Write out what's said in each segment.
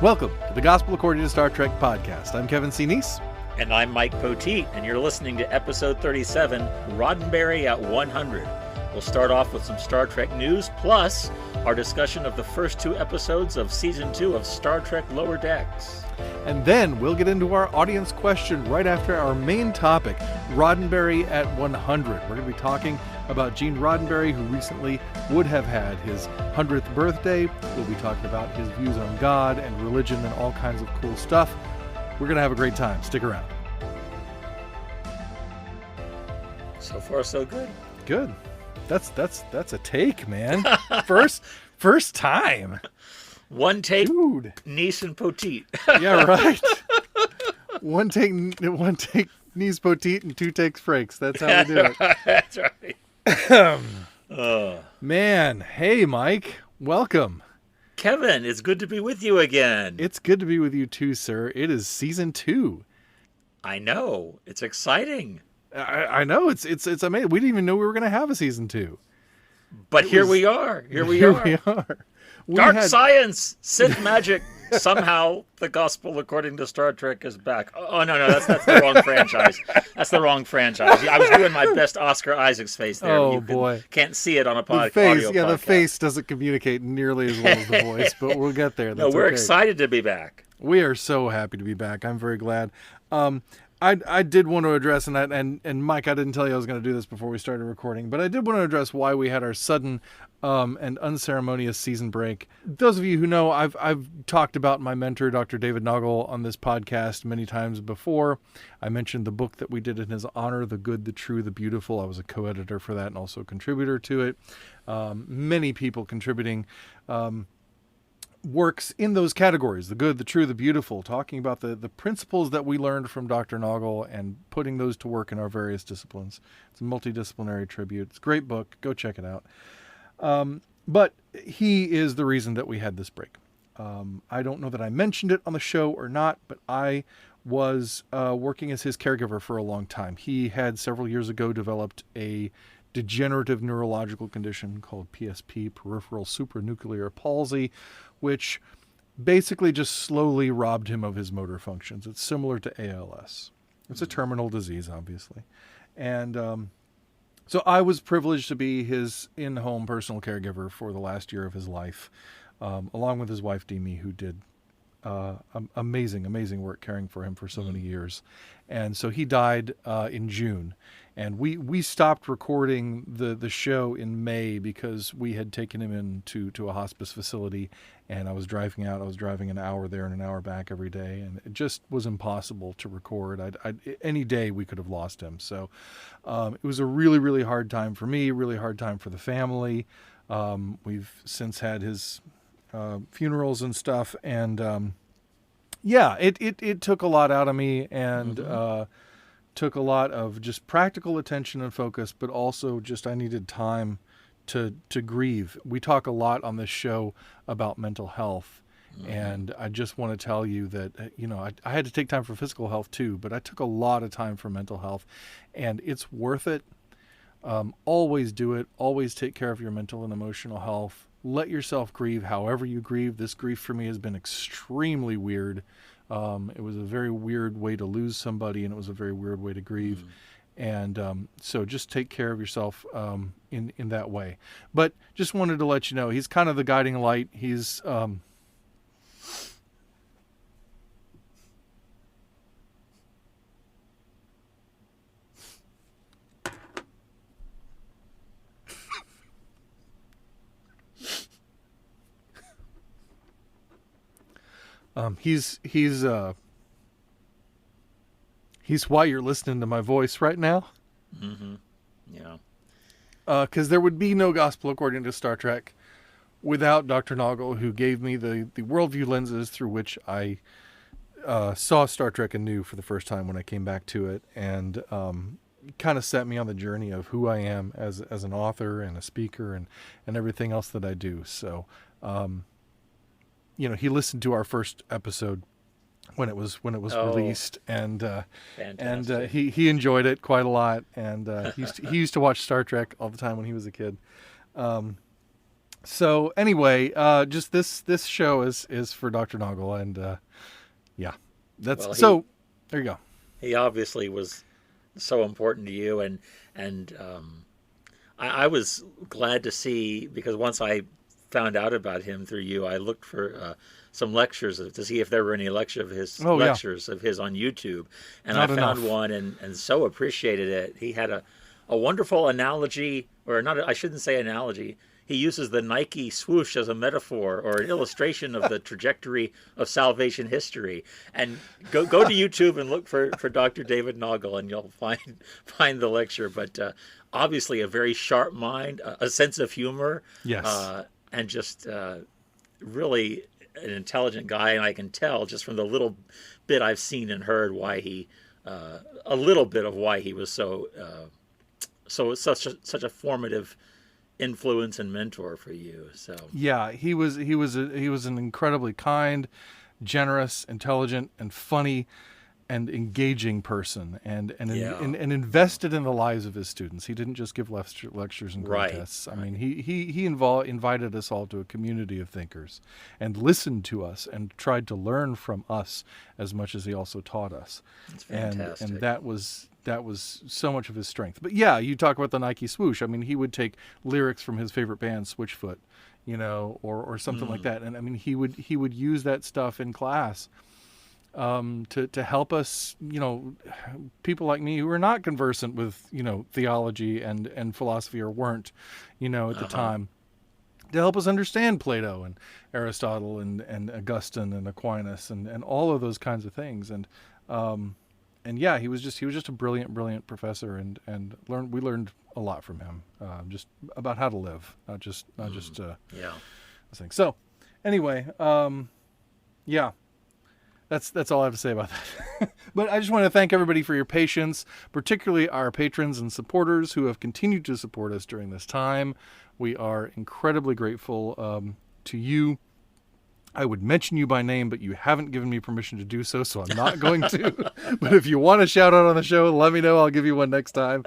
Welcome to the Gospel According to Star Trek podcast. I'm Kevin C. Neese. And I'm Mike Poteet, and you're listening to episode 37, Roddenberry at 100. We'll start off with some Star Trek news, plus our discussion of the first two episodes of Season 2 of Star Trek Lower Decks. And then we'll get into our audience question right after our main topic, Roddenberry at 100. We're going to be talking about Gene Roddenberry, who recently would have had his 100th birthday. We'll be talking about his views on God and religion and all kinds of cool stuff. We're going to have a great time. Stick around. So far, so good. Good. That's a take, man. First time. One take, dude. Neese and Poteet. Yeah, right. One take, Neese Poteet, and two takes Frakes. That's how we do it. That's right. Man, hey, Mike. Welcome. Kevin, it's good to be with you again. It's good to be with you too, sir. It is season 2. I know. It's exciting. I know. It's amazing. We didn't even know we were going to have a season 2. But here we are. Here we are. Dark science, Sith magic. Somehow the Gospel According to Star Trek is back. Oh, no, that's the wrong franchise. That's the wrong franchise. I was doing my best Oscar Isaac's face there. Oh, boy. Can't see it on a audio podcast. The face doesn't communicate nearly as well as the voice, but we'll get there. That's we're excited to be back. We are so happy to be back. I'm very glad. I did want to address, and Mike, I didn't tell you I was going to do this before we started recording, but I did want to address why we had our sudden and unceremonious season break. Those of you who know, I've talked about my mentor, Dr. David Noggle, on this podcast many times before. I mentioned the book that we did in his honor, The Good, the True, the Beautiful. I was a co-editor for that and also a contributor to it. Many people contributing works in those categories, the good, the true, the beautiful, talking about the principles that we learned from Dr. Noggle and putting those to work in our various disciplines. It's a multidisciplinary tribute. It's a great book. Go check it out. But he is the reason that we had this break. I don't know that I mentioned it on the show or not, but I was working as his caregiver for a long time. He had several years ago developed a degenerative neurological condition called PSP, peripheral supranuclear palsy, which basically just slowly robbed him of his motor functions. It's similar to ALS. It's a terminal disease, obviously. And so I was privileged to be his in-home personal caregiver for the last year of his life, along with his wife, Demi, who did amazing work caring for him for so many years. And so he died in June. And we stopped recording the show in May because we had taken him into a hospice facility, and I was driving out. I was driving an hour there and an hour back every day, and it just was impossible to record. Any day we could have lost him. So it was a really, really hard time for me, really hard time for the family. We've since had his funerals and stuff, and it took a lot out of me, and took a lot of just practical attention and focus, but also just I needed time to grieve. We talk a lot on this show about mental health, and I just want to tell you that I had to take time for physical health too, but I took a lot of time for mental health, and it's worth it. Always do it. Always take care of your mental and emotional health. Let yourself grieve however you grieve. This grief for me has been extremely weird. It was a very weird way to lose somebody, and it was a very weird way to grieve. And so just take care of yourself in that way. But just wanted to let you know, he's kind of the guiding light. He's he's why you're listening to my voice right now. Yeah. Because there would be no Gospel According to Star Trek without Dr. Noggle, who gave me the worldview lenses through which I saw Star Trek anew for the first time when I came back to it, and kind of set me on the journey of who I am as an author and a speaker and everything else that I do. So, he listened to our first episode when it was released, and he enjoyed it quite a lot, and he used to watch Star Trek all the time when he was a kid. So anyway, just this show is for Dr. Noggle, and yeah, that's Well, so. There you go. he obviously was so important to you, and I was glad to see, because once I found out about him through you, I looked for some lectures to see if there were any Oh yeah, lectures of his on YouTube, and I not found enough. one and so appreciated it. He had a wonderful analogy, or not, I shouldn't say analogy. He uses the Nike swoosh as a metaphor or an illustration of the trajectory of salvation history. And go to YouTube and look for Dr. David Noggle, and you'll find the lecture. But obviously, a very sharp mind, a sense of humor, Yes. and just really an intelligent guy. And I can tell just from the little bit I've seen and heard why a little bit of why he was such a formative influence and mentor for you. So Yeah, he was an incredibly kind, generous, intelligent, and funny, and engaging person, yeah, and invested in the lives of his students. He didn't just give lectures and right, contests. I right. mean, he invited us all to a community of thinkers, and listened to us, and tried to learn from us as much as he also taught us. It's fantastic. And that was so much of his strength. But yeah, you talk about the Nike swoosh. I mean, he would take lyrics from his favorite band, Switchfoot, or something like that. And I mean, he would use that stuff in class to help us, people like me who are not conversant with, theology and philosophy, or weren't, at the time, to help us understand Plato and Aristotle and Augustine and Aquinas and all of those kinds of things. And yeah, he was just a brilliant professor, and we learned a lot from him, just about how to live, not just Yeah. this thing. So anyway, yeah, that's all I have to say about that. But I just want to thank everybody for your patience, particularly our patrons and supporters who have continued to support us during this time. We are incredibly grateful to you. I would mention you by name, but you haven't given me permission to do so, so I'm not going to. But if you want a shout out on the show, let me know. I'll give you one next time.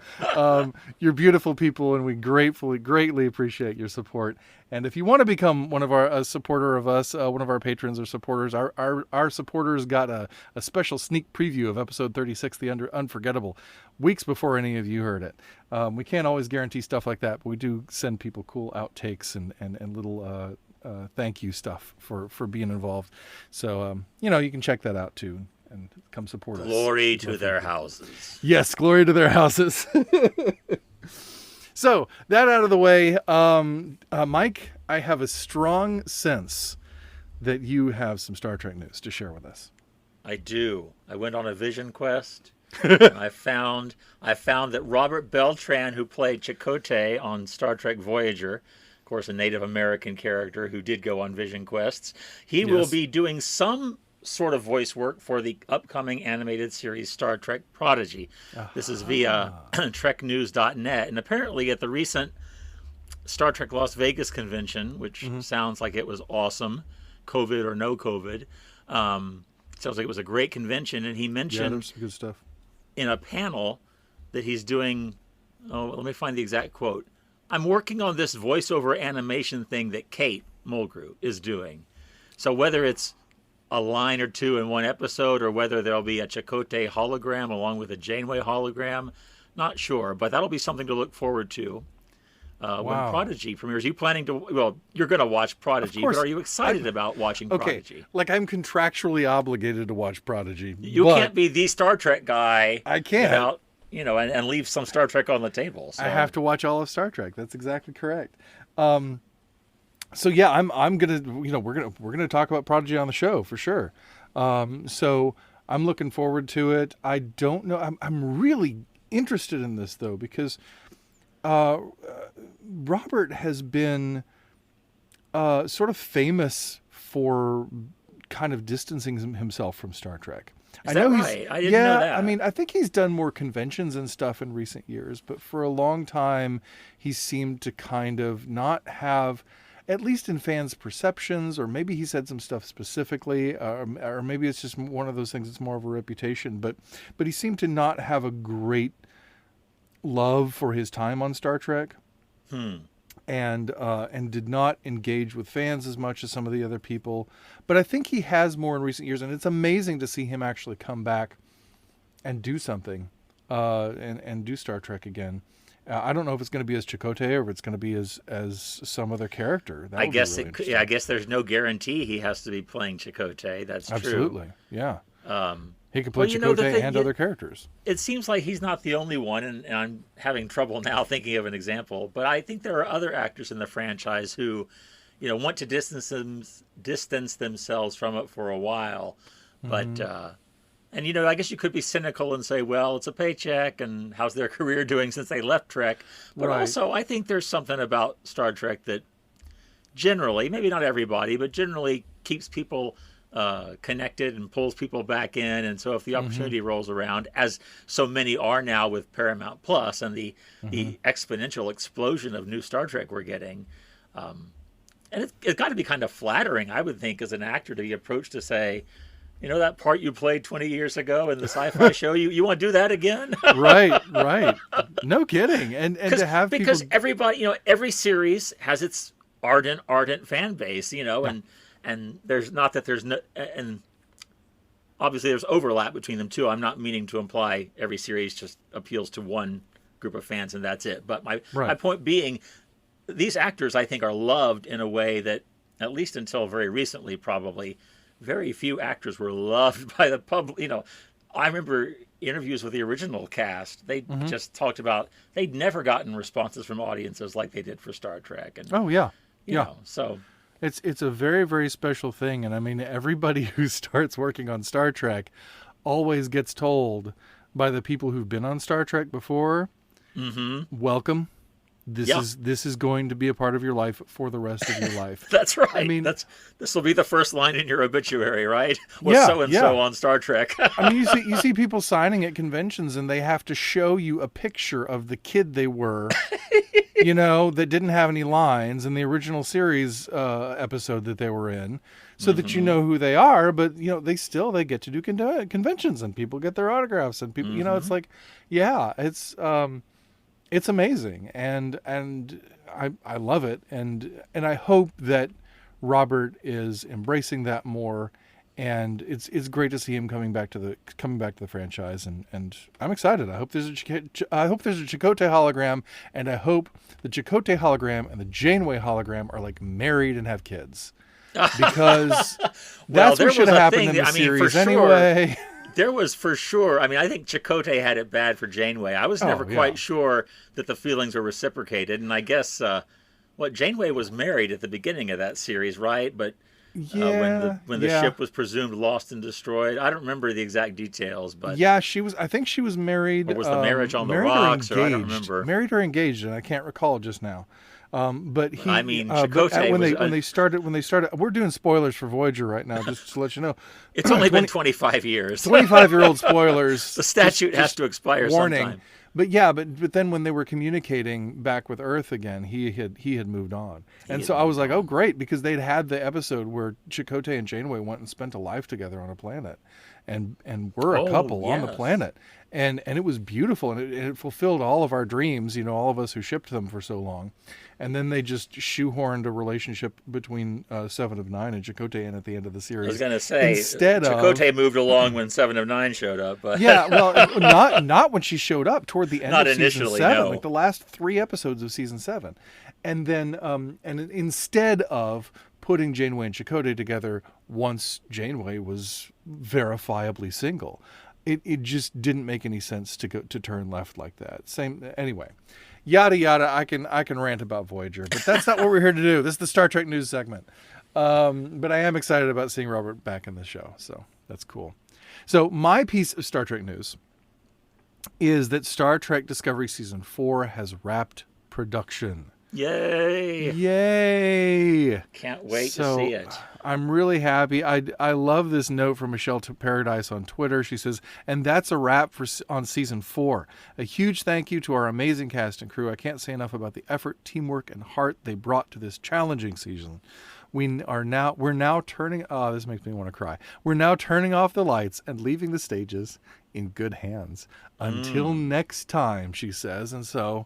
You're beautiful people, and we greatly appreciate your support. And if you want to become one of our supporter of us, one of our patrons or supporters, our supporters got a special sneak preview of episode 36, The Unforgettable, weeks before any of you heard it. We can't always guarantee stuff like that, but we do send people cool outtakes and little thank you stuff for being involved. So, you can check that out too and come support us. Glory to their houses. Yes, glory to their houses. So, that out of the way, Mike, I have a strong sense that you have some Star Trek news to share with us. I do. I went on a vision quest. And I found that Robert Beltran, who played Chakotay on Star Trek Voyager, of course, a Native American character who did go on vision quests, he will be doing some sort of voice work for the upcoming animated series Star Trek Prodigy. This is via treknews.net, and apparently at the recent Star Trek Las Vegas convention, which sounds like it was awesome, COVID or no COVID, sounds like it was a great convention, and he mentioned there's some good stuff in a panel that he's doing, let me find the exact quote. I'm working on this voiceover animation thing that Kate Mulgrew is doing. So whether it's a line or two in one episode, or whether there'll be a Chakotay hologram along with a Janeway hologram, not sure. But that'll be something to look forward to when Prodigy premieres. You planning to? Well, you're going to watch Prodigy, but are you excited about watching Prodigy? Like, I'm contractually obligated to watch Prodigy. You can't be the Star Trek guy. I can't. Without, and leave some Star Trek on the table. So. I have to watch all of Star Trek. That's exactly correct. So yeah, I'm gonna, we're gonna talk about Prodigy on the show for sure. So I'm looking forward to it. I don't know. I'm really interested in this though, because Robert has been sort of famous for kind of distancing himself from Star Trek. Is that right? I didn't know that. I mean, I think he's done more conventions and stuff in recent years, but for a long time, he seemed to kind of not have, at least in fans' perceptions, or maybe he said some stuff specifically, or maybe it's just one of those things that's more of a reputation, but he seemed to not have a great love for his time on Star Trek. and did not engage with fans as much as some of the other people. But I think he has more in recent years, and it's amazing to see him actually come back and do something, and do Star Trek again. I don't know if it's going to be as Chakotay or if it's going to be as some other character. I guess I guess there's no guarantee he has to be playing Chakotay. That's absolutely true. Yeah. He could play Chakotay and other characters. It seems like he's not the only one, and I'm having trouble now thinking of an example. But I think there are other actors in the franchise who, want to distance themselves from it for a while. But and I guess you could be cynical and say, well, it's a paycheck, and how's their career doing since they left Trek? But also, I think there's something about Star Trek that generally, maybe not everybody, but generally keeps people connected and pulls people back in. And so if the opportunity rolls around, as so many are now with Paramount Plus and the exponential explosion of new Star Trek we're getting, and it's got to be kind of flattering, I would think, as an actor to be approached to say, that part you played 20 years ago in the sci-fi show, you want to do that again? Right. No kidding. And to have because everybody, every series has its ardent fan base, and there's not that there's no, and obviously there's overlap between them too. I'm not meaning to imply every series just appeals to one group of fans and that's it. But my point being, these actors, I think, are loved in a way that, at least until very recently, probably, very few actors were loved by the public. I remember interviews with the original cast. They just talked about they'd never gotten responses from audiences like they did for Star Trek. And so it's a very, very special thing. And I mean, everybody who starts working on Star Trek always gets told by the people who've been on Star Trek before, welcome. This is going to be a part of your life for the rest of your life. That's right. I mean, this will be the first line in your obituary, right? Was so and so on Star Trek. I mean, you see people signing at conventions, and they have to show you a picture of the kid they were, that didn't have any lines in the original series episode that they were in, so that you know who they are. But they get to do conventions, and people get their autographs, and people, it's like, it's amazing, and I love it, and I hope that Robert is embracing that more, and it's great to see him coming back to the franchise, and I'm excited. I hope there's a Chakotay hologram, and I hope the Chakotay hologram and the Janeway hologram are like married and have kids, because that's what should have happened in the series anyway. There was for sure. I mean, I think Chakotay had it bad for Janeway. I was never quite sure that the feelings were reciprocated. And I guess Janeway was married at the beginning of that series, right? But when the ship was presumed lost and destroyed, I don't remember the exact details. But she was. I think she was married. Or was the marriage on the rocks? Or I don't remember. Married or engaged, and I can't recall just now. But he, Chakotay when they started, we're doing spoilers for Voyager right now, just to let you know. It's only been 25 years. 25-year-old spoilers. The statute has to expire sometime. But then when they were communicating back with Earth again, he had moved on, and so I was like, oh great, because they'd had the episode where Chakotay and Janeway went and spent a life together on a planet, and were a couple on the planet. And it was beautiful, and it fulfilled all of our dreams, all of us who shipped them for so long. And then they just shoehorned a relationship between Seven of Nine and Chakotay in at the end of the series. I was going to say, Chakotay moved along when Seven of Nine showed up. But not when she showed up, toward the end of season 7, like the last 3 episodes of season 7. And then, and instead of putting Janeway and Chakotay together once Janeway was verifiably single, it just didn't make any sense to turn left like that. Anyway, yada yada. I can rant about Voyager, but that's not what we're here to do. This is the Star Trek news segment. But I am excited about seeing Robert back in the show, so that's cool. So my piece of Star Trek news is that Star Trek Discovery Season 4 has wrapped production. Yay! Can't wait to see it. I'm really happy. I love this note from Michelle to Paradise on Twitter. She says, and that's a wrap on Season 4. A huge thank you to our amazing cast and crew. I can't say enough about the effort, teamwork, and heart they brought to this challenging season. We're now turning, this makes me want to cry. We're now turning off the lights and leaving the stages in good hands. Until next time, she says. And so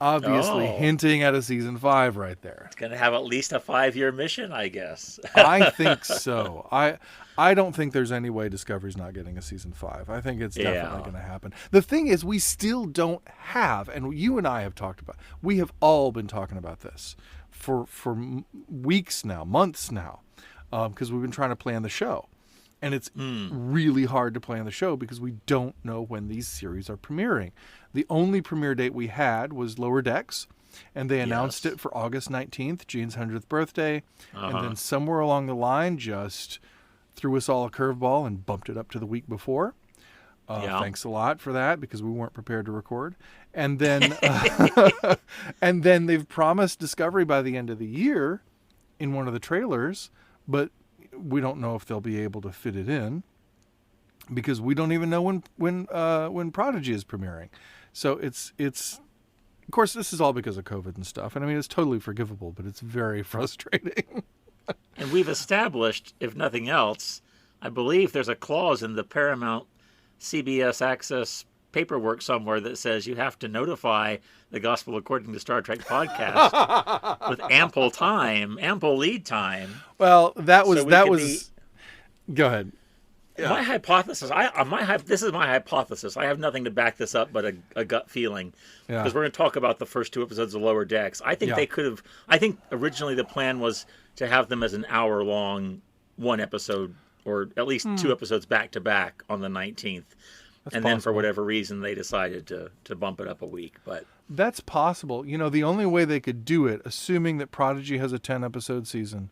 obviously Oh. hinting at a season 5 right there. It's going to have at least a 5-year mission, I guess. I think so. I don't think there's any way Discovery's not getting a season 5. I think it's definitely going to happen. The thing is, we still don't have, and you and I have talked about, we have all been talking about this for weeks now, months now, because we've been trying to plan the show. And it's really hard to plan the show because we don't know when these series are premiering. The only premiere date we had was Lower Decks, and they announced it for August 19th, Gene's 100th birthday. And then somewhere along the line just threw us all a curveball and bumped it up to the week before. Thanks a lot for that, because we weren't prepared to record. And then and then they've promised Discovery by the end of the year in one of the trailers, but we don't know if they'll be able to fit it in, because we don't even know when Prodigy is premiering. So it's of course, this is all because of COVID and stuff. And I mean, it's totally forgivable, but it's very frustrating. And we've established, if nothing else, I believe there's a clause in the Paramount CBS Access paperwork somewhere that says you have to notify the Gospel According to Star Trek podcast with ample lead time. Well, go ahead. Yeah. My hypothesis, this is my hypothesis. I have nothing to back this up but a gut feeling. Because we're going to talk about the first 2 episodes of Lower Decks. I think they could have, I think originally the plan was to have them as an hour-long one episode, or at least 2 episodes back-to-back on the 19th. Then for whatever reason, they decided to bump it up a week. But that's possible. You know, the only way they could do it, assuming that Prodigy has a 10-episode season,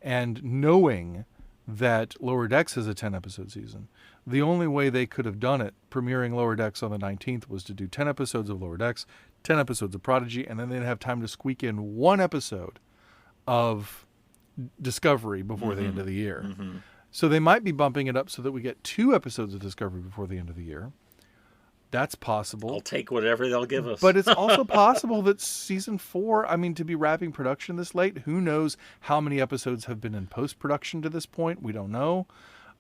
and knowing that Lower Decks has a 10-episode season, the only way they could have done it, premiering Lower Decks on the 19th, was to do 10 episodes of Lower Decks, 10 episodes of Prodigy, and then they'd have time to squeak in 1 episode of Discovery before the end of the year. So they might be bumping it up so that we get 2 episodes of Discovery before the end of the year. That's possible. I'll take whatever they'll give us. But it's also possible that season 4, I mean, to be wrapping production this late, who knows how many episodes have been in post-production to this point? We don't know.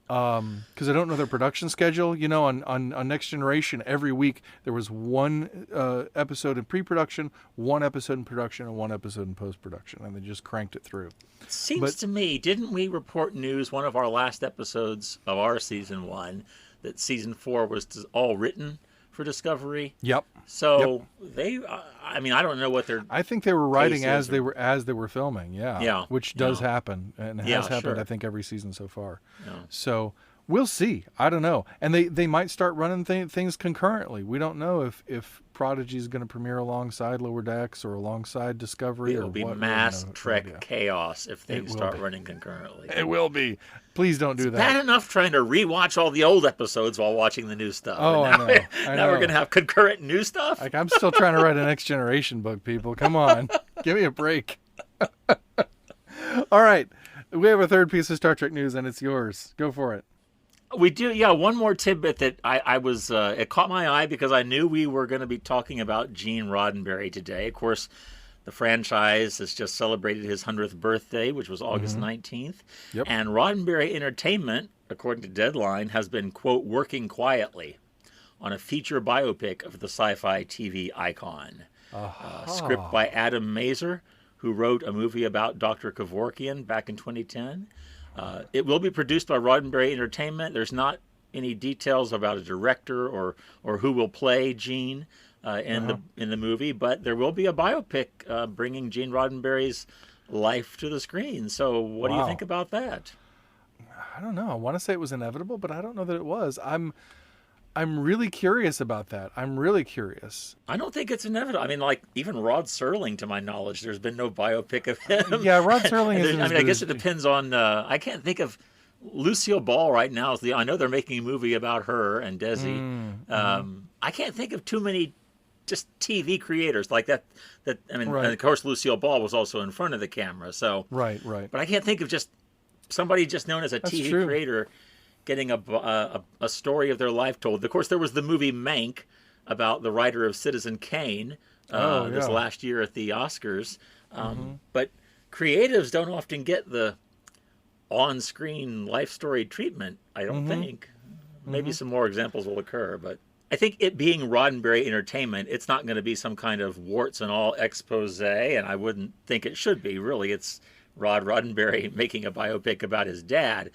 Because I don't know their production schedule. You know, on Next Generation, every week there was 1 episode in pre-production, 1 episode in production, and 1 episode in post-production, and they just cranked it through. It seems to me, didn't we report news, one of our last episodes of our season 1, that season 4 was all written for Discovery? Yep. So they, I mean, I don't know what they're. I think they were writing as they were filming. Yeah. Which does happen, and has happened. I think every season so far. Yeah. So we'll see. I don't know. And they might start running things concurrently. We don't know if Prodigy is going to premiere alongside Lower Decks or alongside Discovery. It'll be mass Trek chaos if things start running concurrently. It will be. Please don't do that. Bad enough trying to rewatch all the old episodes while watching the new stuff. Oh, I know. Now we're going to have concurrent new stuff? Like, I'm still trying to write a Next Generation book, people. Come on. Give me a break. All right. We have a third piece of Star Trek news, and it's yours. Go for it. We do, yeah. One more tidbit that I was, it caught my eye because I knew we were going to be talking about Gene Roddenberry today. Of course, the franchise has just celebrated his 100th birthday, which was August 19th. Yep. And Roddenberry Entertainment, according to Deadline, has been, quote, working quietly on a feature biopic of the sci-fi TV icon. Script by Adam Mazer, who wrote a movie about Dr. Kevorkian back in 2010. It will be produced by Roddenberry Entertainment. There's not any details about a director or who will play Gene in the movie, but there will be a biopic bringing Gene Roddenberry's life to the screen. So what do you think about that? I don't know. I want to say it was inevitable, but I don't know that it was. I'm really curious about that. I'm really curious. I don't think it's inevitable. I mean, like, even Rod Serling, to my knowledge, there's been no biopic of him. Yeah, Rod Serling is. I mean, I guess it depends on. I can't think of Lucille Ball right now. I know they're making a movie about her and Desi. I can't think of too many just TV creators like that. I mean, and of course, Lucille Ball was also in front of the camera. So right. But I can't think of just somebody just known as a TV creator getting a story of their life told. Of course, there was the movie Mank about the writer of Citizen Kane this last year at the Oscars. But creatives don't often get the on-screen life story treatment, I don't think. Maybe some more examples will occur, but I think it being Roddenberry Entertainment, it's not going to be some kind of warts and all expose, and I wouldn't think it should be. Really, it's Rod Roddenberry making a biopic about his dad.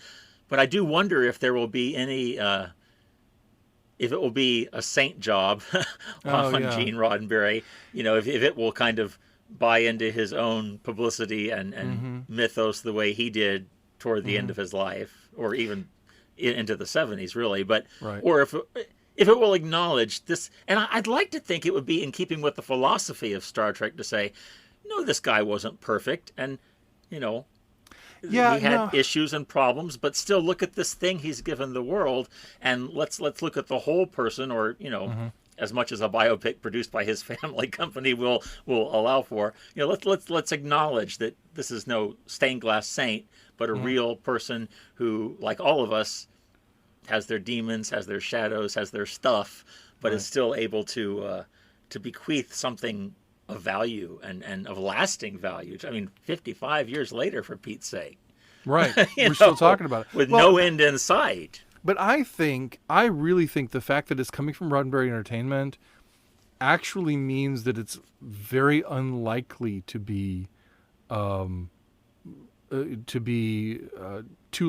But I do wonder if there will be any, if it will be a saint job on Gene Roddenberry. You know, if it will kind of buy into his own publicity and mythos the way he did toward the end of his life, or even into the 70s, really. But or if it will acknowledge this, and I'd like to think it would be in keeping with the philosophy of Star Trek to say, no, this guy wasn't perfect, and he had issues and problems, but still look at this thing he's given the world, and let's look at the whole person, or as much as a biopic produced by his family company will allow for. Let's acknowledge that this is no stained glass saint, but a real person who, like all of us, has their demons, has their shadows, has their stuff, but is still able to bequeath something of value and of lasting value. I mean, 55 years later, for Pete's sake. Right. We're still talking about it. With no end in sight. But I really think the fact that it's coming from Roddenberry Entertainment actually means that it's very unlikely to be too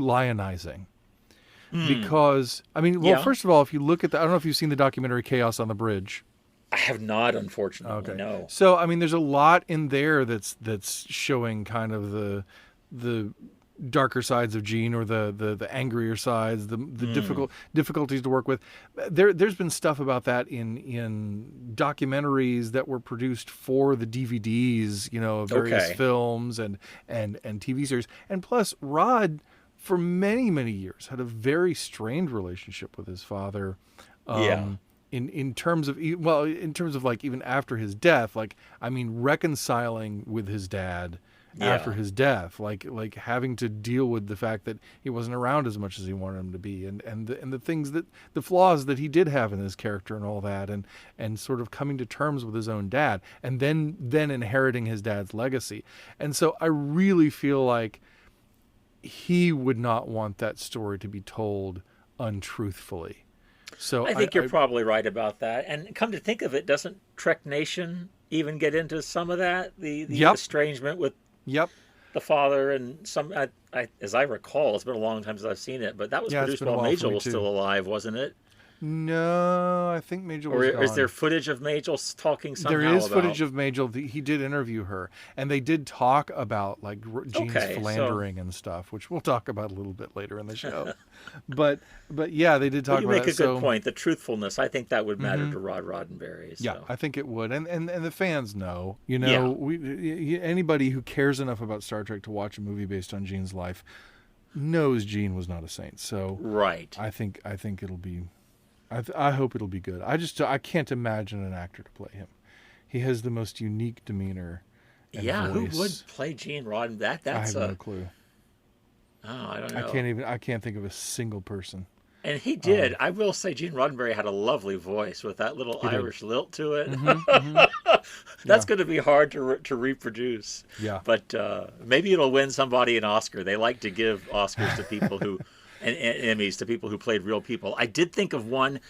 lionizing. Because, I mean, first of all, if you look at I don't know if you've seen the documentary Chaos on the Bridge. I have not, unfortunately. Okay. No. So, I mean, there's a lot in there that's showing kind of the darker sides of Gene, or the angrier sides, the difficulties to work with. There's been stuff about that in documentaries that were produced for the DVDs, of various films and TV series. And plus, Rod, for many, many years, had a very strained relationship with his father. In terms of like even after his death, reconciling with his dad after his death, like having to deal with the fact that he wasn't around as much as he wanted him to be, and the things the flaws that he did have in his character and all that, and sort of coming to terms with his own dad, and then inheriting his dad's legacy. And so I really feel like he would not want that story to be told untruthfully. So I think you're probably right about that. And come to think of it, doesn't Trek Nation even get into some of that? The estrangement with the father, and some, as I recall, it's been a long time since I've seen it, but that was produced while Majel was still alive, wasn't it? No, I think Majel was gone. Is there footage of Majel talking somehow? There is footage of Majel. He did interview her, and they did talk about Gene's philandering and stuff, which we'll talk about a little bit later in the show. but yeah, they did talk about it. You make a good point. The truthfulness, I think that would matter to Rod Roddenberry. So. Yeah, I think it would, and the fans know. Anybody who cares enough about Star Trek to watch a movie based on Gene's life knows Gene was not a saint. So I think it'll be. I hope it'll be good. I can't imagine an actor to play him. He has the most unique demeanor and voice. Who would play Gene Roddenberry? I have no clue. Oh, I don't know. I can't think of a single person. And he did. I will say Gene Roddenberry had a lovely voice with that little Irish lilt to it. That's going to be hard to reproduce. Yeah. But maybe it'll win somebody an Oscar. They like to give Oscars to people who... and Emmys to people who played real people. I did think of one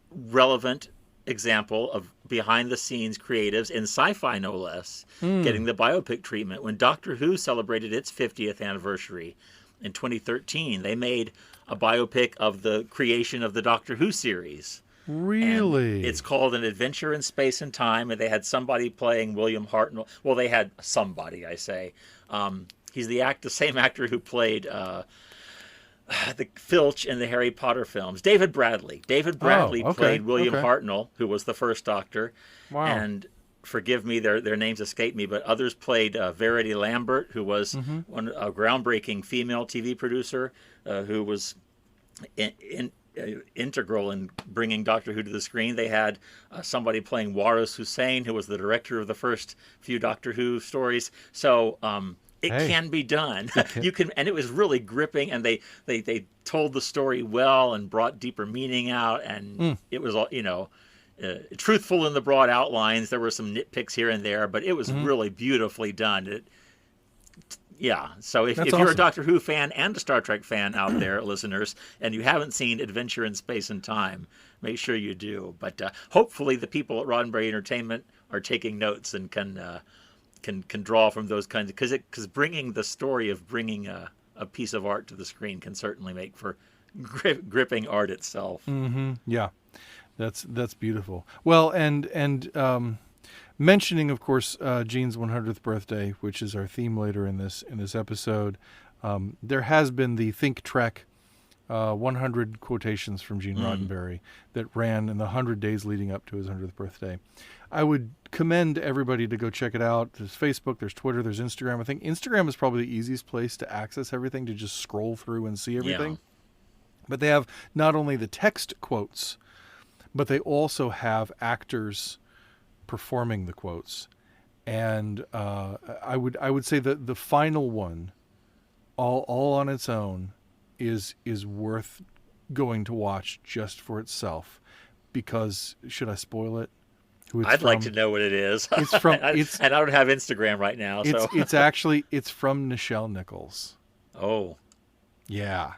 relevant example of behind-the-scenes creatives in sci-fi, no less, getting the biopic treatment. When Doctor Who celebrated its 50th anniversary in 2013, they made a biopic of the creation of the Doctor Who series. Really? And it's called An Adventure in Space and Time, and they had somebody playing William Hartnell. Well, they had somebody, I say. He's the same actor who played... the Filch in the Harry Potter films. David Bradley. Played William Hartnell, who was the first Doctor. Wow. And forgive me, their names escape me, but others played Verity Lambert, who was a groundbreaking female TV producer, who was integral in bringing Doctor Who to the screen. They had somebody playing Waris Hussein, who was the director of the first few Doctor Who stories. So... It can be done. You can, and it was really gripping. And they told the story well and brought deeper meaning out. And it was all truthful in the broad outlines. There were some nitpicks here and there, but it was really beautifully done. Yeah. So if That's you're a awesome. Doctor Who fan and a Star Trek fan out there, listeners, and you haven't seen Adventure in Space and Time, make sure you do. But hopefully the people at Roddenberry Entertainment are taking notes and can draw from those kinds of, because bringing the story of bringing a piece of art to the screen can certainly make for gripping art itself. Mm-hmm. Yeah, that's beautiful. Well, and mentioning, of course, Gene's 100th birthday, which is our theme later in this episode. There has been the Think Trek 100 quotations from Gene Roddenberry that ran in the 100 days leading up to his 100th birthday. I would commend everybody to go check it out. There's Facebook, there's Twitter, there's Instagram. I think Instagram is probably the easiest place to access everything, to just scroll through and see everything. Yeah. But they have not only the text quotes, but they also have actors performing the quotes. And I would say that the final one, all on its own, is worth going to watch just for itself. Because, should I spoil it? I'd like to know what it is. It's from and I don't have Instagram right now. So it's from Nichelle Nichols. Oh, yeah,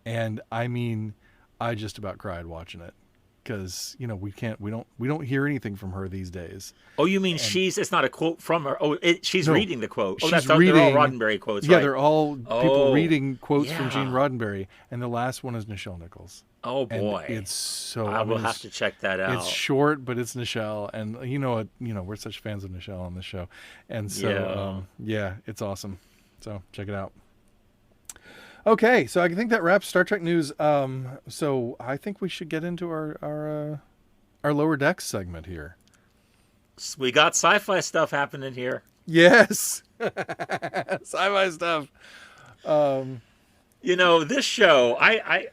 and I mean, I just about cried watching it, because we don't hear anything from her these days. Oh, you mean it's not a quote from her? Oh, she's reading the quote. Oh, they're all Roddenberry quotes. Yeah, right? They're all people reading quotes from yeah. Gene Roddenberry, and the last one is Nichelle Nichols. Oh boy, and it's so. I will have to check that out. It's short, but it's Nichelle, and we're such fans of Nichelle on this show, and so it's awesome. So check it out. Okay, so I think that wraps Star Trek news. So I think we should get into our Lower Decks segment here. We got sci-fi stuff happening here. Yes, sci-fi stuff. This show, I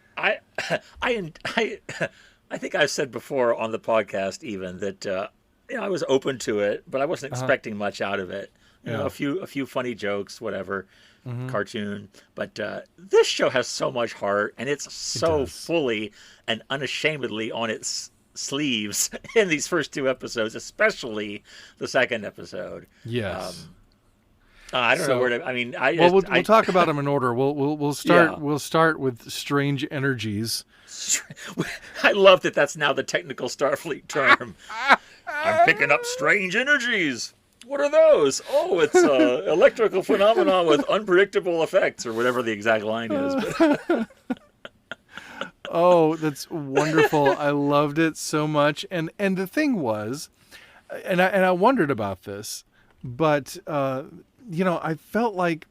think I've said before on the podcast even that I was open to it, but I wasn't expecting much out of it. A few funny jokes, whatever, cartoon. But this show has so much heart, and it's so fully and unashamedly on its sleeves in these first two episodes, especially the second episode. Yes. I don't know where to. I mean, we'll talk about them in order. We'll start. Yeah. We'll start with strange energies. I love that. That's now the technical Starfleet term. I'm picking up strange energies. What are those? Oh, it's electrical phenomena with unpredictable effects, or whatever the exact line is. Oh, that's wonderful! I loved it so much. And the thing was, and I wondered about this, but. I felt like,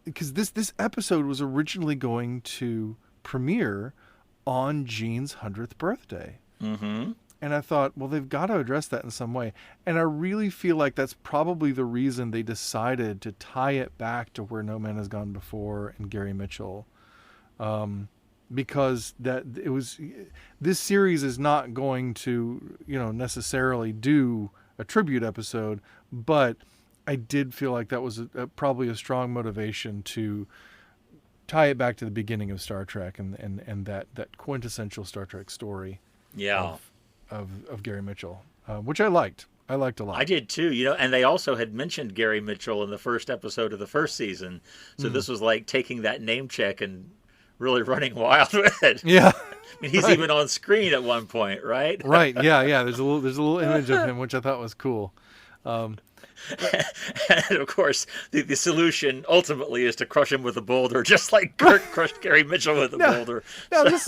because this episode was originally going to premiere on Gene's 100th birthday. Mm-hmm. And I thought, well, they've got to address that in some way. And I really feel like that's probably the reason they decided to tie it back to Where No Man Has Gone Before and Gary Mitchell. Because this series is not going to, necessarily do a tribute episode, but I did feel like that was probably a strong motivation to tie it back to the beginning of Star Trek and that quintessential Star Trek story. Yeah. Of Gary Mitchell, which I liked. I liked a lot. I did too, and they also had mentioned Gary Mitchell in the first episode of the first season. So this was like taking that name check and really running wild with it. Yeah. I mean, he's even on screen at one point, right? Right. Yeah. There's a little image of him, which I thought was cool. And of course, the solution ultimately is to crush him with a boulder, just like Kirk crushed Gary Mitchell with a boulder. No, this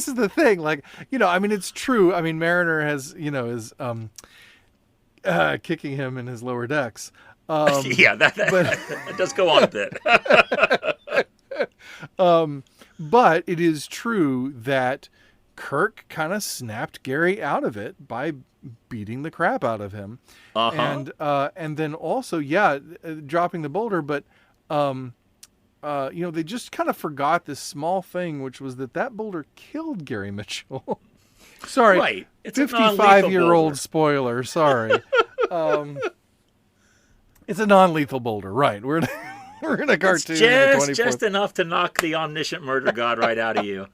is the thing. Like, I mean, it's true. I mean, Mariner has, is kicking him in his lower decks. Yeah, that does go on a bit. But it is true that Kirk kind of snapped Gary out of it by beating the crap out of him. And then also, dropping the boulder, but they just kind of forgot this small thing, which was that boulder killed Gary Mitchell. Sorry, right? It's 55-year-old spoiler. Sorry, it's a non-lethal boulder, right? We're in a cartoon. It's just enough to knock the omniscient murder god right out of you.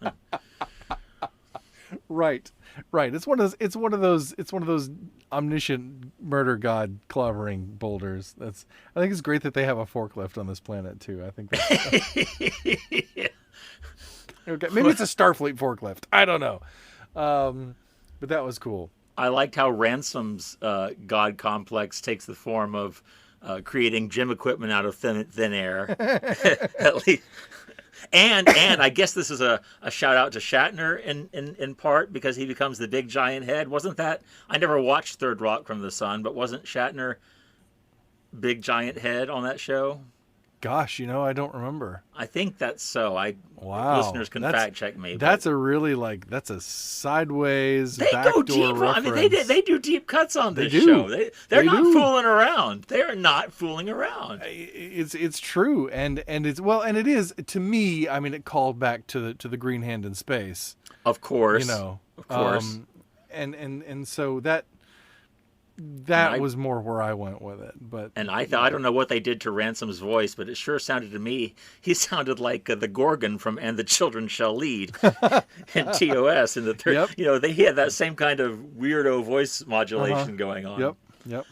Right. It's one of those. It's one of those omniscient murder god clobbering boulders. I think it's great that they have a forklift on this planet too. I think that's Yeah. okay. Maybe it's a Starfleet forklift. I don't know. But that was cool. I liked how Ransom's god complex takes the form of creating gym equipment out of thin air. At least. And I guess this is a shout out to Shatner in part, because he becomes the big giant head. Wasn't that? I never watched Third Rock from the Sun, but wasn't Shatner big giant head on that show? Gosh, I don't remember. I think that's so. Wow. Listeners can fact check me. That's a sideways they backdoor go deep. reference. I mean, they do deep cuts on this do. show. They're not do. fooling around. They are not fooling around. It's true, and it is, to me. I mean, it called back to the Green Hand in Space. Of course, of course. And so that was more where I went with it. But I don't know what they did to Ransom's voice, but it sure sounded to me, he sounded like the Gorgon from "And the Children Shall Lead" in TOS in the third. Yep. He had that same kind of weirdo voice modulation going on. Yep.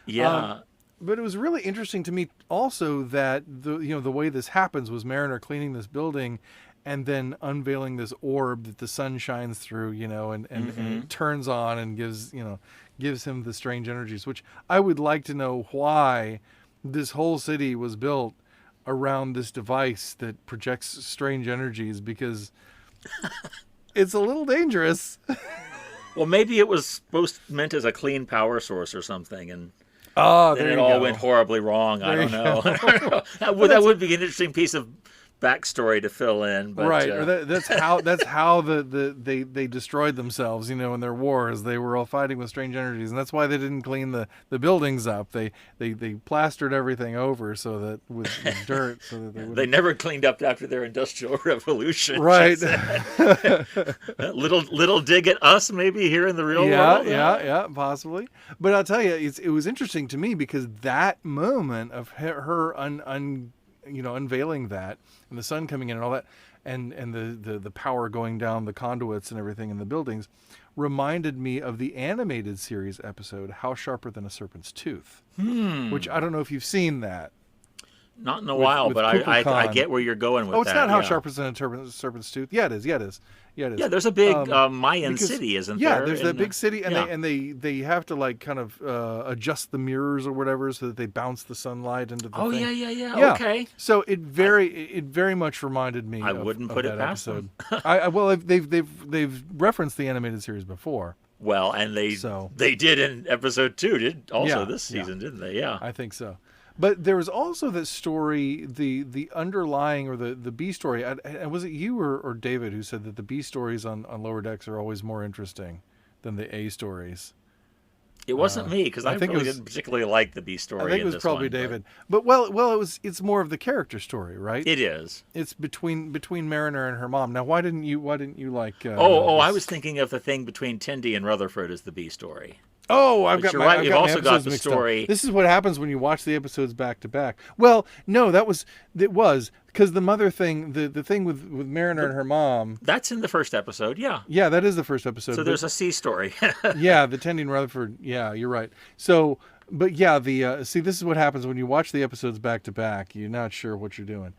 Yeah. But it was really interesting to me also that the way this happens was Mariner cleaning this building and then unveiling this orb that the sun shines through, and it turns on and gives him the strange energies, which I would like to know why this whole city was built around this device that projects strange energies, because it's a little dangerous. Well, maybe it was meant as a clean power source or something, and then it all went horribly wrong. I don't know. That would be an interesting piece of backstory to fill in, but, right? Or that's how they destroyed themselves. In their wars, they were all fighting with strange energies, and that's why they didn't clean the buildings up. They plastered everything over so that with dirt, so that they never cleaned up after their industrial revolution. Right. little dig at us, maybe here in the real world. Yeah, possibly. But I'll tell you, it was interesting to me because that moment of her unveiling that, and the sun coming in and all that, and the power going down the conduits and everything in the buildings, reminded me of the animated series episode "How Sharper Than a Serpent's Tooth," which I don't know if you've seen that. Not in a while, but I get where you're going with that. Oh, it's not How Sharper Than a Serpent's Tooth. Yeah, it is. Yeah, there's a big Mayan city, isn't there? Yeah, there's that big city, and they have to kind of adjust the mirrors or whatever so that they bounce the sunlight into the thing. Yeah. Okay. So it very much reminded me. I wouldn't put it past episode. them. they've referenced the animated series before. Well, and they did in episode 2, this season, didn't they? Yeah, I think so. But there was also that story, the underlying, or the B story. And was it you or David who said that the B stories on Lower Decks are always more interesting than the A stories? It wasn't me, because I really didn't particularly like the B story. I think it was probably David. But it's more of the character story, right? It is. It's between Mariner and her mom. Now, why didn't you like? I was thinking of the thing between Tindy and Rutherford as the B story. Oh, I've got my You've also got the story. Up. This is what happens when you watch the episodes back to back. Well, no, it was because the mother thing, the thing with Mariner and her mom. That's in the first episode, yeah. Yeah, that is the first episode. So there's a C story. Yeah, the Tindy and Rutherford. Yeah, you're right. So, but yeah, this is what happens when you watch the episodes back to back. You're not sure what you're doing.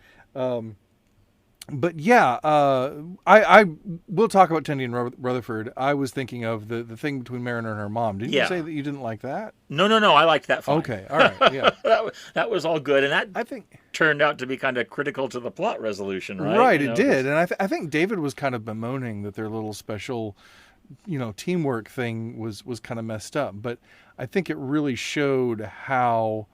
But yeah, I will talk about Tindy and Rutherford. I was thinking of the thing between Mariner and her mom. Didn't you say that you didn't like that? No, I liked that fine. Okay, all right, yeah. that was all good, and that I think turned out to be kind of critical to the plot resolution, right? Right, it did, and I think David was kind of bemoaning that their little special, teamwork thing was kind of messed up. But I think it really showed how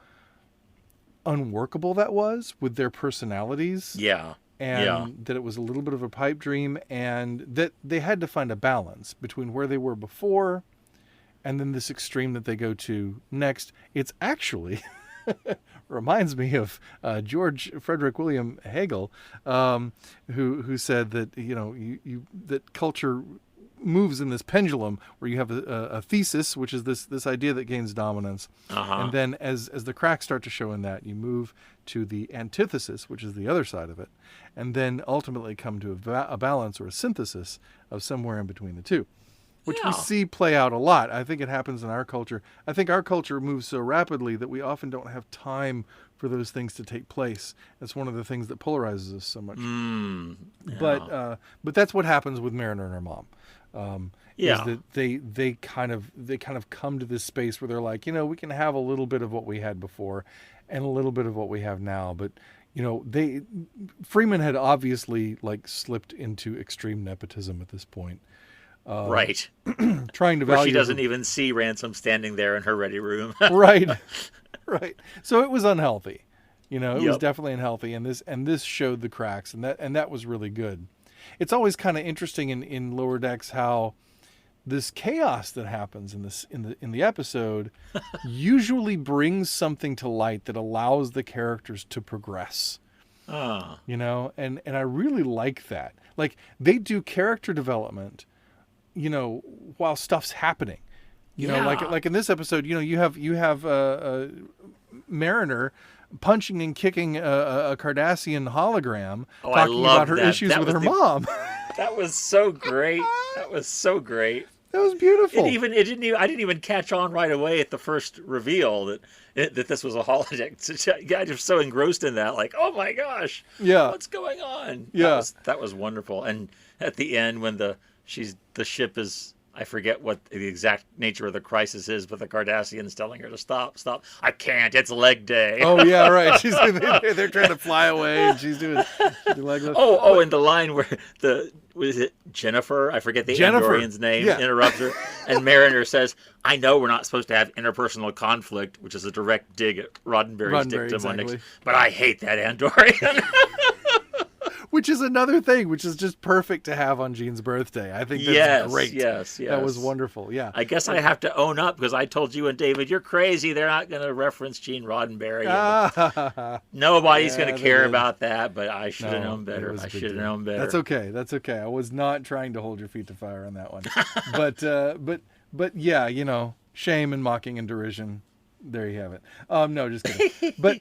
unworkable that was with their personalities. Yeah. And that it was a little bit of a pipe dream, and that they had to find a balance between where they were before and then this extreme that they go to next. It's actually reminds me of George Frederick William Hegel, who said that that culture moves in this pendulum where you have a thesis, which is this idea that gains dominance. And then as the cracks start to show in that, you move to the antithesis, which is the other side of it, and then ultimately come to a balance or a synthesis of somewhere in between the two, which we see play out a lot. I think it happens in our culture. I think our culture moves so rapidly that we often don't have time for those things to take place. That's one of the things that polarizes us so much. But that's what happens with Mariner and her mom. Is that they kind of come to this space where they're like, we can have a little bit of what we had before and a little bit of what we have now, but Freeman had obviously slipped into extreme nepotism at this point. Right. Trying to value. Where she doesn't even see Ransom standing there in her ready room. Right. So it was unhealthy. It was definitely unhealthy, and this showed the cracks, and that was really good. It's always kind of interesting in Lower Decks how this chaos that happens in the episode usually brings something to light that allows the characters to progress. And I really like that. They do character development, while stuff's happening. Like in this episode, you have Mariner punching and kicking a Cardassian hologram, talking about her issues with her mom. That was so great. That was beautiful. I didn't even catch on right away at the first reveal that this was a holodeck. I was so engrossed in that, oh my gosh, what's going on? Yeah, that was wonderful. And at the end, when the ship is, I forget what the exact nature of the crisis is, but the Cardassians telling her to stop. I can't. It's leg day. Oh yeah, right. They're trying to fly away, and she's doing leg lift. And the line where was it Jennifer? I forget the Andorian's name. Yeah. Interrupts her, and Mariner says, "I know we're not supposed to have interpersonal conflict," which is a direct dig at Roddenberry's dictum on Nix, but I hate that Andorian. Which is another thing, which is just perfect to have on Gene's birthday. I think that's great. Yes. That was wonderful, yeah. I guess I have to own up because I told you and David, you're crazy. They're not going to reference Gene Roddenberry. Nobody's going to care about that, but I should have known better. That's okay. I was not trying to hold your feet to fire on that one. But yeah, shame and mocking and derision. There you have it. No, just kidding. But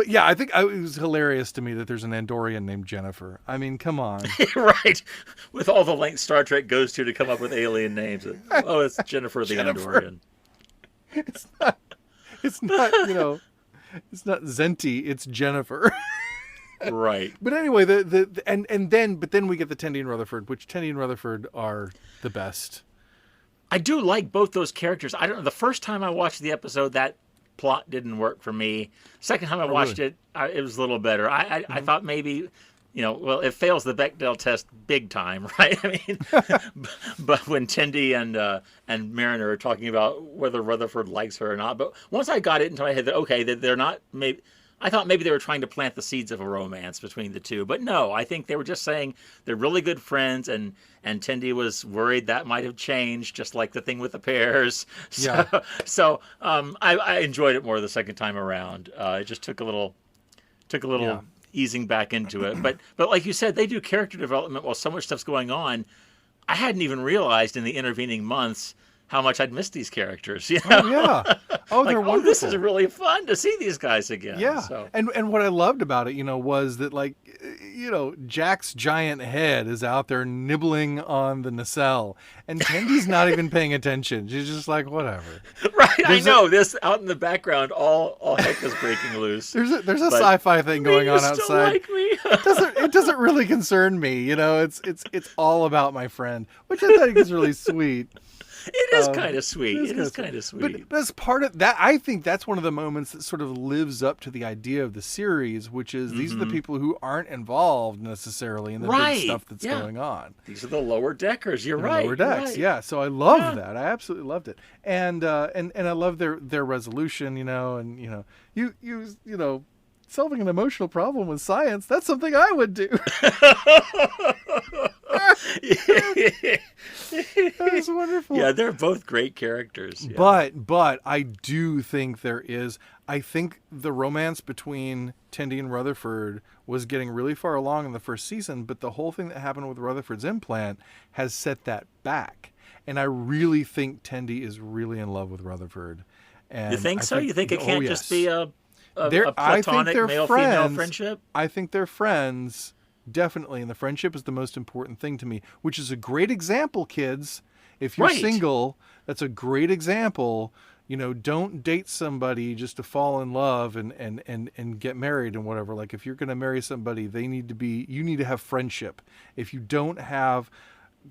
yeah, I think it was hilarious to me that there's an Andorian named Jennifer. I mean, come on. Right. With all the length Star Trek goes to come up with alien names. Oh, it's Jennifer the Andorian. It's not, it's not Zenti, it's Jennifer. Right. But anyway, then we get the Tendi and Rutherford, which Tendi and Rutherford are the best. I do like both those characters. I don't know. The first time I watched the episode, that plot didn't work for me. Second time I watched it, it was a little better. I thought maybe, it fails the Bechdel test big time, right? I mean, but when Tendi and Mariner are talking about whether Rutherford likes her or not, but once I got it into my head that they're not maybe. I thought maybe they were trying to plant the seeds of a romance between the two. But no, I think they were just saying they're really good friends, and Tendi was worried that might have changed, just like the thing with the pears. So I enjoyed it more the second time around. It just took a little easing back into it. But like you said, they do character development while so much stuff's going on. I hadn't even realized in the intervening months how much I'd missed these characters. Oh, yeah. Oh, they're wonderful. This is really fun to see these guys again. Yeah. So. And what I loved about it, was that, Jack's giant head is out there nibbling on the nacelle, and Tendi's not even paying attention. She's just like, whatever. Right. I know. This out in the background, all heck is breaking loose. There's a sci-fi thing going on outside. Still like me. It doesn't really concern me. It's all about my friend, which I think is really sweet. It is kind of sweet. It is kind of sweet. But as part of that, I think that's one of the moments that sort of lives up to the idea of the series, which is these are the people who aren't involved necessarily in the big stuff that's going on. These are the lower deckers. You're right. Lower decks, yeah. So I love that. I absolutely loved it, and I love their resolution. Solving an emotional problem with science, that's something I would do. That was wonderful. Yeah, they're both great characters. Yeah. But I do think I think the romance between Tendi and Rutherford was getting really far along in the first season, but the whole thing that happened with Rutherford's implant has set that back. And I really think Tendi is really in love with Rutherford. And you think so? You think it can't just be a I think platonic they're male-female friendship? I think they're friends, definitely. And the friendship is the most important thing to me, which is a great example, kids. If you're single, that's a great example. Don't date somebody just to fall in love and get married and whatever. Like, if you're going to marry somebody, you need to have friendship. If you don't have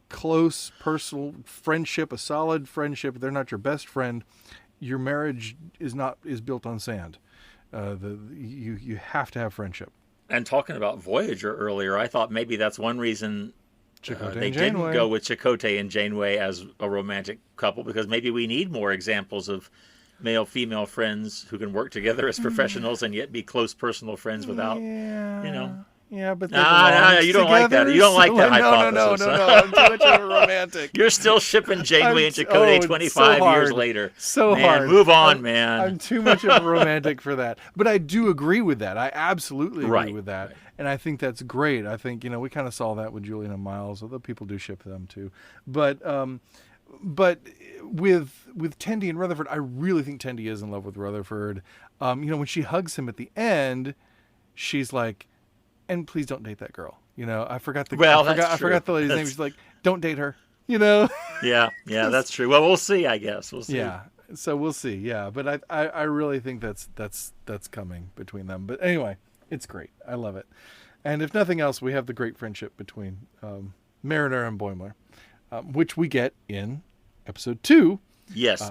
close personal friendship, a solid friendship, they're not your best friend, your marriage is built on sand. You have to have friendship. And talking about Voyager earlier, I thought maybe that's one reason they didn't go with Chakotay and Janeway as a romantic couple, because maybe we need more examples of male-female friends who can work together as professionals and yet be close personal friends without, Yeah, but you don't like that. You don't like that hypothesis. No. I'm too much of a romantic. You're still shipping Janeway and Chakotay 25 years later. So man, hard. Move on, man. I'm too much of a romantic for that. But I do agree with that. I absolutely agree with that. Right. And I think that's great. I think, we kind of saw that with Julian and Miles, although people do ship them too. But with Tendi and Rutherford, I really think Tendi is in love with Rutherford. When she hugs him at the end, she's like, and please don't date that girl. I forgot the I forgot the lady's name. She's like, don't date her. Yeah, that's true. Well, we'll see. I guess we'll see. Yeah, so we'll see. Yeah, but I really think that's coming between them. But anyway, it's great. I love it. And if nothing else, we have the great friendship between Mariner and Boimler, which we get in episode 2. Yes.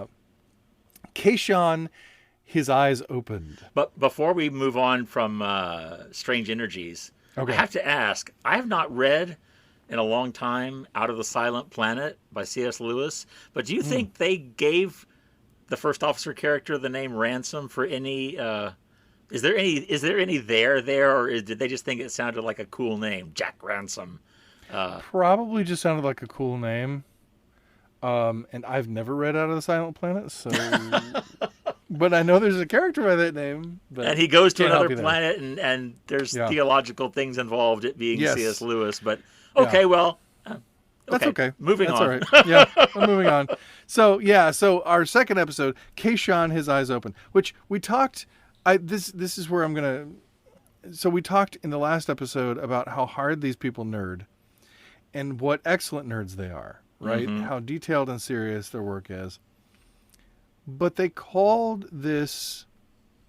Kayshon, his eyes opened. But before we move on from Strange Energies, I have to ask, I have not read in a long time Out of the Silent Planet by C.S. Lewis, but do you think they gave the first officer character the name Ransom for any... Is there any there, or did they just think it sounded like a cool name, Jack Ransom? Probably just sounded like a cool name. And I've never read Out of the Silent Planet, so... But I know there's a character by that name. But and he goes to another planet, and there's theological things involved, it being C.S. Lewis. But, well... That's okay. Moving on. All right. Yeah, I'm moving on. So our second episode, Kayshon, his eyes open, which we talked... This is where I'm going to... So we talked in the last episode about how hard these people nerd and what excellent nerds they are, right? Mm-hmm. How detailed and serious their work is. But they called this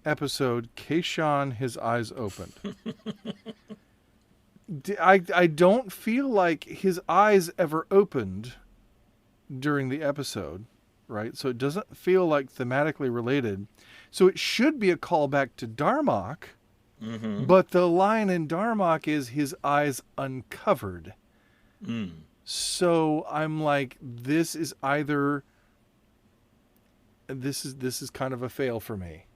episode Kayshon, his eyes opened. I don't feel like his eyes ever opened during the episode, right? So it doesn't feel like thematically related. So it should be a callback to Darmok, but the line in Darmok is his eyes uncovered. So I'm like, this is either... This is kind of a fail for me.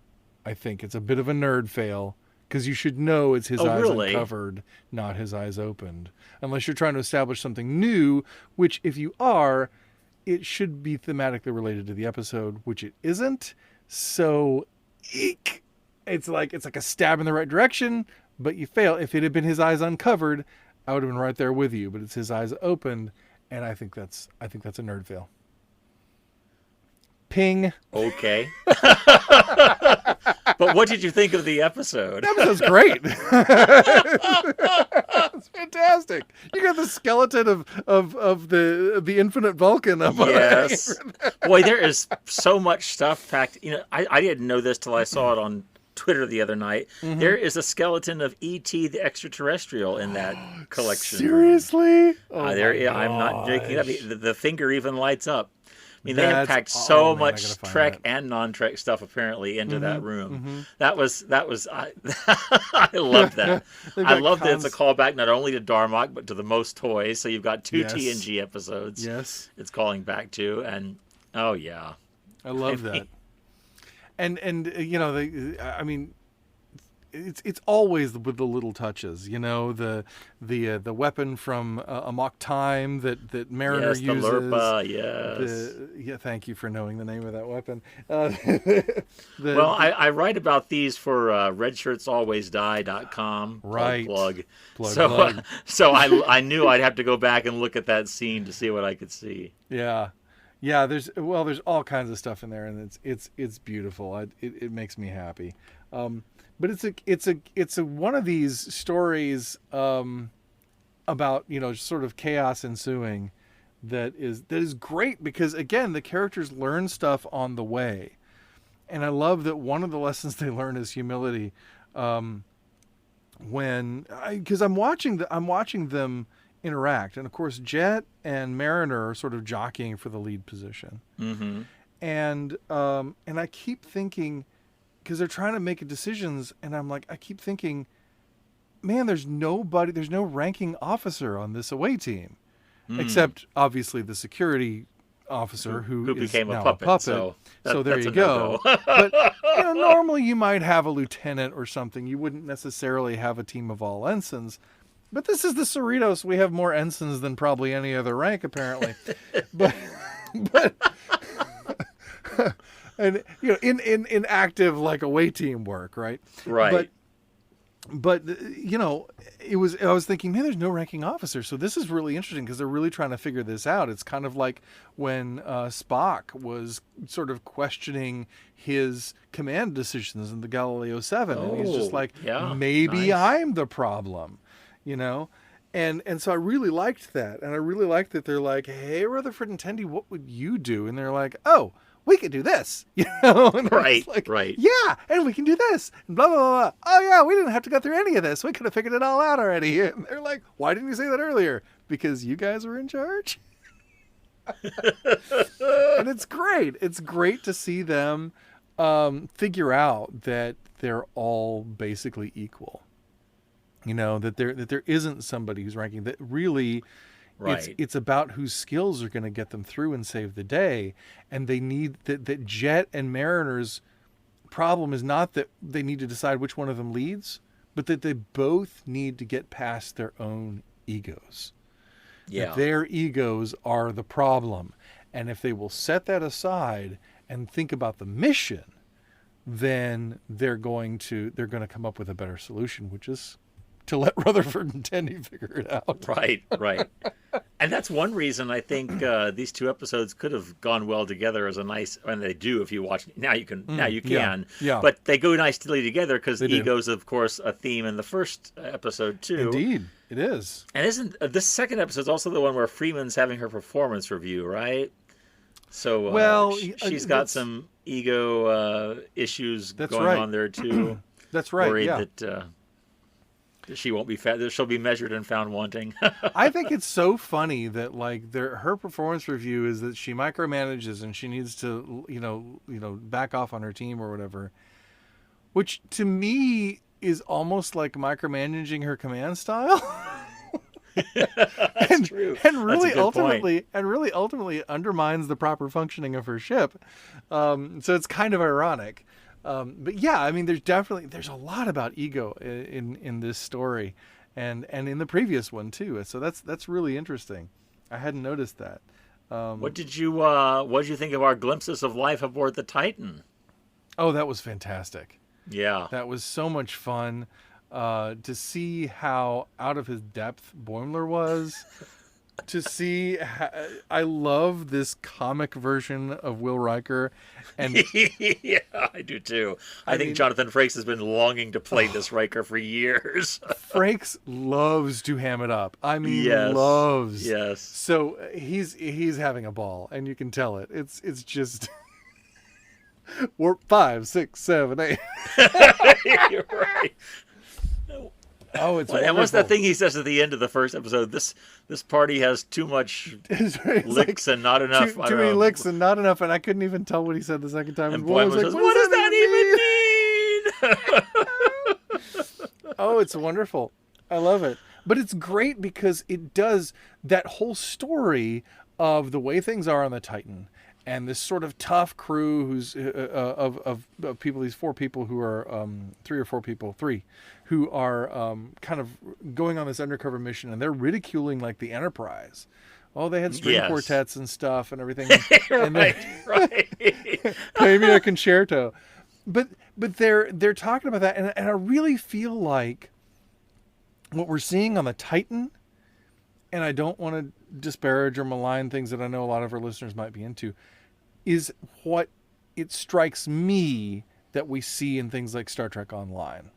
I think it's a bit of a nerd fail, because you should know it's his eyes uncovered, not his eyes opened. Unless you're trying to establish something new, which if you are, it should be thematically related to the episode, which it isn't. So, eek! It's like a stab in the right direction, but you fail. If it had been his eyes uncovered, I would have been right there with you. But it's his eyes opened, and I think that's a nerd fail. Ping. Okay. But what did you think of the episode? The episode's great. It's fantastic. You got the skeleton of the infinite Vulcan up on it. Yes. Boy, there is so much stuff packed. I didn't know this till I saw it on Twitter the other night. Mm-hmm. There is a skeleton of E.T. the Extraterrestrial in that collection. Seriously? I'm not joking. The finger even lights up. I mean, they have packed so much Trek and non-Trek stuff apparently into that room. That was I loved that. I love that it's a callback not only to Darmok but to the most toys. So you've got two TNG episodes. Yes, it's calling back to, and I love that. And it's always with the little touches, the weapon from Amok Time that Mariner yes, uses. The Lurpa, yes. Thank you for knowing the name of that weapon. Well, I write about these for redshirtsalwaysdie.com. Right. Plug. Plug. So I knew I'd have to go back and look at that scene to see what I could see. Yeah. There's all kinds of stuff in there, and it's beautiful. It makes me happy. But it's a one of these stories about sort of chaos ensuing that is great, because again the characters learn stuff on the way, and I love that one of the lessons they learn is humility. Because I'm watching them interact, and of course Jet and Mariner are sort of jockeying for the lead position, and I keep thinking, because they're trying to make decisions, and I keep thinking, man, there's no ranking officer on this away team, except obviously the security officer who is became now a puppet. So there you go. But normally you might have a lieutenant or something. You wouldn't necessarily have a team of all ensigns. But this is the Cerritos. We have more ensigns than probably any other rank, apparently. but and in active away team work, right? Right. But I was thinking, man, there's no ranking officer, so this is really interesting because they're really trying to figure this out. It's kind of like when Spock was sort of questioning his command decisions in the Galileo 7, and he's just like, maybe nice. I'm the problem. And so I really liked that. And I really liked that they're like, hey, Rutherford and Tendi, what would you do? And they're like, oh, we could do this. And right, like, right. Yeah, and we can do this. And blah, blah, blah, blah. Oh, yeah, we didn't have to go through any of this. We could have figured it all out already. And they're like, why didn't you say that earlier? Because you guys were in charge. And it's great. It's great to see them figure out that they're all basically equal. That there isn't somebody who's ranking, that really right. It's about whose skills are going to get them through and save the day. And they need that Jet and Mariner's problem is not that they need to decide which one of them leads, but that they both need to get past their own egos. Yeah. That their egos are the problem. And if they will set that aside and think about the mission, then they're going to come up with a better solution, which is to let Rutherford and Tendi figure it out. Right. And that's one reason I think these two episodes could have gone well together as a nice, and they do if you watch. Now you can. Yeah. But they go nicely together because ego's, of course, a theme in the first episode too. Indeed, it is. And isn't this second episode also the one where Freeman's having her performance review, right? So she's got some ego issues going on there too. That's right. Worried that she won't be that she'll be measured and found wanting. I think it's so funny that her performance review is that she micromanages and she needs to back off on her team or whatever, which to me is almost like micromanaging her command style. That's true. And really ultimately undermines the proper functioning of her ship. So it's kind of ironic. But yeah, I mean, there's a lot about ego in this story, and in the previous one too. So that's really interesting. I hadn't noticed that. What did you think of our glimpses of life aboard the Titan? Oh, that was fantastic. Yeah, that was so much fun to see how out of his depth Boimler was. To see, I love this comic version of Will Riker, and yeah, I do too. I think Jonathan Frakes has been longing to play this Riker for years. Frakes loves to ham it up. I mean, yes. loves. Yes. So he's having a ball, and you can tell it. It's just warp 5, 6, 7, 8. You're right. Oh, it's wonderful. And what's that thing he says at the end of the first episode? This party has too much licks and not enough. Too many licks and not enough, and I couldn't even tell what he said the second time. And Boimler says, "What does that even mean?" Oh, it's wonderful. I love it. But it's great because it does that whole story of the way things are on the Titan, and this sort of tough crew who's of people, these four people who are three who are kind of going on this undercover mission, and they're ridiculing like the Enterprise. Oh, they had string quartets and stuff and everything. And right. Play me a concerto. But they're talking about that, and I really feel like what we're seeing on the Titan, and I don't want to disparage or malign things that I know a lot of our listeners might be into, is what it strikes me that we see in things like Star Trek Online,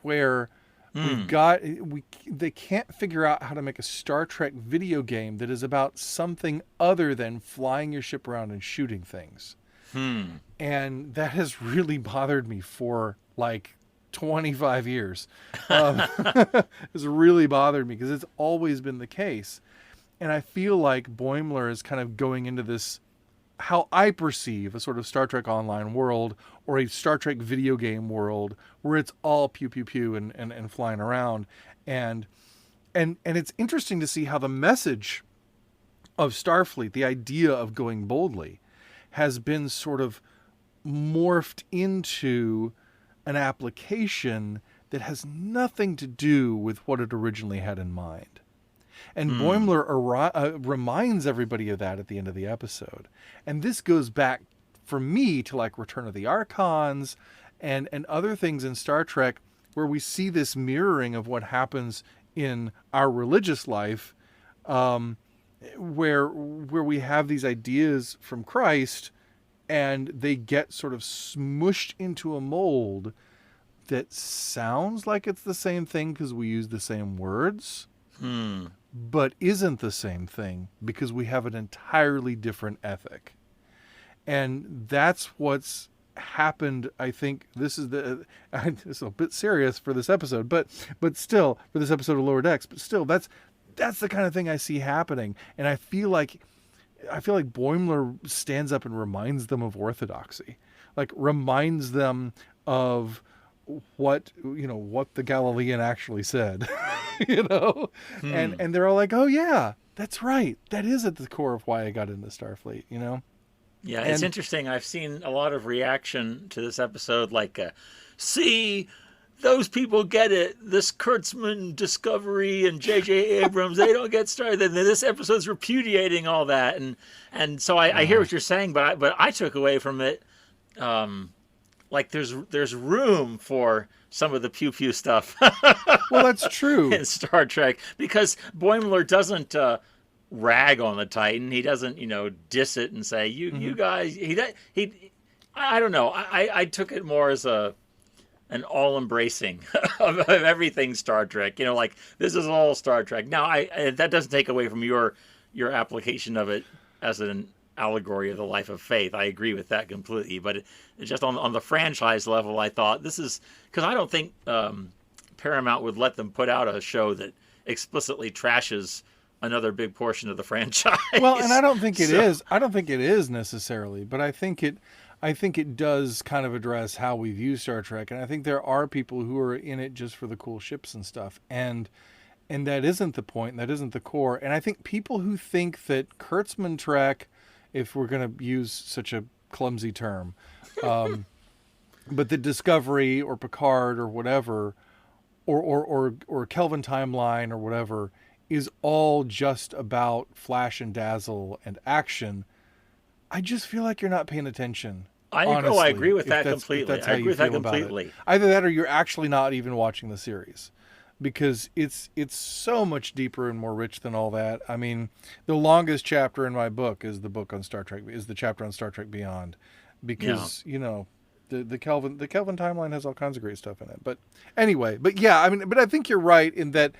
where they can't figure out how to make a Star Trek video game that is about something other than flying your ship around and shooting things. And that has really bothered me for like 25 years. It's really bothered me because it's always been the case. And I feel like Boimler is kind of going into this, how I perceive a sort of Star Trek Online world or a Star Trek video game world where it's all pew pew pew and flying around. And it's interesting to see how the message of Starfleet, the idea of going boldly, has been sort of morphed into an application that has nothing to do with what it originally had in mind. And Boimler reminds everybody of that at the end of the episode. And this goes back, for me, to like Return of the Archons and other things in Star Trek where we see this mirroring of what happens in our religious life, where we have these ideas from Christ and they get sort of smushed into a mold that sounds like it's the same thing because we use the same words, but isn't the same thing because we have an entirely different ethic. And that's what's happened. I think this is it's a bit serious for this episode, but still, for this episode of Lower Decks, but still, that's the kind of thing I see happening. And I feel like Boimler stands up and reminds them of orthodoxy, like reminds them of what the Galilean actually said, and they're all like, oh yeah, that's right. That is at the core of why I got into Starfleet, Yeah, it's interesting. I've seen a lot of reaction to this episode, like, see, those people get it. This Kurtzman discovery and J.J. Abrams, they don't get started. And this episode's repudiating all that. And so I hear what you're saying, but I took away from it, like there's room for some of the pew-pew stuff. Well, that's true. In Star Trek, because Boimler doesn't rag on the Titan. He doesn't, diss it and say, you guys, I don't know. I took it more as an all-embracing of everything Star Trek. Like, this is all Star Trek. Now, that doesn't take away from your application of it as an allegory of the life of faith. I agree with that completely. But it's just on the franchise level, I thought this is, because I don't think Paramount would let them put out a show that explicitly trashes another big portion of the franchise. Well, and I don't think it is. I don't think it is necessarily, but I think it does kind of address how we view Star Trek, and I think there are people who are in it just for the cool ships and stuff, and that isn't the point, that isn't the core. And I think people who think that Kurtzman Trek, if we're going to use such a clumsy term, but the Discovery or Picard or whatever, or Kelvin Timeline or whatever, is all just about flash and dazzle and action. I just feel like you're not paying attention. Honestly, I agree with that completely. I agree with that completely. Either that or you're actually not even watching the series, because it's so much deeper and more rich than all that. I mean, the longest chapter in my book is the chapter on Star Trek Beyond, because the Kelvin timeline has all kinds of great stuff in it. But anyway, but I think you're right in that.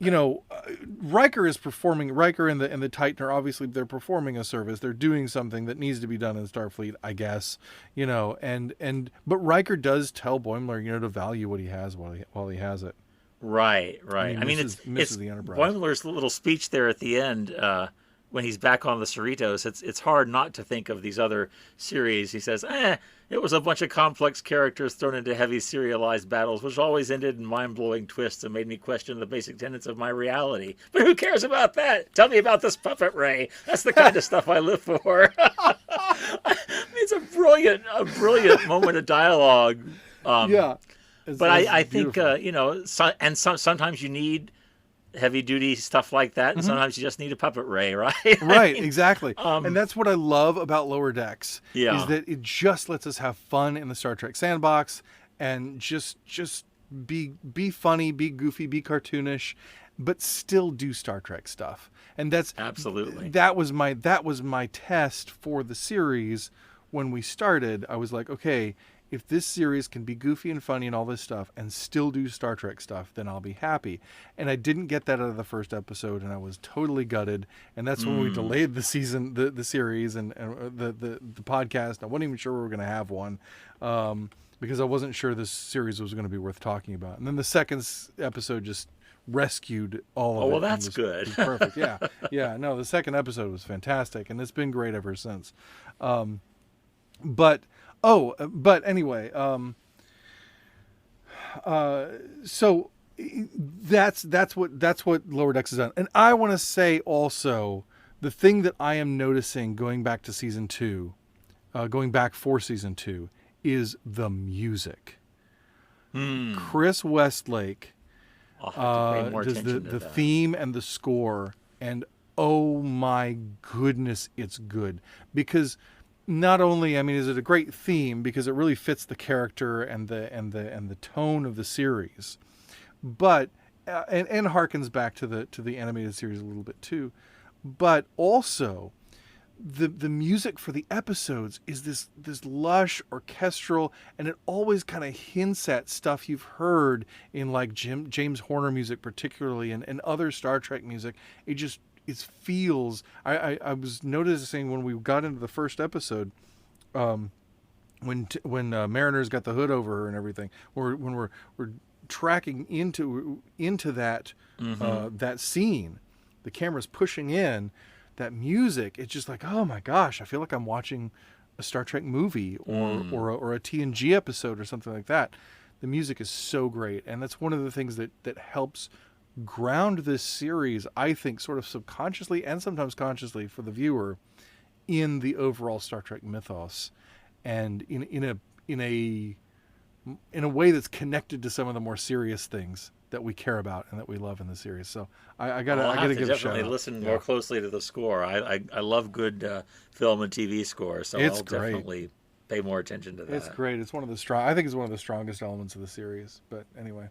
Riker and the Titan are obviously, they're performing a service. They're doing something that needs to be done in Starfleet, I guess, but Riker does tell Boimler, to value what he has while he has it. Right. I mean, it's the Enterprise. Boimler's little speech there at the end, when he's back on the Cerritos, it's hard not to think of these other series. He says, it was a bunch of complex characters thrown into heavy serialized battles, which always ended in mind-blowing twists and made me question the basic tenets of my reality. But who cares about that? Tell me about this puppet Ray. That's the kind of stuff I live for. It's a brilliant moment of dialogue. Yeah. But I think, sometimes you need heavy duty stuff like that, and sometimes you just need a puppet Ray, right? Right, exactly. And that's what I love about Lower Decks, is that it just lets us have fun in the Star Trek sandbox and just be funny, be goofy, be cartoonish, but still do Star Trek stuff. And that's absolutely that was my test for the series when we started. I was like, okay, if this series can be goofy and funny and all this stuff and still do Star Trek stuff, then I'll be happy. And I didn't get that out of the first episode, and I was totally gutted. And that's when we delayed the season, the series, and the podcast. I wasn't even sure we were going to have one, because I wasn't sure this series was going to be worth talking about. And then the second episode just rescued all of it. Oh, well, that's good. It was perfect. Yeah. Yeah. No, the second episode was fantastic, and it's been great ever since. But anyway, so that's what Lower Decks has done. And I want to say also, the thing that I am noticing going back to season 2, going back for season 2, is the music. Chris Westlake does the theme and the score, and oh my goodness, it's good. Because not only, I mean, is it a great theme because it really fits the character and the tone of the series, but and harkens back to the animated series a little bit too, but also the music for the episodes is this lush orchestral, and it always kind of hints at stuff you've heard in like James Horner music particularly, and other Star Trek music. It feels. I was noticing when we got into the first episode, when Mariner's got the hood over her and everything, or when we're tracking into that that scene, the camera's pushing in, that music. It's just like, oh my gosh, I feel like I'm watching a Star Trek movie or a TNG episode or something like that. The music is so great, and that's one of the things that helps ground this series, I think, sort of subconsciously and sometimes consciously for the viewer, in the overall Star Trek mythos, and in a way that's connected to some of the more serious things that we care about and that we love in the series. So I gotta give a shout out. Listen more closely to the score. I love good film and TV scores, so I'll definitely pay more attention to that. It's great. It's one of the I think it's one of the strongest elements of the series. But anyway.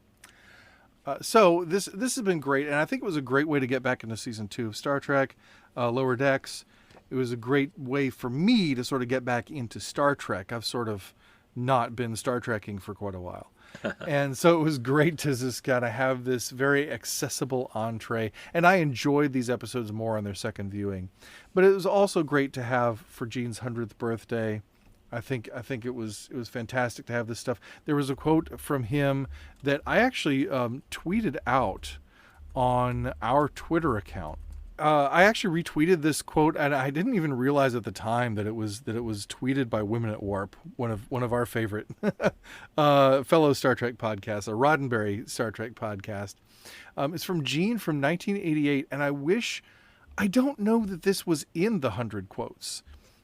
So this has been great, and I think it was a great way to get back into season 2 of Star Trek, Lower Decks. It was a great way for me to sort of get back into Star Trek. I've sort of not been Star Trekking for quite a while. And so it was great to just kind of have this very accessible entree. And I enjoyed these episodes more on their second viewing. But it was also great to have for Gene's 100th birthday. I think it was fantastic to have this stuff. There was a quote from him that I actually tweeted out on our Twitter account. I actually retweeted this quote, and I didn't even realize at the time that it was tweeted by Women at Warp, one of our favorite fellow Star Trek podcasts, a Roddenberry Star Trek podcast. It's from Gene from 1988, and I don't know that this was in the 100 quotes.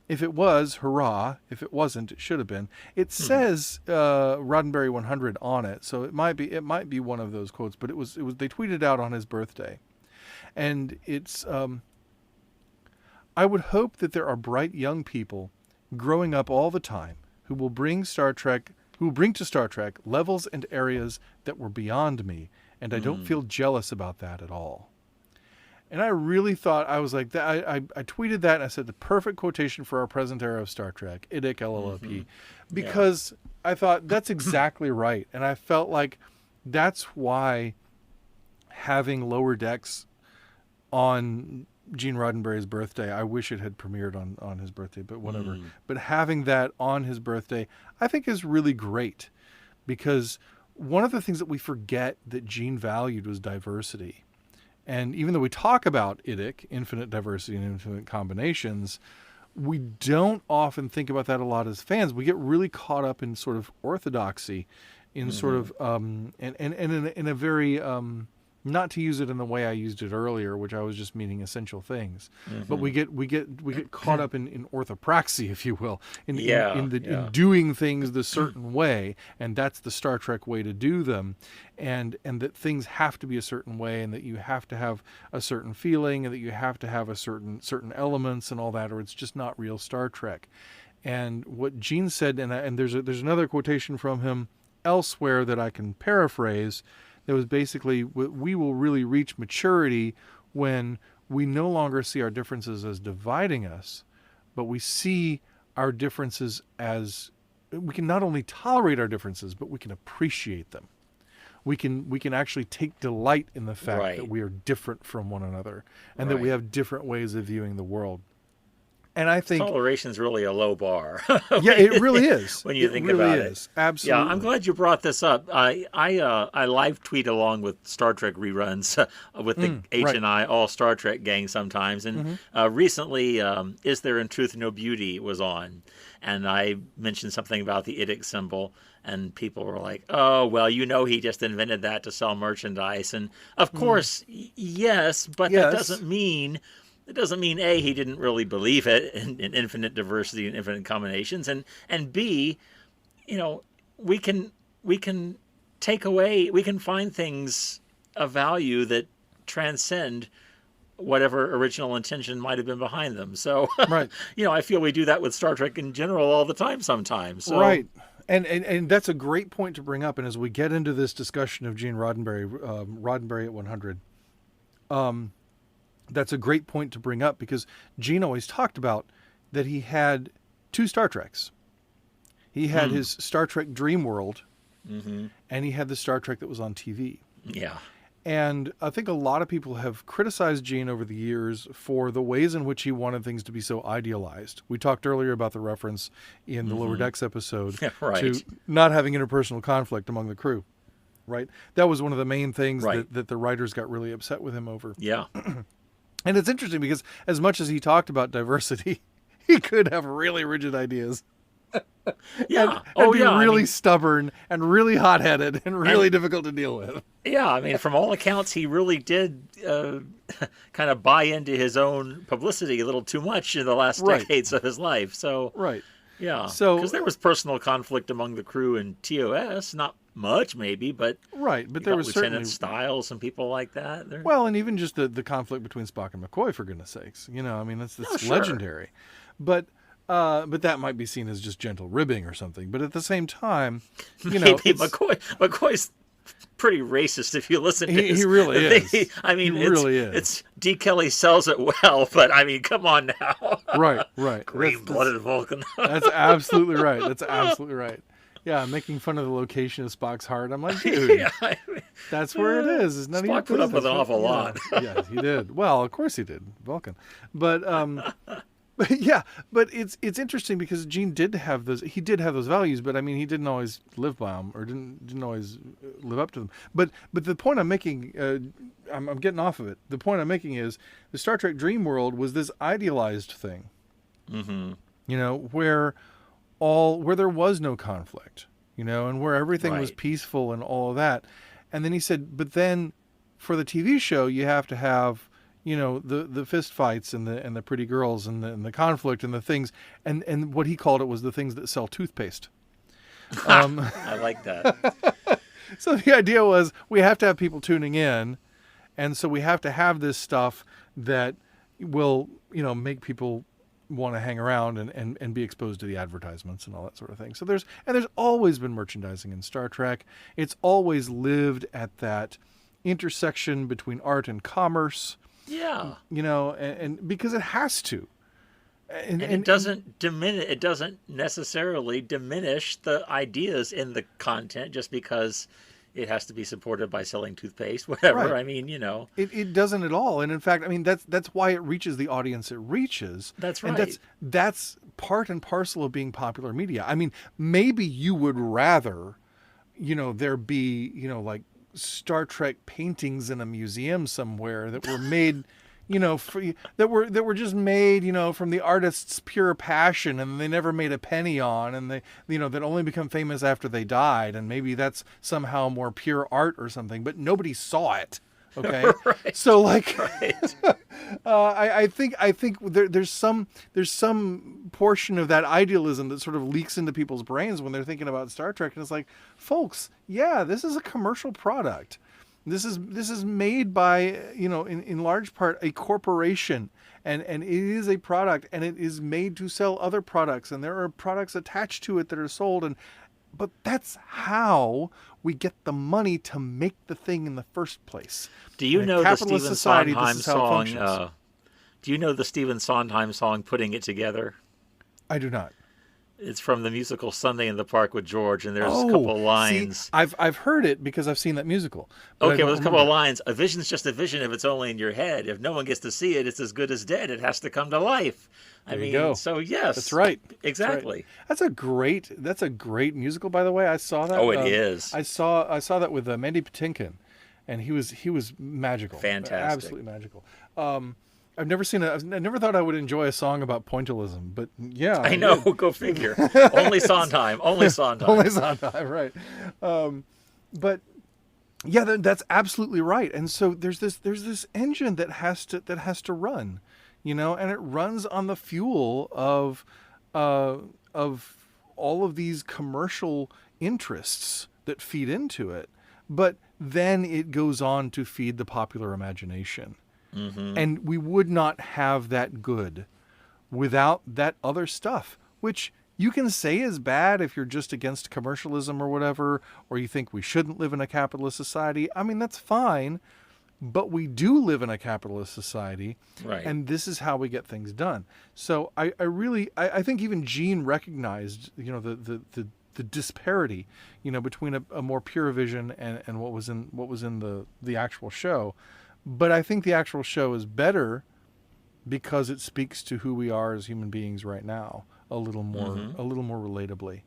If it was, hurrah. If it wasn't, it should have been. It says Roddenberry 100 on it, so it might be one of those quotes. But it was they tweeted out on his birthday, and it's I would hope that there are bright young people growing up all the time who will bring to Star Trek levels and areas that were beyond me, and I don't feel jealous about that at all. And I really thought, I was like, I tweeted that, and I said, the perfect quotation for our present era of Star Trek, Idic LLOP, because I thought that's exactly right. And I felt like that's why having Lower Decks on Gene Roddenberry's birthday, I wish it had premiered on his birthday, but whatever. But having that on his birthday, I think is really great, because one of the things that we forget that Gene valued was diversity. And even though we talk about IDIC, infinite diversity and infinite combinations, we don't often think about that a lot as fans. We get really caught up in sort of orthodoxy, in sort of and in a very not to use it in the way I used it earlier, which I was just meaning essential things. But we get caught up in orthopraxy, if you will, in doing things the certain way, and that's the Star Trek way to do them, and that things have to be a certain way, and that you have to have a certain feeling, and that you have to have a certain elements and all that, or it's just not real Star Trek. And what Gene said, and there's another quotation from him elsewhere that I can paraphrase. That was basically, we will really reach maturity when we no longer see our differences as dividing us, but we see our differences as, we can not only tolerate our differences, but we can appreciate them. We can actually take delight in the fact that we are different from one another, and that we have different ways of viewing the world. And I think toleration is really a low bar. Yeah, it really is. When you think about it, absolutely. Yeah, I'm glad you brought this up. I live tweet along with Star Trek reruns with the H&I All Star Trek gang sometimes. And recently, Is There in Truth No Beauty was on, and I mentioned something about the IDIC symbol, and people were like, "Oh, well, he just invented that to sell merchandise." And of course, yes, but that doesn't mean. It doesn't mean A, he didn't really believe it in infinite diversity and infinite combinations, and B, we can take away, we can find things of value that transcend whatever original intention might have been behind them. So, I feel we do that with Star Trek in general all the time sometimes. So. Right. And that's a great point to bring up. And as we get into this discussion of Gene Roddenberry, Roddenberry at 100, that's a great point to bring up, because Gene always talked about that he had two Star Treks. He had his Star Trek Dream World, and he had the Star Trek that was on TV. Yeah. And I think a lot of people have criticized Gene over the years for the ways in which he wanted things to be so idealized. We talked earlier about the reference in the Lower Decks episode to not having interpersonal conflict among the crew. Right? That was one of the main things that the writers got really upset with him over. Yeah. And it's interesting because as much as he talked about diversity, he could have really rigid ideas. Yeah. and be really stubborn and really hot-headed and really difficult to deal with. Yeah, I mean, from all accounts, he really did kind of buy into his own publicity a little too much in the last decades of his life. So, yeah. So, because there was personal conflict among the crew in TOS, not much maybe, but but there was Lieutenant certainly Stiles and people like that. Well, and even just the conflict between Spock and McCoy, for goodness sakes, I mean that's legendary. But that might be seen as just gentle ribbing or something. But at the same time, maybe McCoy's pretty racist if you listen to his. He really is. I mean, he really is. It's D. Kelly sells it well, but I mean, come on now. Right. Green-blooded Vulcan. That's absolutely right. That's absolutely right. Yeah, making fun of the location of Spock's heart. I'm like, dude, that's where it is. It's none Spock put up with an awful lot. Yeah, he did. Well, of course he did. Vulcan. But but it's interesting because Gene did have those. He did have those values, but I mean, he didn't always live by them, or didn't always live up to them. But the point I'm making, I'm getting off of it. The point I'm making is the Star Trek Dream World was this idealized thing. Where there was no conflict, and where everything was peaceful and all of that. And then he said, but then for the TV show, you have to have, the fist fights and the pretty girls and the conflict and the things. And what he called it was the things that sell toothpaste. I like that. So the idea was we have to have people tuning in. And so we have to have this stuff that will, make people want to hang around and be exposed to the advertisements and all that sort of thing. So there's always been merchandising in Star Trek. It's always lived at that intersection between art and commerce. Yeah. And because it has to. And it doesn't diminish. It doesn't necessarily diminish the ideas in the content just because it has to be supported by selling toothpaste, whatever. Right. I mean, It doesn't at all. And in fact, I mean, that's why it reaches the audience it reaches. That's right. And that's part and parcel of being popular media. I mean, maybe you would rather, there be, like Star Trek paintings in a museum somewhere that were made, that were just made, from the artist's pure passion, and they never made a penny on, and they, that only become famous after they died, and maybe that's somehow more pure art or something, but nobody saw it. Okay, Right. so like, Right. I think there's some portion of that idealism that sort of leaks into people's brains when they're thinking about Star Trek, and it's like, folks, yeah, this is a commercial product. This is made by, in large part, a corporation, and it is a product, and it is made to sell other products, and there are products attached to it that are sold, but that's how we get the money to make the thing in the first place. Do you know the Stephen Sondheim song? Do you know the Stephen Sondheim song "Putting It Together"? I do not. It's from the musical Sunday in the Park with George, and there's a couple of lines. See, I've heard it because I've seen that musical. Okay, well, there's a couple of lines. A vision's just a vision if it's only in your head. If no one gets to see it, it's as good as dead. It has to come to life. There you go. So yes, that's right. Exactly. That's a great musical, by the way. I saw that. Oh, it is. I saw that with Mandy Patinkin, and he was magical. Fantastic. Absolutely magical. I've never thought I would enjoy a song about pointillism, but yeah. I know. Go figure. Only Sondheim. Only Sondheim. Only Sondheim. Right. But yeah, that's absolutely right. And so there's this engine that has to run, and it runs on the fuel of all of these commercial interests that feed into it. But then it goes on to feed the popular imagination. Mm-hmm. And we would not have that good without that other stuff, which you can say is bad if you're just against commercialism or whatever, or you think we shouldn't live in a capitalist society. I mean, that's fine, but we do live in a capitalist society, right? And this is how we get things done. So I think even Gene recognized, the disparity, between a more pure vision and what was in the actual show. But I think the actual show is better because it speaks to who we are as human beings right now a little more relatably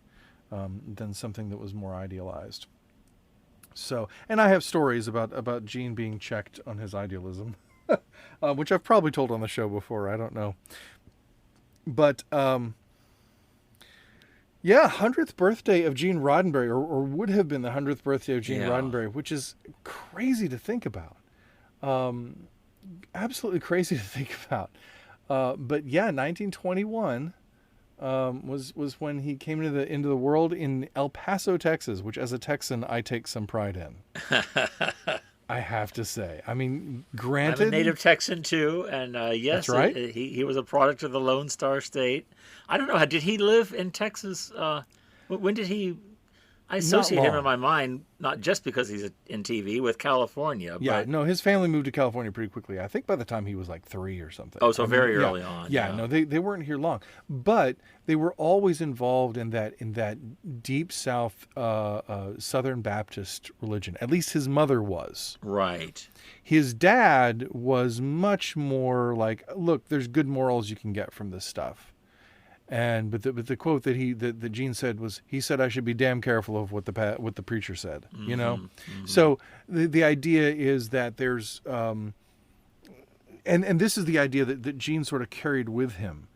than something that was more idealized. So, and I have stories about Gene being checked on his idealism, which I've probably told on the show before. I don't know, but 100th birthday of Gene Roddenberry, or would have been the 100th birthday of Gene Roddenberry, which is crazy to think about. Absolutely crazy to think about. But yeah, 1921 was when he came into the world in El Paso, Texas, which as a Texan I take some pride in. I have to say. I mean, granted, I'm a native Texan too, and yes, that's right. He was a product of the Lone Star State. I don't know, did he live in Texas? When did he? I associate him in my mind, not just because he's in TV, with California. Yeah, no, his family moved to California pretty quickly. I think by the time he was like 3 or something. Oh, so very early on. Yeah, no, they weren't here long. But they were always involved in that deep South Southern Baptist religion. At least his mother was. Right. His dad was much more like, look, there's good morals you can get from this stuff. But the quote that Gene said was, he said I should be damn careful of what the preacher said, Mm-hmm. So the idea is that there's and this is the idea that Gene sort of carried with him,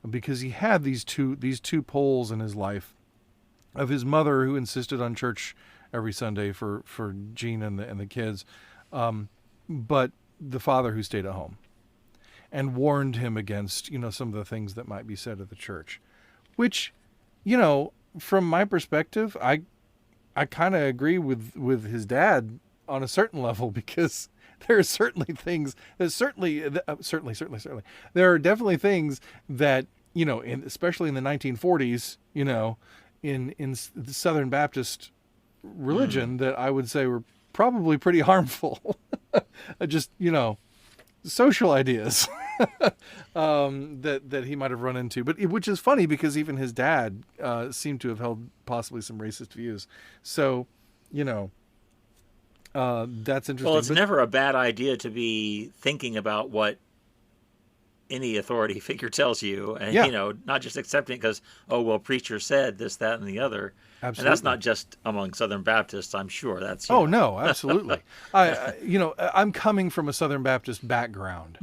because he had these two poles in his life, of his mother who insisted on church every Sunday for Gene and the kids, but the father who stayed at home and warned him against, some of the things that might be said at the church, which, from my perspective, I kind of agree with his dad on a certain level, because there are certainly things that certainly, there are definitely things that, especially in the 1940s, in the Southern Baptist religion that I would say were probably pretty harmful. Just, social ideas that he might have run into, but which is funny because even his dad seemed to have held possibly some racist views. So, that's interesting. Well, it's never a bad idea to be thinking about what any authority figure tells you, and Yeah. not just accepting it because, oh well, preacher said this, that, and the other. And that's Absolutely. not just among Southern Baptists, I'm sure. That's Oh no, absolutely. I'm coming from a Southern Baptist background,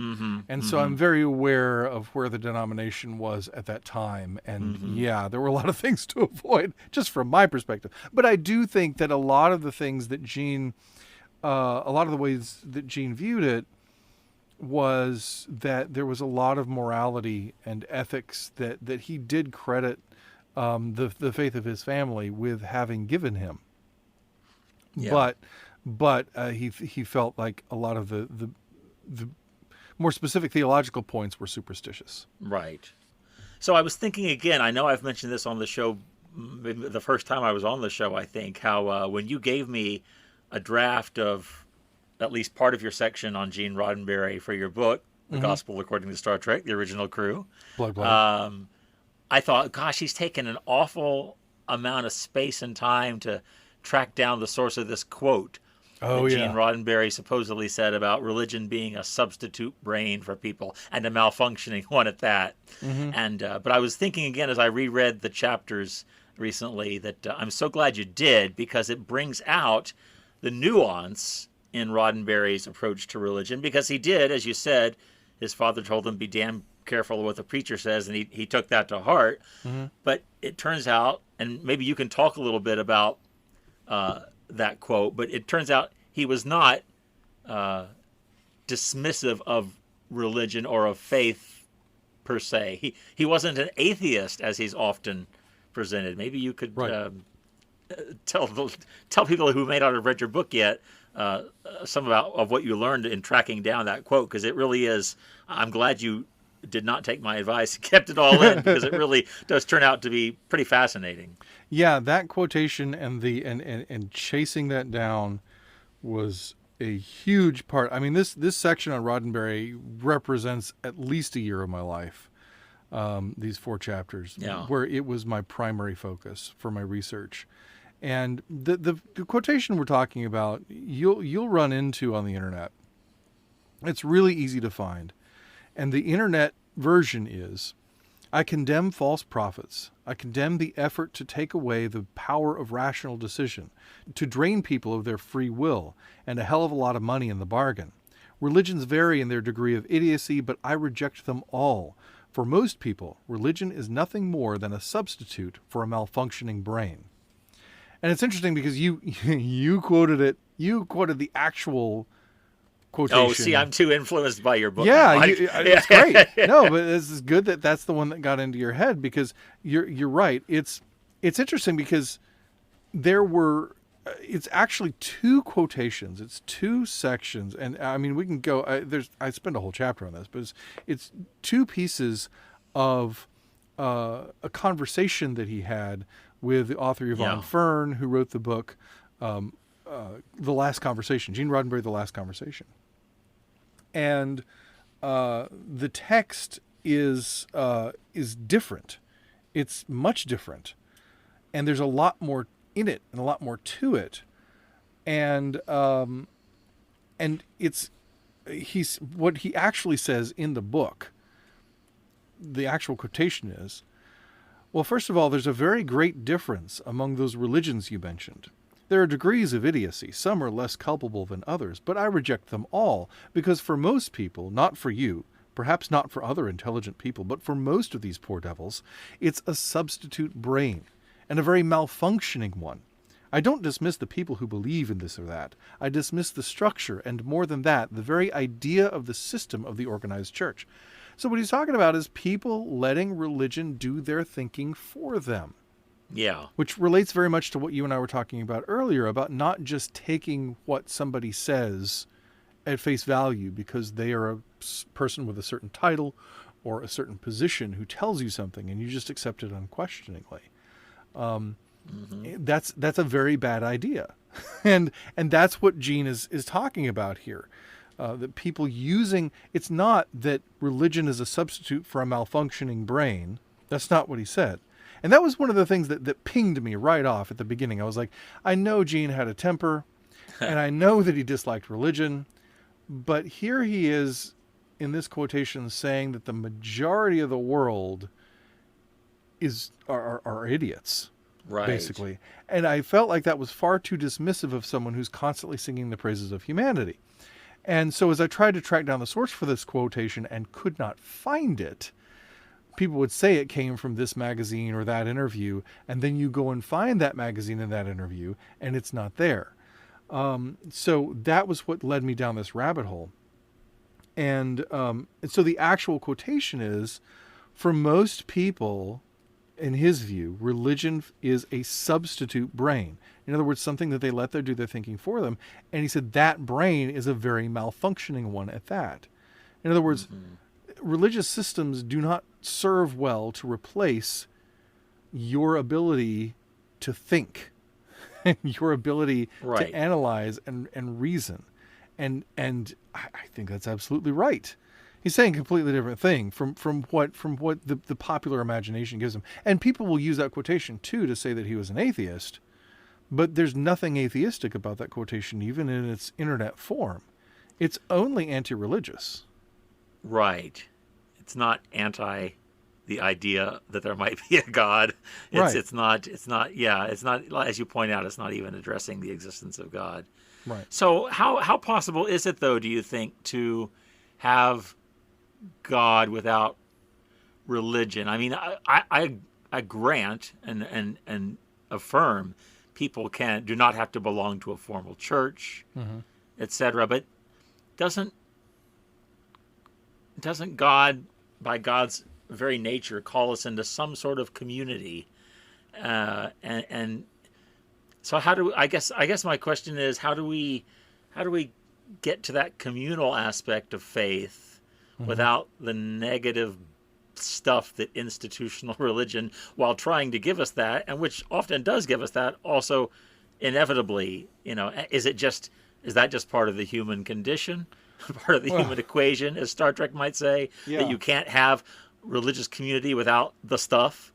and so I'm very aware of where the denomination was at that time. And yeah, there were a lot of things to avoid, just from my perspective. But I do think that a lot of the things that a lot of the ways that Gene viewed it was that there was a lot of morality and ethics that he did credit the faith of his family with having given him. Yeah. But he felt like a lot of the more specific theological points were superstitious. Right. So I was thinking again, I know I've mentioned this on the show, maybe the first time I was on the show, I think, how when you gave me a draft of at least part of your section on Gene Roddenberry for your book, The Gospel According to Star Trek, The Original Crew, I thought, gosh, he's taken an awful amount of space and time to track down the source of this quote that Gene Roddenberry supposedly said about religion being a substitute brain for people, and a malfunctioning one at that. And but I was thinking again as I reread the chapters recently that I'm so glad you did, because it brings out the nuance in Roddenberry's approach to religion, because he did, as you said, his father told him, be damn careful of what the preacher says, and he took that to heart. But it turns out, and maybe you can talk a little bit about that quote, but it turns out he was not dismissive of religion or of faith per se. He wasn't an atheist as he's often presented. Maybe you could tell people who may not have read your book yet some of what you learned in tracking down that quote, because it really is. I'm glad you did not take my advice, kept it all in, because it really does turn out to be pretty fascinating. Yeah, that quotation and chasing that down was a huge part. I mean, this section on Roddenberry represents at least a year of my life. These 4 chapters, where it was my primary focus for my research. And the quotation we're talking about, you'll run into on the internet. It's really easy to find. And the internet version is, I condemn false prophets. I condemn the effort to take away the power of rational decision, to drain people of their free will, and a hell of a lot of money in the bargain. Religions vary in their degree of idiocy, but I reject them all. For most people, religion is nothing more than a substitute for a malfunctioning brain. And it's interesting because you quoted it. You quoted the actual quotation. Oh, see, I'm too influenced by your book. Yeah, it's great. No, but this is good that that's the one that got into your head, because you're right. It's interesting because there were. It's actually 2 quotations. It's 2 sections, and I mean we can go. I spend a whole chapter on this, but it's 2 pieces of a conversation that he had with the author Yvonne Fern, who wrote the book The Last Conversation, Gene Roddenberry, The Last Conversation. And the text is different. It's much different. And there's a lot more in it and a lot more to it. And it's what he actually says in the book, the actual quotation is, well, first of all, there's a very great difference among those religions you mentioned. There are degrees of idiocy. Some are less culpable than others, but I reject them all, because for most people, not for you, perhaps not for other intelligent people, but for most of these poor devils, it's a substitute brain, and a very malfunctioning one. I don't dismiss the people who believe in this or that. I dismiss the structure, and more than that, the very idea of the system of the organized church. So what he's talking about is people letting religion do their thinking for them. Yeah. Which relates very much to what you and I were talking about earlier, about not just taking what somebody says at face value because they are a person with a certain title or a certain position who tells you something and you just accept it unquestioningly. That's a very bad idea. and that's what Gene is talking about here. That people using, it's not that religion is a substitute for a malfunctioning brain. That's not what he said. And that was one of the things that pinged me right off at the beginning. I was like, I know Gene had a temper, and I know that he disliked religion, but here he is in this quotation saying that the majority of the world are idiots, Right. basically. And I felt like that was far too dismissive of someone who's constantly singing the praises of humanity. And so as I tried to track down the source for this quotation and could not find it, people would say it came from this magazine or that interview, and then you go and find that magazine and that interview, and it's not there. So that was what led me down this rabbit hole. And so the actual quotation is, for most people, in his view, religion is a substitute brain. In other words, something that they let do their thinking for them. And he said that brain is a very malfunctioning one at that. In other words, religious systems do not serve well to replace your ability to think, your ability to analyze and reason. And I think that's absolutely right. He's saying a completely different thing from what the popular imagination gives him. And people will use that quotation too to say that he was an atheist, but there's nothing atheistic about that quotation, even in its internet form. It's only anti-religious. Right. It's not anti the idea that there might be a God. It's not, as you point out, it's not even addressing the existence of God. Right. So how possible is it, though, do you think, to have God without religion? I mean, I grant and affirm people do not have to belong to a formal church, etc. But doesn't God, by God's very nature, call us into some sort of community? And so I guess my question is, how do we get to that communal aspect of faith without the negative stuff that institutional religion, while trying to give us that, and which often does give us that, also inevitably, is that just part of the human condition, part of the human equation, as Star Trek might say, that you can't have religious community without the stuff?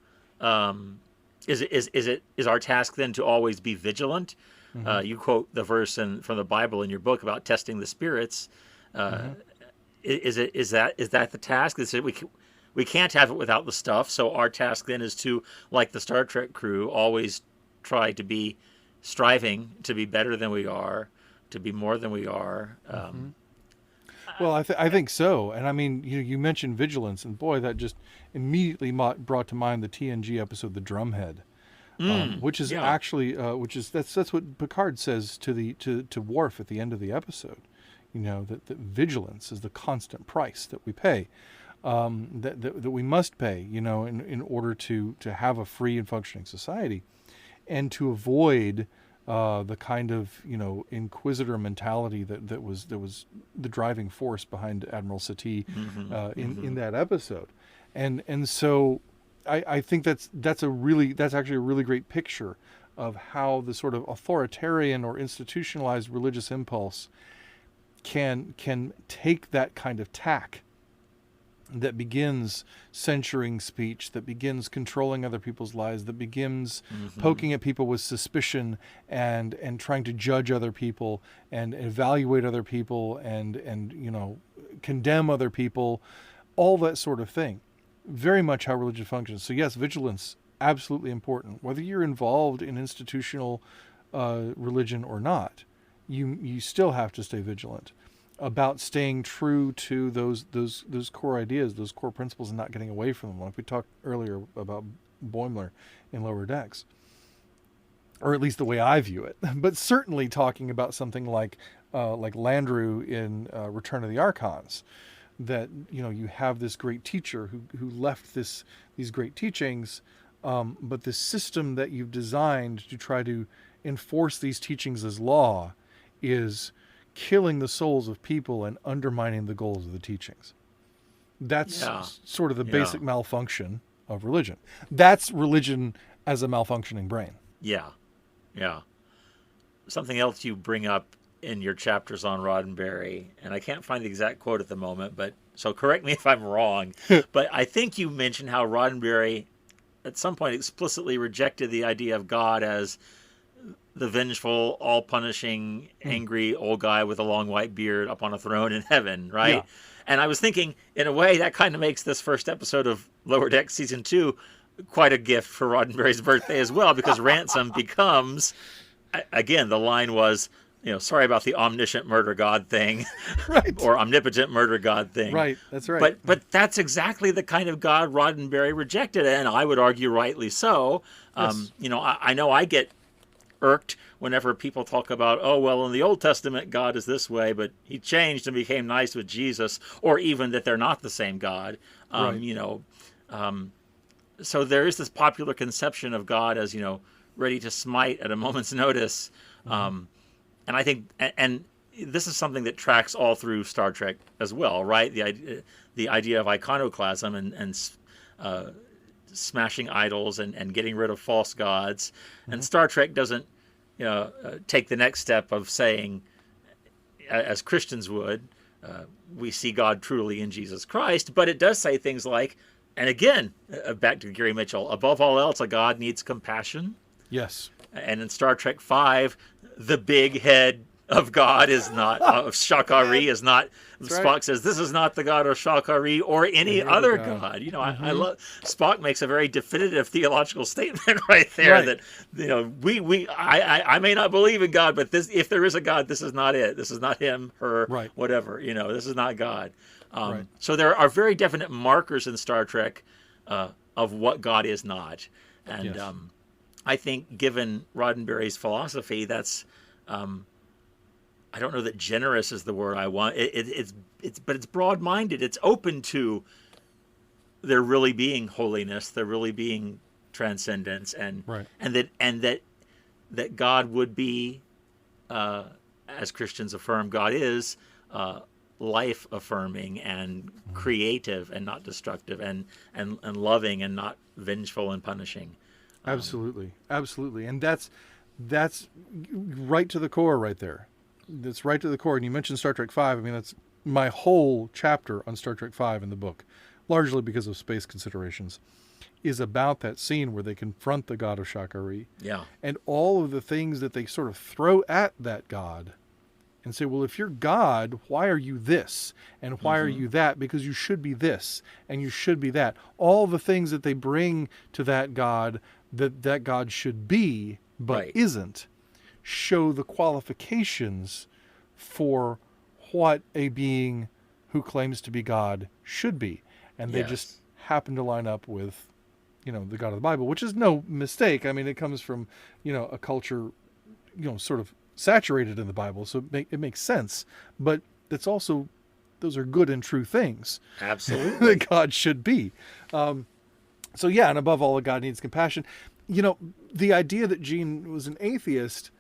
Is our task then to always be vigilant? You quote the verse from the Bible in your book about testing the spirits. Is that the task? Is it we can't have it without the stuff. So our task then is to, like the Star Trek crew, always try to be striving to be better than we are, to be more than we are. Well, I think so. And I mean, you mentioned vigilance, and boy, that just immediately brought to mind the TNG episode, The Drumhead, which is actually, that's what Picard says to Worf at the end of the episode. That vigilance is the constant price that we pay, that we must pay, in order to have a free and functioning society, and to avoid the kind of inquisitor mentality that was the driving force behind Admiral Satie in that episode, and so I think that's actually a really great picture of how the sort of authoritarian or institutionalized religious impulse can take that kind of tack that begins censoring speech, that begins controlling other people's lives, that begins poking at people with suspicion and trying to judge other people and evaluate other people and condemn other people, all that sort of thing. Very much how religion functions. So yes, vigilance, absolutely important. Whether you're involved in institutional religion or not, you still have to stay vigilant about staying true to those core ideas, those core principles, and not getting away from them. Like we talked earlier about Boimler in Lower Decks, or at least the way I view it. But certainly talking about something like Landru in Return of the Archons, that you have this great teacher who left these great teachings, but the system that you've designed to try to enforce these teachings as law is killing the souls of people and undermining the goals of the teachings. That's sort of the basic malfunction of religion. That's religion as a malfunctioning brain. Yeah. Something else you bring up in your chapters on Roddenberry, and I can't find the exact quote at the moment, but so correct me if I'm wrong, but I think you mentioned how Roddenberry at some point explicitly rejected the idea of God as the vengeful, all-punishing, angry old guy with a long white beard up on a throne in heaven, right? Yeah. And I was thinking, in a way, that kind of makes this first episode of Lower Deck Season 2 quite a gift for Roddenberry's birthday as well, because Ransom becomes, again, the line was, sorry about the omniscient murder god thing, Right. or omnipotent murder god thing. Right, that's right. But that's exactly the kind of God Roddenberry rejected, and I would argue rightly so. Yes. I know I get irked whenever people talk about, oh, well, in the Old Testament, God is this way, but he changed and became nice with Jesus, or even that they're not the same God. Right. So there is this popular conception of God as, ready to smite at a moment's notice. And I think, and this is something that tracks all through Star Trek as well, right? The idea of iconoclasm and smashing idols and getting rid of false gods. And Star Trek doesn't take the next step of saying, as Christians would, we see God truly in Jesus Christ, but it does say things like, and again, back to Gary Mitchell, above all else, a God needs compassion. Yes. And in Star Trek V, the big head of God is not, of Shakari is not, That's Spock right. says, this is not the God of Shakari or any other God. I love, Spock makes a very definitive theological statement right there Right. that, I may not believe in God, but if there is a God, this is not it. This is not him, her, Right. whatever, this is not God. Right. So there are very definite markers in Star Trek of what God is not. And Yes. I think given Roddenberry's philosophy, that's, I don't know that generous is the word I want. But it's broad-minded. It's open to there really being holiness, there really being transcendence, and Right. that God would be, as Christians affirm God is, life affirming and creative and not destructive and loving and not vengeful and punishing. Absolutely. And that's right to the core right there. That's right to the core. And you mentioned Star Trek V. I mean, that's my whole chapter on Star Trek V in the book, largely because of space considerations, is about that scene where they confront the god of Shakari. Yeah. And all of the things that they sort of throw at that god and say, well, if you're God, why are you this? And why are you that? Because you should be this, and you should be that. All the things that they bring to that God that God should be, but Right. isn't, show the qualifications for what a being who claims to be God should be. And they Yes. just happen to line up with, the God of the Bible, which is no mistake. I mean, it comes from, a culture, sort of saturated in the Bible, so it makes sense. But it's also, those are good and true things Absolutely. that God should be. So yeah, and above all, God needs compassion. The idea that Gene was an atheist,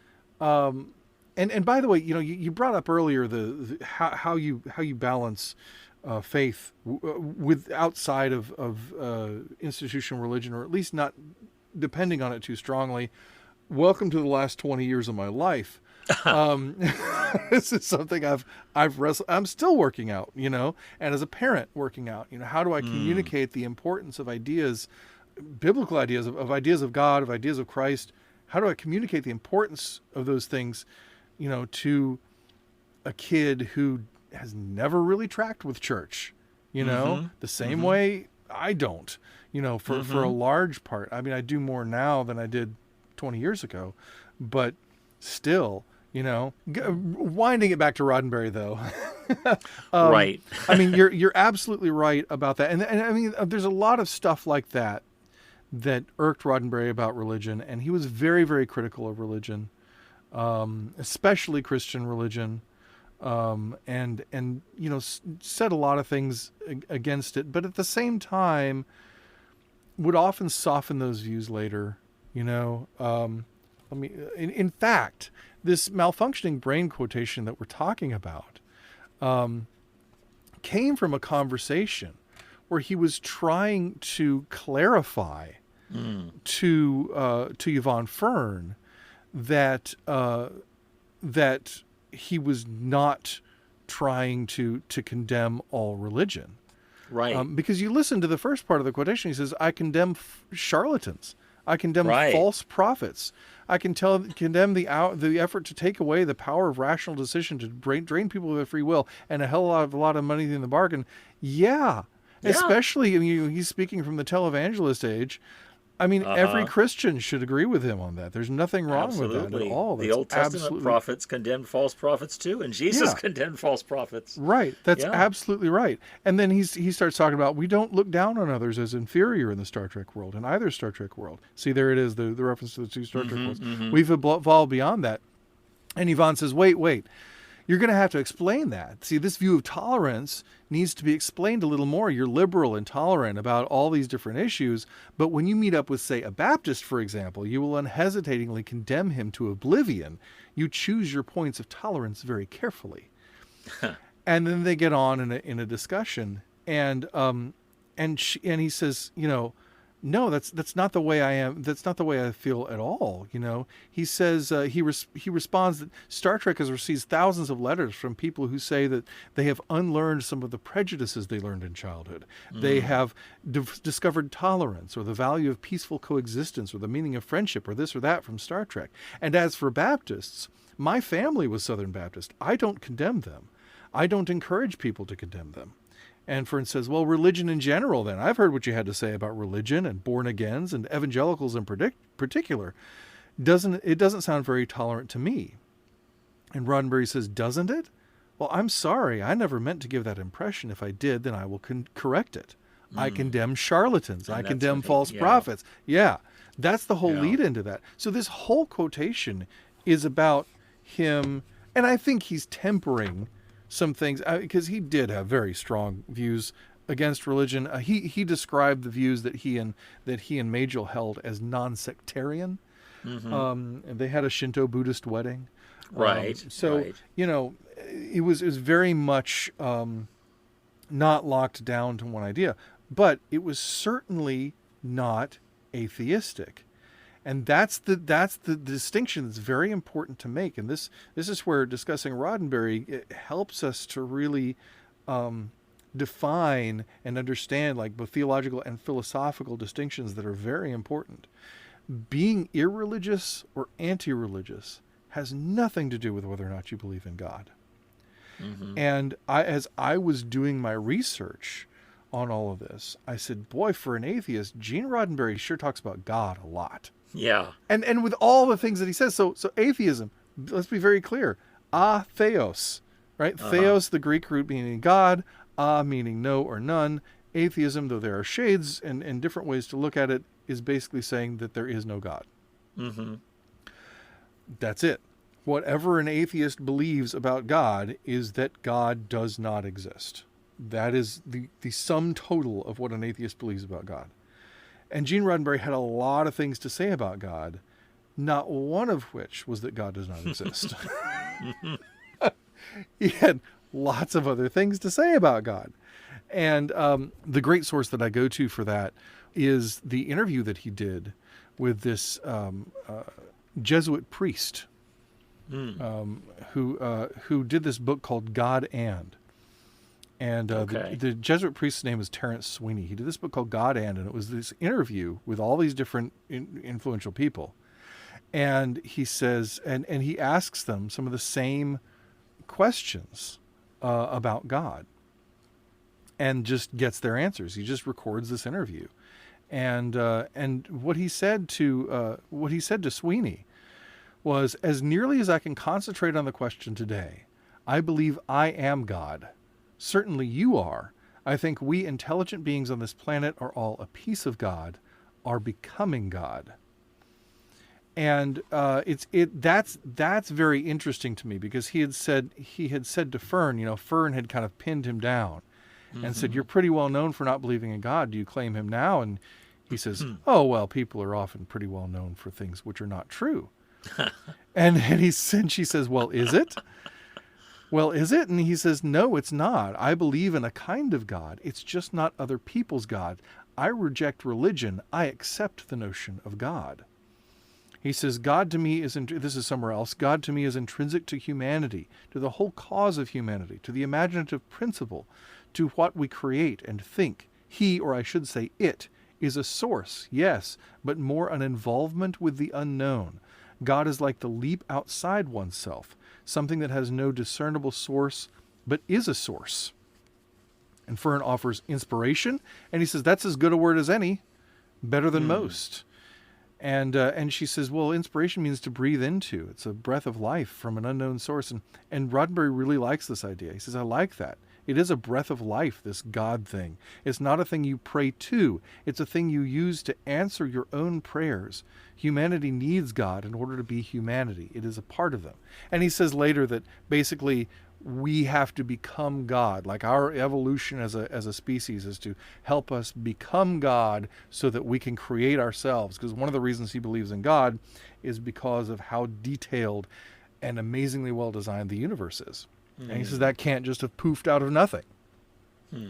and by the way, you brought up earlier how you balance faith with outside of institutional religion, or at least not depending on it too strongly. Welcome to the last 20 years of my life. This is something I've wrestled. I'm still working out, and as a parent working out, how do I communicate the importance of ideas, biblical ideas, of ideas of God, of ideas of Christ? How do I communicate the importance of those things, to a kid who has never really tracked with church, the same way I don't, for a large part. I mean, I do more now than I did 20 years ago, but still, winding it back to Roddenberry though. Right. I mean, you're absolutely right about that. And I mean, there's a lot of stuff like that irked Roddenberry about religion. And he was very, very critical of religion, especially Christian religion. And said a lot of things against it, but at the same time would often soften those views later. In fact, this malfunctioning brain quotation that we're talking about came from a conversation where he was trying to clarify to Yvonne Fern that he was not trying to condemn all religion. Right. Because you listen to the first part of the quotation, he says, I condemn charlatans. I condemn Right. false prophets. I can condemn the effort to take away the power of rational decision, to drain people of their free will, and a lot of money in the bargain. Yeah. Especially, I mean, he's speaking from the televangelist age. I mean, every Christian should agree with him on that. There's nothing wrong with that at all. The Old Testament prophets condemned false prophets too, and Jesus condemned false prophets. Right. That's absolutely right. And then he starts talking about, we don't look down on others as inferior in the Star Trek world, in either Star Trek world. See, there it is, the reference to the two Star Trek worlds. We've evolved beyond that. And Yvonne says, wait. You're going to have to explain that. See, this view of tolerance needs to be explained a little more. You're liberal and tolerant about all these different issues, but when you meet up with, say, a Baptist, for example, you will unhesitatingly condemn him to oblivion. You choose your points of tolerance very carefully. And then they get on in a discussion, and he says, no, that's not the way I am. That's not the way I feel at all. He says he responds that Star Trek has received thousands of letters from people who say that they have unlearned some of the prejudices they learned in childhood. They have discovered tolerance, or the value of peaceful coexistence, or the meaning of friendship, or this or that from Star Trek. And as for Baptists, my family was Southern Baptist. I don't condemn them. I don't encourage people to condemn them. And Fern says, well, religion in general, then. I've heard what you had to say about religion and born-agains and evangelicals in particular. It doesn't sound very tolerant to me. And Roddenberry says, doesn't it? Well, I'm sorry. I never meant to give that impression. If I did, then I will correct it. I condemn charlatans. I condemn false prophets. Yeah, that's the whole lead into that. So this whole quotation is about him, and I think he's tempering some things, because he did have very strong views against religion. He described the views that he and Majel held as non-sectarian. And they had a Shinto Buddhist wedding. Right. It was very much not locked down to one idea, but it was certainly not atheistic. And that's the distinction that's very important to make. And this is where discussing Roddenberry, it helps us to really define and understand like both theological and philosophical distinctions that are very important. Being irreligious or anti-religious has nothing to do with whether or not you believe in God. And as I was doing my research on all of this, I said, boy, for an atheist, Gene Roddenberry sure talks about God a lot. Yeah. And with all the things that he says, so atheism, let's be very clear. Theos, right? Theos, the Greek root meaning God, meaning no or none. Atheism, though there are shades and different ways to look at it, is basically saying that there is no God. That's it. Whatever an atheist believes about God is that God does not exist. That is the sum total of what an atheist believes about God. And Gene Roddenberry had a lot of things to say about God, not one of which was that God does not exist. He had lots of other things to say about God. And the great source that I go to for that is the interview that he did with this Jesuit priest who did this book called God And. And the Jesuit priest's name was Terence Sweeney. He did this book called God and it was this interview with all these different influential people. And he says, and he asks them some of the same questions about God, and just gets their answers. He just records this interview, and what he said to Sweeney was, as nearly as I can concentrate on the question today, I believe I am God. Certainly you are. I think we intelligent beings on this planet are all a piece of God, are becoming God. And that's very interesting to me, because he had said to Fern, Fern had kind of pinned him down and said, you're pretty well known for not believing in God. Do you claim him now? And he says, oh, well, people are often pretty well known for things which are not true. and she says, well, is it? Well, is it? And he says, no, it's not. I believe in a kind of God. It's just not other people's God. I reject religion. I accept the notion of God. He says, God to me is, this is somewhere else, God to me is intrinsic to humanity, to the whole cause of humanity, to the imaginative principle, to what we create and think. He, or I should say it, is a source, yes, but more an involvement with the unknown, God is like the leap outside oneself, something that has no discernible source, but is a source. And Fern offers inspiration, and he says that's as good a word as any, better than most. And she says, well, inspiration means to breathe into. It's a breath of life from an unknown source. And Roddenberry really likes this idea. He says, I like that. It is a breath of life, this God thing. It's not a thing you pray to. It's a thing you use to answer your own prayers. Humanity needs God in order to be humanity. It is a part of them. And he says later that basically we have to become God. Like our evolution as a species is to help us become God so that we can create ourselves. Because one of the reasons he believes in God is because of how detailed and amazingly well designed the universe is. And he says that can't just have poofed out of nothing.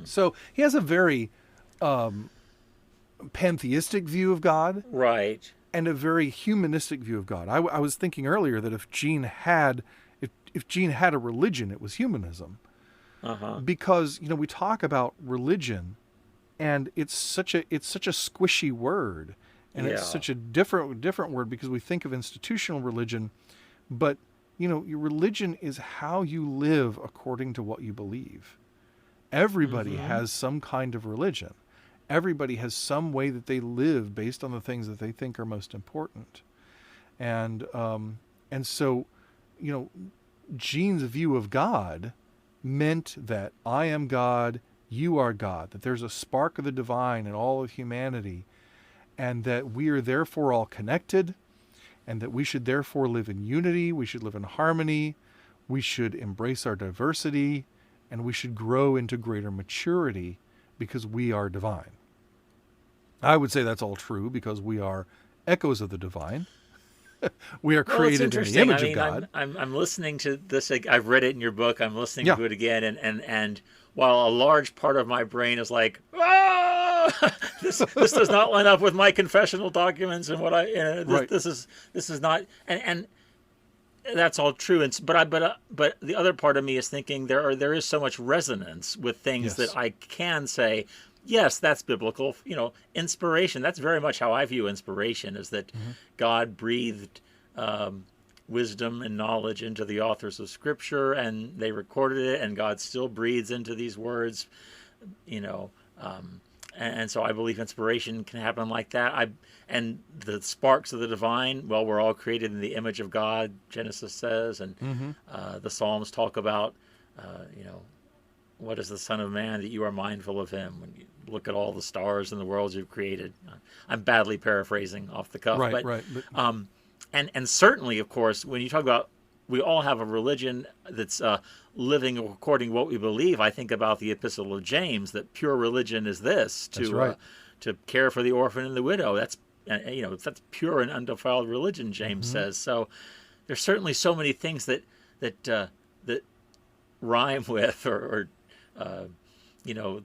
So he has a very pantheistic view of God. Right. And a very humanistic view of God. I was thinking earlier that if Gene had a religion, it was humanism. Because, we talk about religion and it's such a squishy word, and it's such a different word because we think of institutional religion, but your religion is how you live according to what you believe. Everybody has some kind of religion. Everybody has some way that they live based on the things that they think are most important. And so, Gene's view of God meant that I am God, you are God, that there's a spark of the divine in all of humanity, and that we are therefore all connected, and that we should therefore live in unity, we should live in harmony, we should embrace our diversity, and we should grow into greater maturity because we are divine. I would say that's all true because we are echoes of the divine. We are created in the image of God. I'm listening to this. I've read it in your book. I'm listening to it again, and while a large part of my brain is like, this does not line up with my confessional documents and what this is not, and that's all true. But the other part of me is thinking there is so much resonance with things that I can say, yes, that's biblical. Inspiration. That's very much how I view inspiration, is that God breathed wisdom and knowledge into the authors of Scripture, and they recorded it, and God still breathes into these words, and so I believe inspiration can happen like that. And the sparks of the divine, well, we're all created in the image of God, Genesis says, and the Psalms talk about, what is the Son of Man that you are mindful of him when you look at all the stars and the worlds you've created. I'm badly paraphrasing off the cuff. But and certainly, of course, when you talk about we all have a religion that's living according to what we believe, I think about the Epistle of James, that pure religion is this, to care for the orphan and the widow. That's that's pure and undefiled religion, James says. So there's certainly so many things that rhyme with or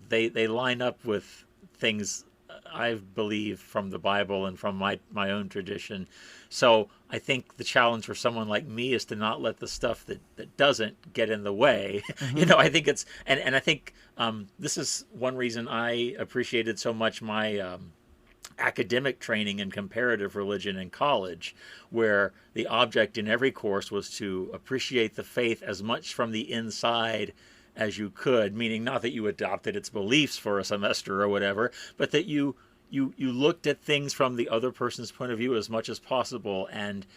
they line up with things I believe from the Bible and from my own tradition. So I think the challenge for someone like me is to not let the stuff that doesn't get in the way. I think it's and I think this is one reason I appreciated so much my academic training in comparative religion in college, where the object in every course was to appreciate the faith as much from the inside as you could, meaning not that you adopted its beliefs for a semester or whatever, but that you looked at things from the other person's point of view as much as possible, and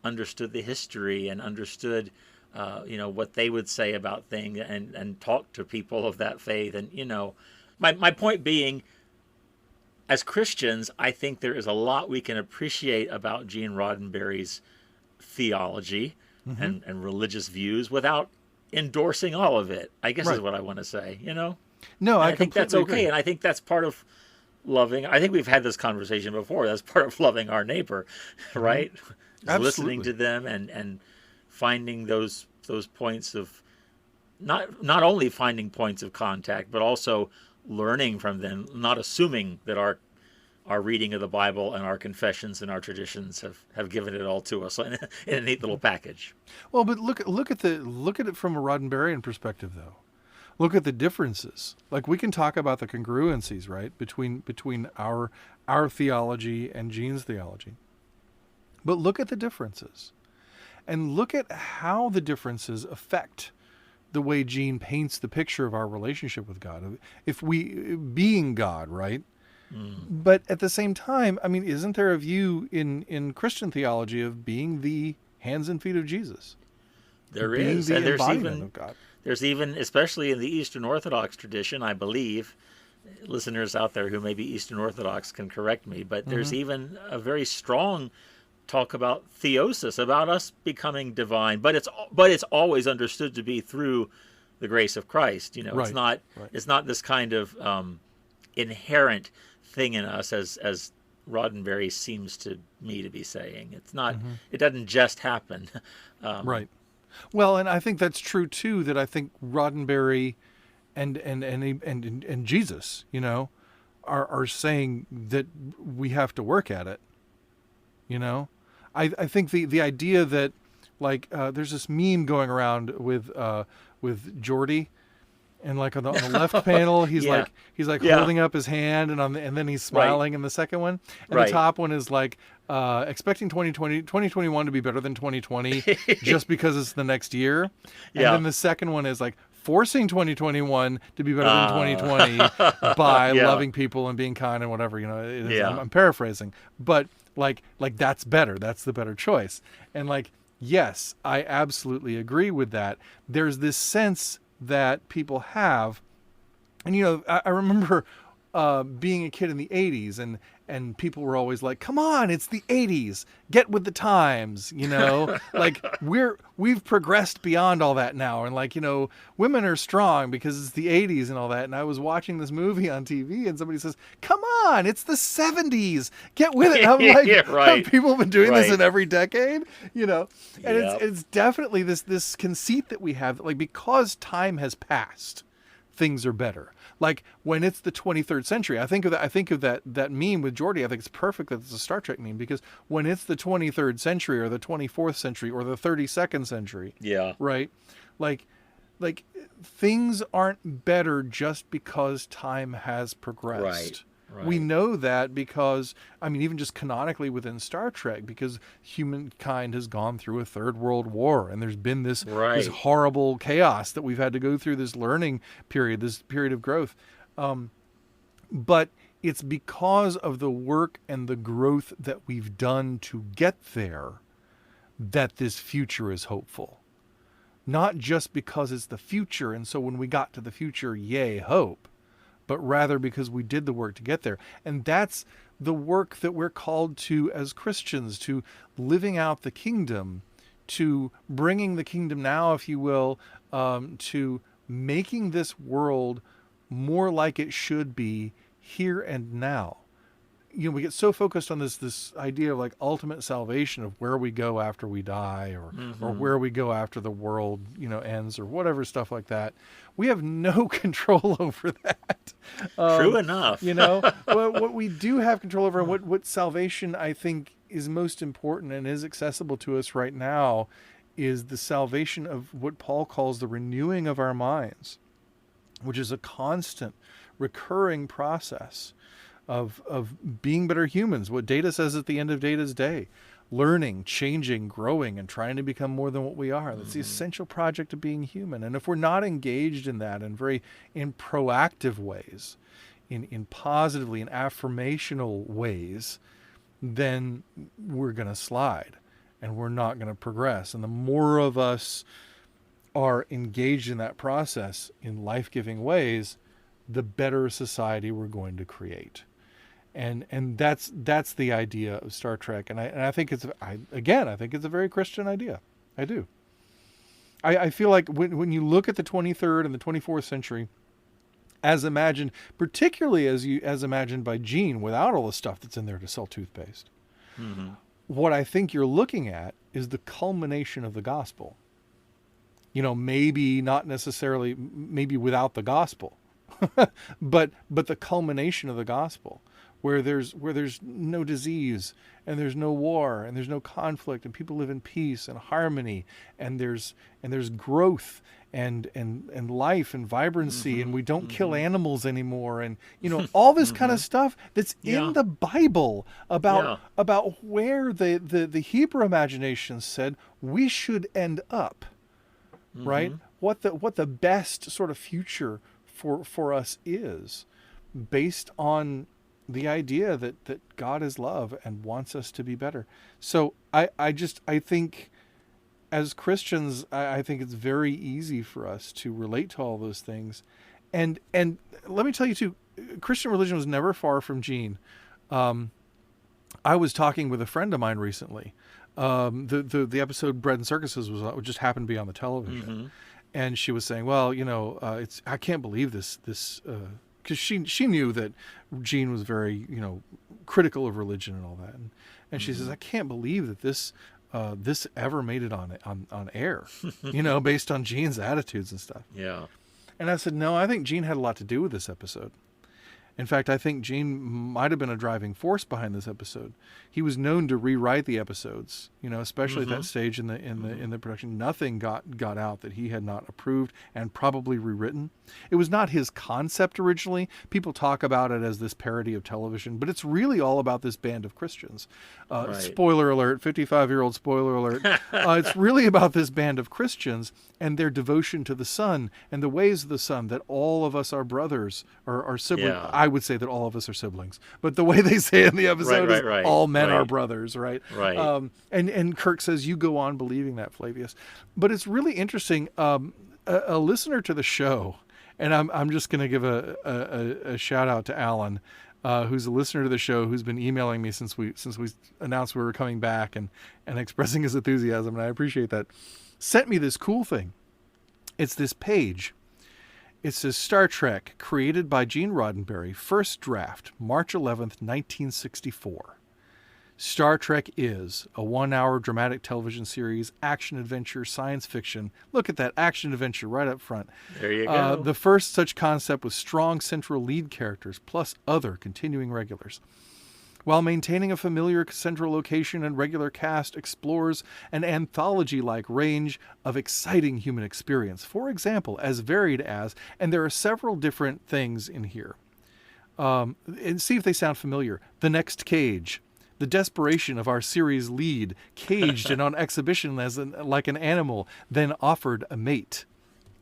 understood the history and understood what they would say about things, and talked to people of that faith. And my point being, as Christians, I think there is a lot we can appreciate about Gene Roddenberry's theology and religious views without endorsing all of it, I guess is what I want to say, No, I think that's okay. Agree. And I think that's part of loving. I think we've had this conversation before. That's part of loving our neighbor, right? Listening to them and finding those points of not only finding points of contact, but also learning from them, not assuming that our reading of the Bible and our confessions and our traditions have given it all to us in a neat little package. Well, but look at it from a Roddenberryan perspective, though. Look at the differences. Like, we can talk about the congruencies, right, between our theology and Gene's theology. But look at the differences, and look at how the differences affect the way Gene paints the picture of our relationship with God. If we being God, right? But at the same time, I mean, isn't there a view in Christian theology of being the hands and feet of Jesus? There being is, the and there's embodiment even of God. there's even, especially in the Eastern Orthodox tradition, I believe, listeners out there who may be Eastern Orthodox can correct me, but there's even a very strong talk about theosis, about us becoming divine, but it's always understood to be through the grace of Christ. You know, Right. it's not this kind of inherent thing in us, as Roddenberry seems to me to be saying. It's not. It doesn't just happen. Right. Well, and I think that's true too. That I think Roddenberry and Jesus, you know, are saying that we have to work at it. You know, I think the idea that, like, there's this meme going around with Jordy, and like on the left panel he's Yeah. like Yeah. holding up his hand, and then he's smiling in the second one, and the top one is like expecting 2021 to be better than 2020 just because it's the next year, and then the second one is like forcing 2021 to be better than 2020 by loving people and being kind and whatever, you know. It is, I'm paraphrasing, but like that's better. That's the better choice. And like, yes, I absolutely agree with that. There's this sense that people have, and you know, I remember being a kid in the 80s, and people were always like, come on, it's the 80s, get with the times, you know. Like, we've progressed beyond all that now, and like, you know, women are strong because it's the 80s and all that. And I was watching this movie on TV, and somebody says, come on, it's the 70s, get with it. And I'm like, Right. people have been doing this Right. in every decade, you know. And Yep. it's definitely this conceit that we have that, like, because time has passed, things are better. Like when it's the 23rd century, I think of that meme with Geordie. I think it's perfect that it's a Star Trek meme, because when it's the 23rd century or the 24th century or the 32nd century, right? Like things aren't better just because time has progressed. Right. We know that because, I mean, even just canonically within Star Trek, because humankind has gone through a third world war, and there's been this horrible chaos that we've had to go through, this learning period, this period of growth. But it's because of the work and the growth that we've done to get there that this future is hopeful. Not just because it's the future, and so when we got to the future, yay, hope, but rather because we did the work to get there. And that's the work that we're called to as Christians, to living out the kingdom, to bringing the kingdom now, if you will, to making this world more like it should be here and now. You know, we get so focused on this idea of like ultimate salvation, of where we go after we die, or where we go after the world, you know, ends, or whatever stuff like that. We have no control over that. True enough. You know, what we do have control over, and what salvation I think is most important and is accessible to us right now, is the salvation of what Paul calls the renewing of our minds, which is a constant, recurring process of being better humans. What Data says at the end of Data's day: learning, changing, growing, and trying to become more than what we are. That's the essential project of being human. And if we're not engaged in that in proactive ways, in positively and affirmational ways, then we're going to slide, and we're not going to progress. And the more of us are engaged in that process in life-giving ways, the better society we're going to create. And that's the idea of Star Trek. And I think it's a very Christian idea. I do. I feel like when you look at the 23rd and the 24th century, as imagined, particularly as imagined by Gene, without all the stuff that's in there to sell toothpaste, what I think you're looking at is the culmination of the gospel. You know, maybe not necessarily, maybe without the gospel, but the culmination of the gospel, where there's no disease and there's no war and there's no conflict and people live in peace and harmony and there's growth and life and vibrancy, and we don't kill animals anymore, and all this kind of stuff that's in the Bible about where the Hebrew imagination said we should end up, right? What the best sort of future for us is, based on the idea that God is love and wants us to be better. So I think as Christians, I think it's very easy for us to relate to all those things. And let me tell you too, Christian religion was never far from Gene. I was talking with a friend of mine recently. The episode Bread and Circuses was just happened to be on the television. And she was saying, well, I can't believe this, because she knew that Gene was very, critical of religion and all that. And she says, I can't believe that this ever made it on air, based on Gene's attitudes and stuff. Yeah. And I said, no, I think Gene had a lot to do with this episode. In fact, I think Gene might have been a driving force behind this episode. He was known to rewrite the episodes, especially at that stage in the production. Nothing got out that he had not approved and probably rewritten. It was not his concept originally. People talk about it as this parody of television, but it's really all about this band of Christians. Right. Spoiler alert, 55-year-old spoiler alert. It's really about this band of Christians and their devotion to the Son and the ways of the Son, that all of us are brothers or siblings. Yeah. I would say that all of us are siblings, but the way they say it in the episode is all men are brothers, right? Right. And Kirk says, you go on believing that, Flavius. But it's really interesting. A listener to the show, and I'm just going to give a shout out to Alan, who's a listener to the show, who's been emailing me since we announced we were coming back and expressing his enthusiasm, and I appreciate that. Sent me this cool thing. It's this page. It says Star Trek, created by Gene Roddenberry, first draft, March 11th, 1964. Star Trek is a 1-hour dramatic television series, action-adventure, science fiction. Look at that action-adventure right up front. There you go. The first such concept with strong central lead characters, plus other continuing regulars. While maintaining a familiar central location and regular cast, explores an anthology-like range of exciting human experience. For example, as varied as, and there are several different things in here. And see if they sound familiar. The Next Cage. The desperation of our series lead, caged and on exhibition like an animal, then offered a mate.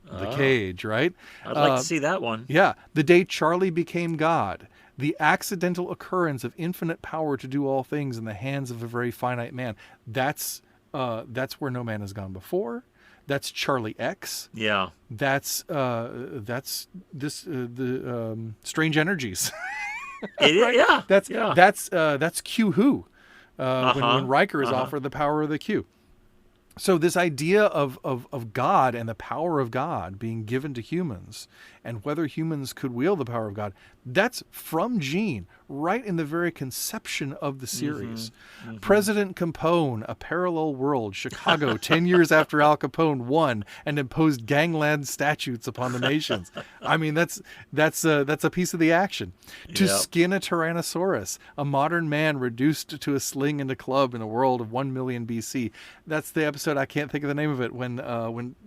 The Cage, right? I'd like to see that one. Yeah. The Day Charlie Became God. The accidental occurrence of infinite power to do all things in the hands of a very finite man. That's where no man has gone before. That's Charlie X. Yeah. That's Strange Energies. Right? Yeah. That's Q Who. When Riker is offered the power of the Q. So this idea of God and the power of God being given to humans, and whether humans could wield the power of God, that's from Gene, right in the very conception of the series. President Capone, A Parallel World, Chicago, 10 years after Al Capone won and imposed gangland statutes upon the nations. I mean, that's a piece of the action. To skin a Tyrannosaurus, a modern man reduced to a sling and a club in a world of 1 million BC. That's the episode, I can't think of the name of it, when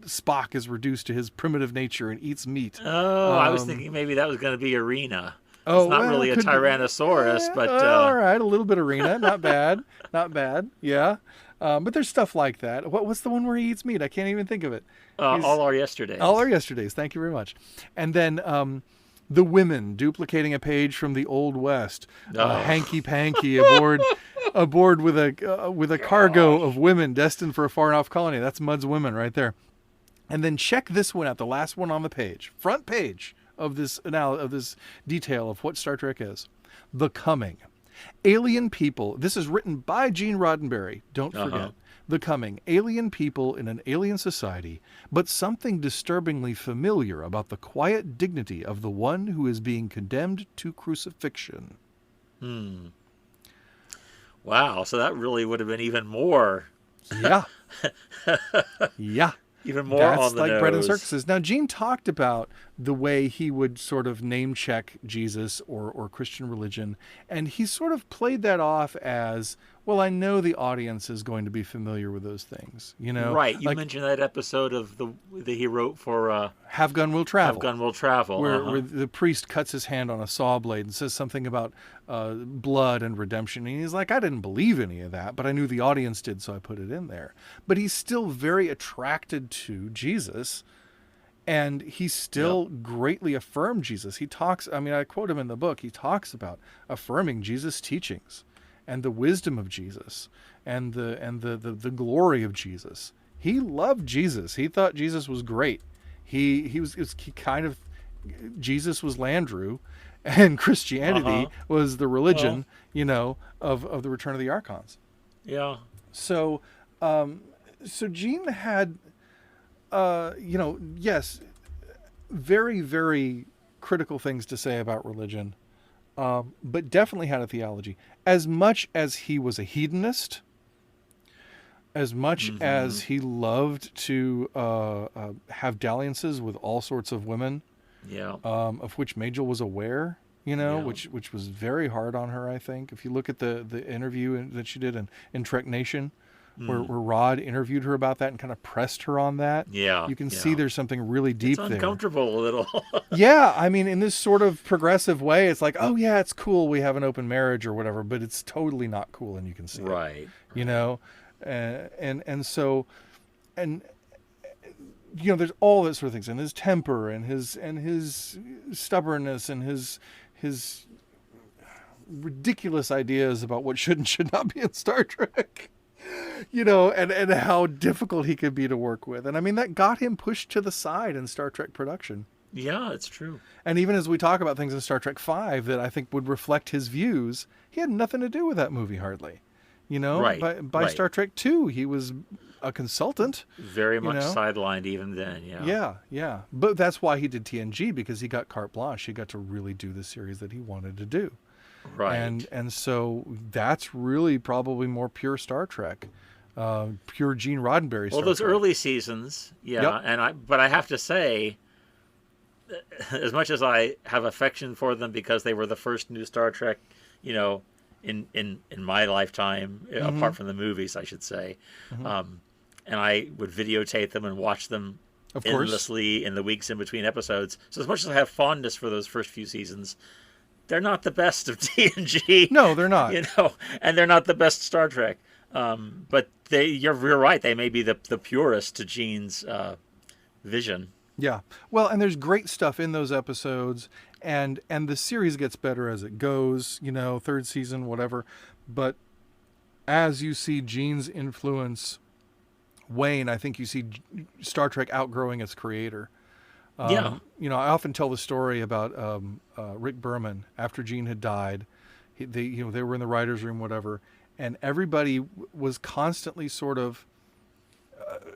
Spock is reduced to his primitive nature and eats meat. I was thinking maybe that was going to be Arena. It's not really a Tyrannosaurus, but... all right, a little bit Arena. Not bad. Not bad. Yeah. But there's stuff like that. What's the one where he eats meat? I can't even think of it. All Our Yesterdays. All Our Yesterdays. Thank you very much. And then the women duplicating a page from the Old West. Hanky-panky aboard with a cargo of women destined for a far-off colony. That's Mudd's Women right there. And then check this one out, the last one on the page, front page of this detail of what Star Trek is. The Coming. Alien people. This is written by Gene Roddenberry. Don't forget. The Coming. Alien people in an alien society, but something disturbingly familiar about the quiet dignity of the one who is being condemned to crucifixion. Wow, so that really would have been even more. Yeah. Yeah. Even more That's on the like nose. bread and circuses. Now, Gene talked about the way he would sort of name check Jesus or Christian religion, and he sort of played that off as, well, I know the audience is going to be familiar with those things, you know? Right. You like, mentioned that episode of that he wrote for Have Gun Will Travel. Have Gun Will Travel. Where the priest cuts his hand on a saw blade and says something about blood and redemption. And he's like, I didn't believe any of that, but I knew the audience did, so I put it in there. But he's still very attracted to Jesus, and he still greatly affirmed Jesus. He talks, I mean, I quote him in the book, he talks about affirming Jesus' teachings and the wisdom of Jesus and the glory of Jesus. He loved Jesus. He thought Jesus was great. He kind of, Jesus was Landru, and Christianity was the religion, you know, of the Return of the Archons. Yeah. So, so Gene had, you know, yes, very, very critical things to say about religion, but definitely had a theology. As much as he was a hedonist, as much as he loved to have dalliances with all sorts of women, of which Majel was aware, you know, which was very hard on her, I think. If you look at the interview that she did in Trek Nation, where Rod interviewed her about that and kind of pressed her on that, you can see there's something really deep there. It's uncomfortable a little. Yeah, I mean, in this sort of progressive way, it's like, oh yeah, it's cool, we have an open marriage or whatever, but it's totally not cool, and you can see it, you know. And so, and you know, there's all that sort of things, and his temper, and his stubbornness, and his ridiculous ideas about what should and should not be in Star Trek, you know, and how difficult he could be to work with. And I mean, that got him pushed to the side in Star Trek production. Yeah, it's true. And even as we talk about things in Star Trek V that I think would reflect his views, he had nothing to do with that movie hardly. You know, by Star Trek II, he was a consultant. Very much sidelined even then, Yeah. But that's why he did TNG, because he got carte blanche. He got to really do the series that he wanted to do. Right. And so that's really probably more pure Star Trek, pure Gene Roddenberry Star Well, those Trek. early seasons, but I have to say, as much as I have affection for them because they were the first new Star Trek, you know, in my lifetime, apart from the movies, I should say. And I would videotape them and watch them endlessly in the weeks in between episodes. So as much as I have fondness for those first few seasons, they're not the best of TNG. No, they're not. You know, and they're not the best Star Trek. But you're right. They may be the purest to Gene's vision. Yeah. Well, and there's great stuff in those episodes, and the series gets better as it goes, you know, third season, whatever. But as you see Gene's influence wane, I think you see Star Trek outgrowing its creator. You know, I often tell the story about Rick Berman after Gene had died. They were in the writer's room, whatever, and everybody was constantly sort of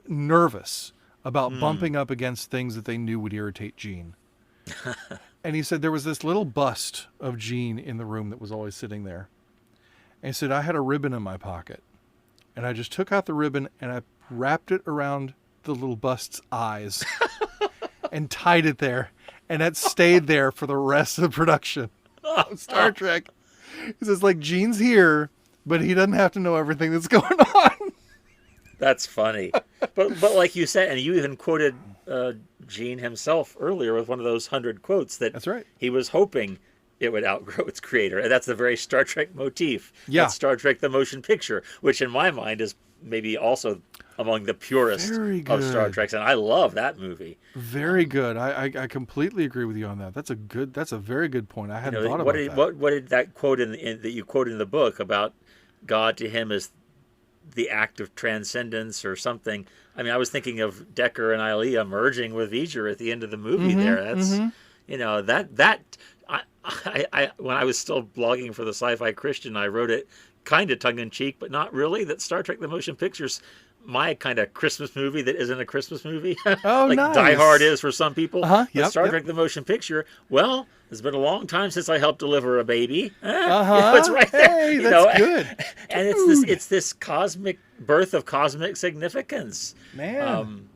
nervous about bumping up against things that they knew would irritate Gene. And he said there was this little bust of Gene in the room that was always sitting there. And he said, I had a ribbon in my pocket, and I just took out the ribbon and I wrapped it around the little bust's eyes and tied it there. And that stayed there for the rest of the production of Star Trek. He says, like, Gene's here, but he doesn't have to know everything that's going on. That's funny. But like you said, and you even quoted Gene himself earlier with one of those 100 quotes that's right. He was hoping it would outgrow its creator. And that's the very Star Trek motif. Yeah. That's Star Trek the Motion Picture, which in my mind is maybe also among the purest of Star Treks. And I love that movie. Very good. I completely agree with you on that. That's a very good point. I hadn't thought about that. What did that quote that you quote in the book about God to him is the act of transcendence or something? I mean, I was thinking of Decker and Ilea merging with V'ger at the end of the movie there. That's, you know, I when I was still blogging for the Sci-Fi Christian, I wrote it kind of tongue-in-cheek, but not really, that Star Trek the Motion Picture's my kind of Christmas movie that isn't a Christmas movie. Oh, like nice. Die Hard is for some people. Yep, Star Trek the Motion Picture, well, it's been a long time since I helped deliver a baby. It's right there. Hey, that's good. And it's this cosmic birth of cosmic significance. Man.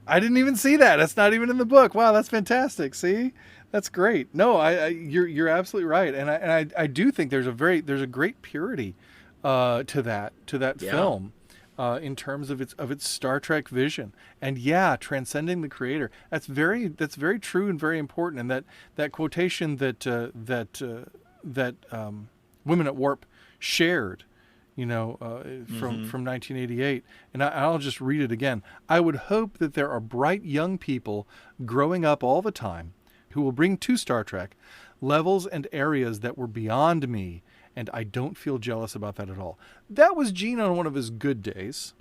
I didn't even see that. That's not even in the book. Wow, that's fantastic. See, that's great. No, you're absolutely right, and I do think there's a great purity to that Yeah. film. In terms of its Star Trek vision, and transcending the creator. That's very true and very important. And that quotation that Women at Warp shared, from 1988, and I'll just read it again. I would hope that there are bright young people growing up all the time who will bring to Star Trek levels and areas that were beyond me. And I don't feel jealous about that at all. That was Gene on one of his good days.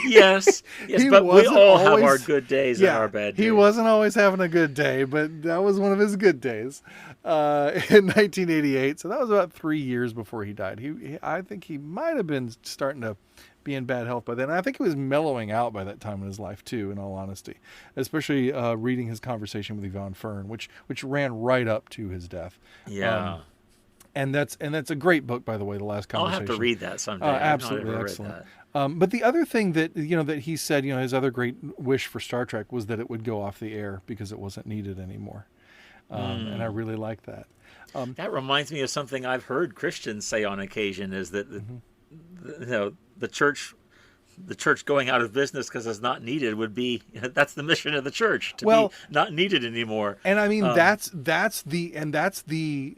Yes, but we all have our good days and our bad days. He wasn't always having a good day, but that was one of his good days in 1988. So that was about 3 years before he died. I think he might have been starting to be in bad health by then. I think he was mellowing out by that time in his life too, in all honesty, especially reading his conversation with Yvonne Fern, which ran right up to his death. Yeah. And that's a great book, by the way, The Last Conversation. I'll have to read that someday. Absolutely excellent. But the other thing that he said, his other great wish for Star Trek was that it would go off the air because it wasn't needed anymore. And I really like that. That reminds me of something I've heard Christians say on occasion, is that the church going out of business because it's not needed would be, that's the mission of the church, to be not needed anymore. And I mean, that's the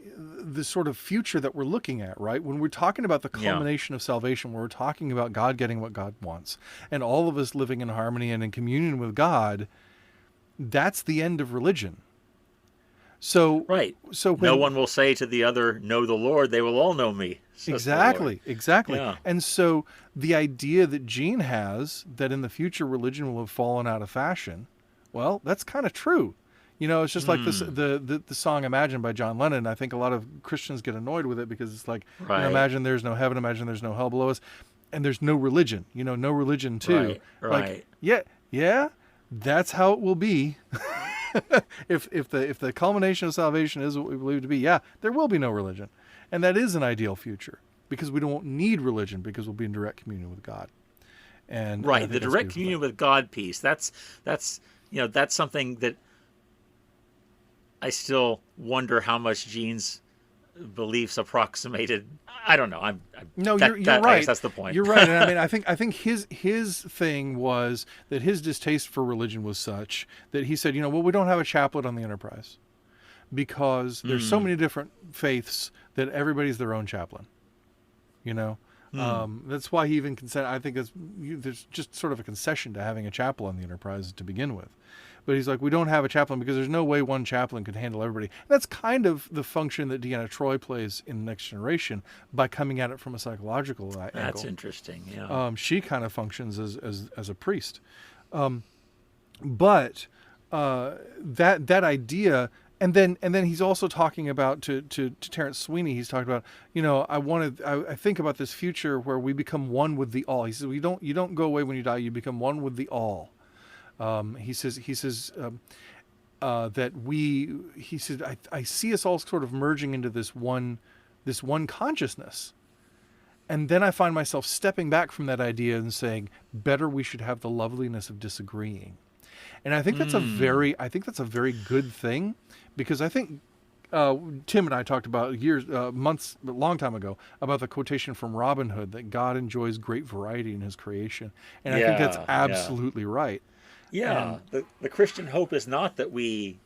sort of future that we're looking at, right? When we're talking about the culmination of salvation, when we're talking about God getting what God wants and all of us living in harmony and in communion with God, that's the end of religion. So right. So no one will say to the other, "Know the Lord." They will all know me. Exactly. Yeah. And so the idea that Gene has that in the future religion will have fallen out of fashion, well, that's kind of true. It's just like this the song "Imagine" by John Lennon. I think a lot of Christians get annoyed with it because it's like, imagine there's no heaven, imagine there's no hell below us, and there's no religion. No religion too. Right. Like, yeah, that's how it will be. if the culmination of salvation is what we believe to be, there will be no religion, and that is an ideal future because we don't need religion because we'll be in direct communion with God. And the direct communion with God piece. That's something that I still wonder how much Gene's beliefs approximated. I don't know. You're right. I guess that's the point. You're right. And I mean, I think his thing was that his distaste for religion was such that he said, we don't have a chaplet on the Enterprise because there's so many different faiths that everybody's their own chaplain. That's why he even consented. I think there's just sort of a concession to having a chapel on the Enterprise to begin with. But he's like, we don't have a chaplain because there's no way one chaplain could handle everybody. And that's kind of the function that Deanna Troi plays in Next Generation by coming at it from a psychological angle. That's interesting. Yeah. She kind of functions as a priest. But that idea, and then he's also talking about to Terrence Sweeney. He's talking about, I think about this future where we become one with the all. He says you don't go away when you die. You become one with the all. He says that I see us all sort of merging into this one consciousness. And then I find myself stepping back from that idea and saying, better we should have the loveliness of disagreeing. And I think that's a very good thing, because I think Tim and I talked about a long time ago, about the quotation from Robin Hood that God enjoys great variety in his creation. And I think that's absolutely right. Yeah, the Christian hope is not that we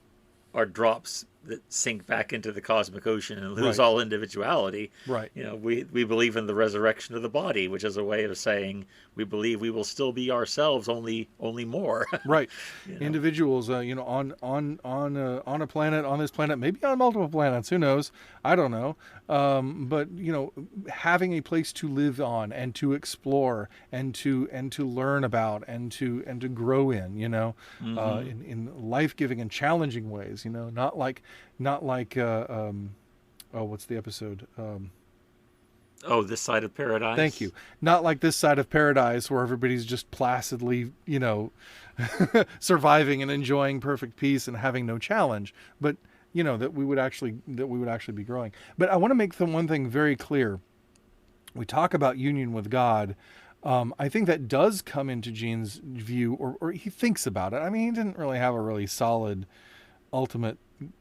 are drops that sink back into the cosmic ocean and lose all individuality. Right. We believe in the resurrection of the body, which is a way of saying we believe we will still be ourselves, only more. Right. Individuals, on a planet, on this planet, maybe on multiple planets, who knows? I don't know. But having a place to live on and to explore and to learn about and to grow in, in life-giving and challenging ways, not like what's the episode? This Side of Paradise. Thank you. Not like This Side of Paradise, where everybody's just placidly, surviving and enjoying perfect peace and having no challenge, but that we would actually be growing. But I want to make one thing very clear. We talk about union with God, I think that does come into Gene's view, or he thinks about it. I mean, he didn't really have a really solid ultimate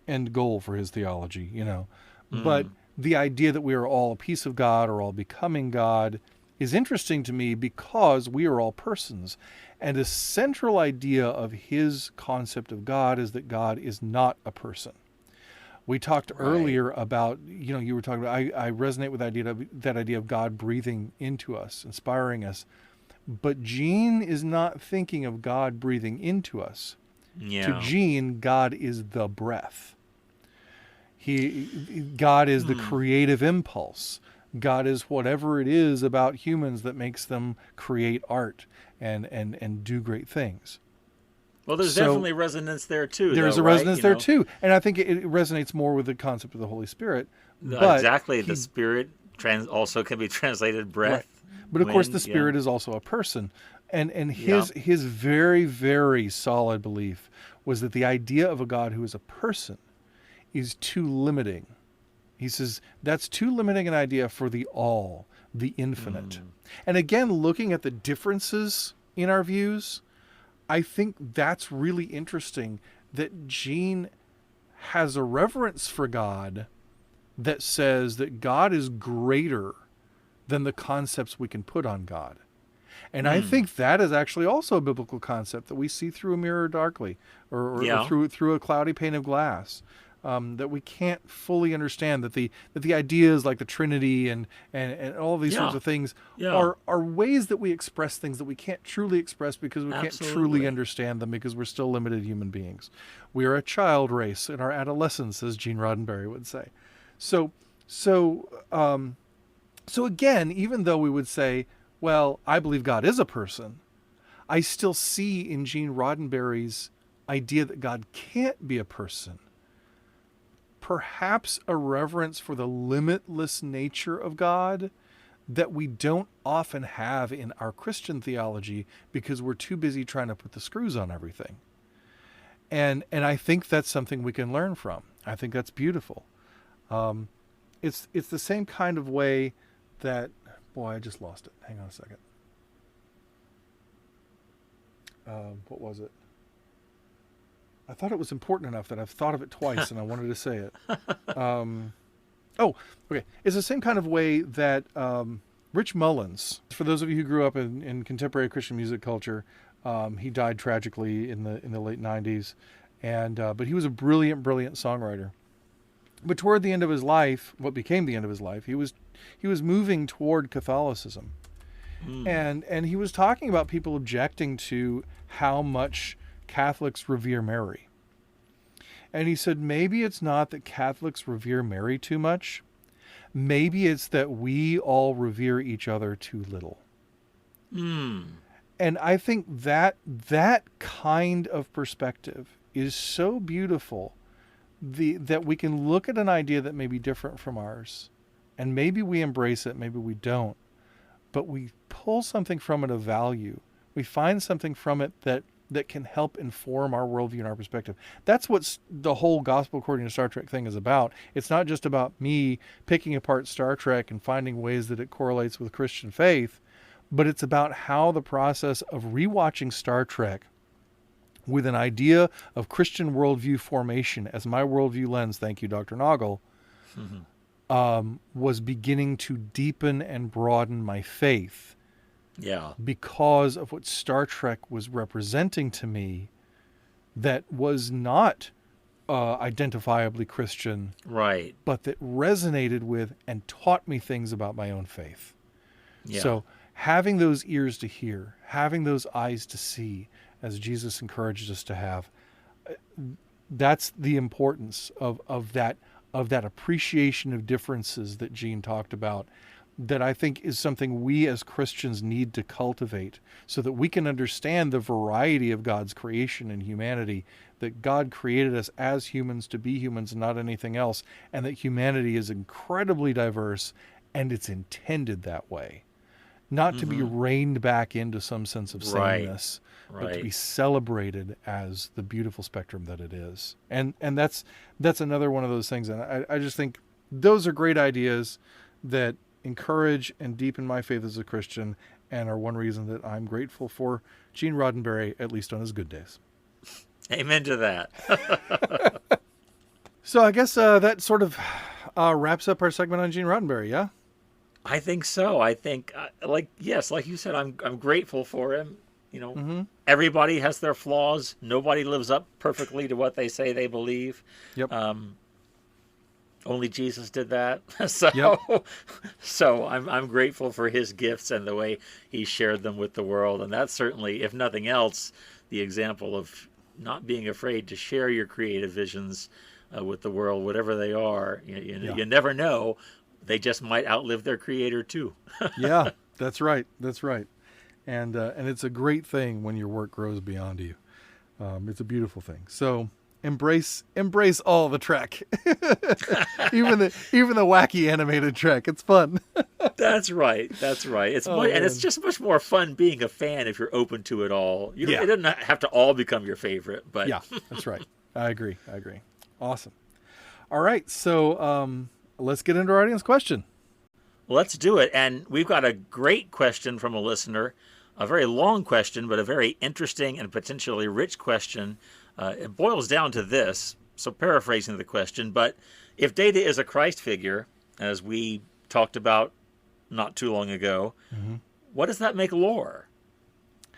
end goal for his theology, but the idea that we are all a piece of God or all becoming God is interesting to me because we are all persons. And a central idea of his concept of God is that God is not a person. We talked earlier about, you were talking about, I resonate with that idea of God breathing into us, inspiring us. But Gene is not thinking of God breathing into us. Yeah. To Gene, God is the breath. God is the creative impulse. God is whatever it is about humans that makes them create art and do great things. Well, there's definitely resonance there too. There's a resonance there too, and I think it resonates more with the concept of the Holy Spirit. But exactly, the Spirit also can be translated breath. Right. But of course, the Spirit is also a person, and his very, very solid belief was that the idea of a God who is a person is too limiting. He says that's too limiting an idea for the all, the infinite. And again, looking at the differences in our views, I think that's really interesting that Gene has a reverence for God that says that God is greater than the concepts we can put on God. And I think that is actually also a biblical concept that we see through a mirror darkly or through a cloudy pane of glass. That we can't fully understand, that the ideas like the Trinity and all of these sorts of things are ways that we express things that we can't truly express because we can't truly understand them because we're still limited human beings. We are a child race in our adolescence, as Gene Roddenberry would say. So again, even though we would say, well, I believe God is a person, I still see in Gene Roddenberry's idea that God can't be a person perhaps a reverence for the limitless nature of God that we don't often have in our Christian theology because we're too busy trying to put the screws on everything. And I think that's something we can learn from. I think that's beautiful. It's the same kind of way that, boy, I just lost it. Hang on a second. What was it? I thought it was important enough that I've thought of it twice and I wanted to say it. Okay. It's the same kind of way that Rich Mullins, for those of you who grew up in contemporary Christian music culture, he died tragically in the late 90s, but he was a brilliant songwriter. But toward the end of his life, what became the end of his life, he was moving toward Catholicism. And he was talking about people objecting to how much Catholics revere Mary. And he said, maybe it's not that Catholics revere Mary too much. Maybe it's that we all revere each other too little. And I think that kind of perspective is so beautiful, that we can look at an idea that may be different from ours, and maybe we embrace it, maybe we don't, but we pull something from it of value. We find something from it that can help inform our worldview and our perspective. That's what the whole Gospel According to Star Trek thing is about. It's not just about me picking apart Star Trek and finding ways that it correlates with Christian faith, but it's about how the process of rewatching Star Trek with an idea of Christian worldview formation as my worldview lens, thank you, Dr. Noggle, was beginning to deepen and broaden my faith. Yeah. Because of what Star Trek was representing to me that was not identifiably Christian. Right. But that resonated with and taught me things about my own faith. Yeah. So having those ears to hear, having those eyes to see, as Jesus encouraged us to have, that's the importance of that appreciation of differences that Gene talked about, that I think is something we as Christians need to cultivate so that we can understand the variety of God's creation and humanity, that God created us as humans to be humans and not anything else, and that humanity is incredibly diverse and it's intended that way. Not to be reined back into some sense of sameness, but to be celebrated as the beautiful spectrum that it is. And that's another one of those things. And I just think those are great ideas that encourage and deepen my faith as a Christian and are one reason that I'm grateful for Gene Roddenberry, at least on his good days. Amen to that. So I guess that sort of wraps up our segment on Gene Roddenberry, yeah? I think so. I think, like you said, I'm grateful for him. Everybody has their flaws. Nobody lives up perfectly to what they say they believe. Yep. Only Jesus did that. So, Yep. so I'm grateful for his gifts and the way he shared them with the world. And that's certainly, if nothing else, the example of not being afraid to share your creative visions with the world, whatever they are. You never know. They just might outlive their creator too. Yeah, that's right. That's right. And it's a great thing when your work grows beyond you. It's a beautiful thing. So embrace all the Trek, even the wacky animated Trek. It's fun. That's right. It's and it's just much more fun being a fan if you're open to it all. It doesn't have to all become your favorite, but yeah, that's right. I agree. Awesome. All right, so let's get into our audience question. Let's do it. And we've got a great question from a listener, a very long question, but a very interesting and potentially rich question. It boils down to this, so paraphrasing the question, but if Data is a Christ figure, as we talked about not too long ago, what does that make Lore,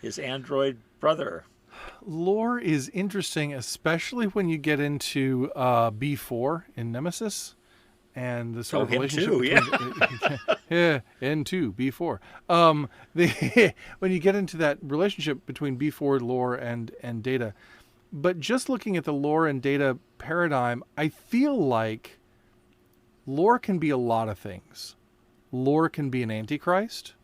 his android brother? Lore is interesting, especially when you get into B4 in Nemesis. And the sort of relationship between N2, B4. When you get into that relationship between B4, Lore, and Data. But just looking at the Lore and Data paradigm, I feel like Lore can be a lot of things. Lore can be an antichrist,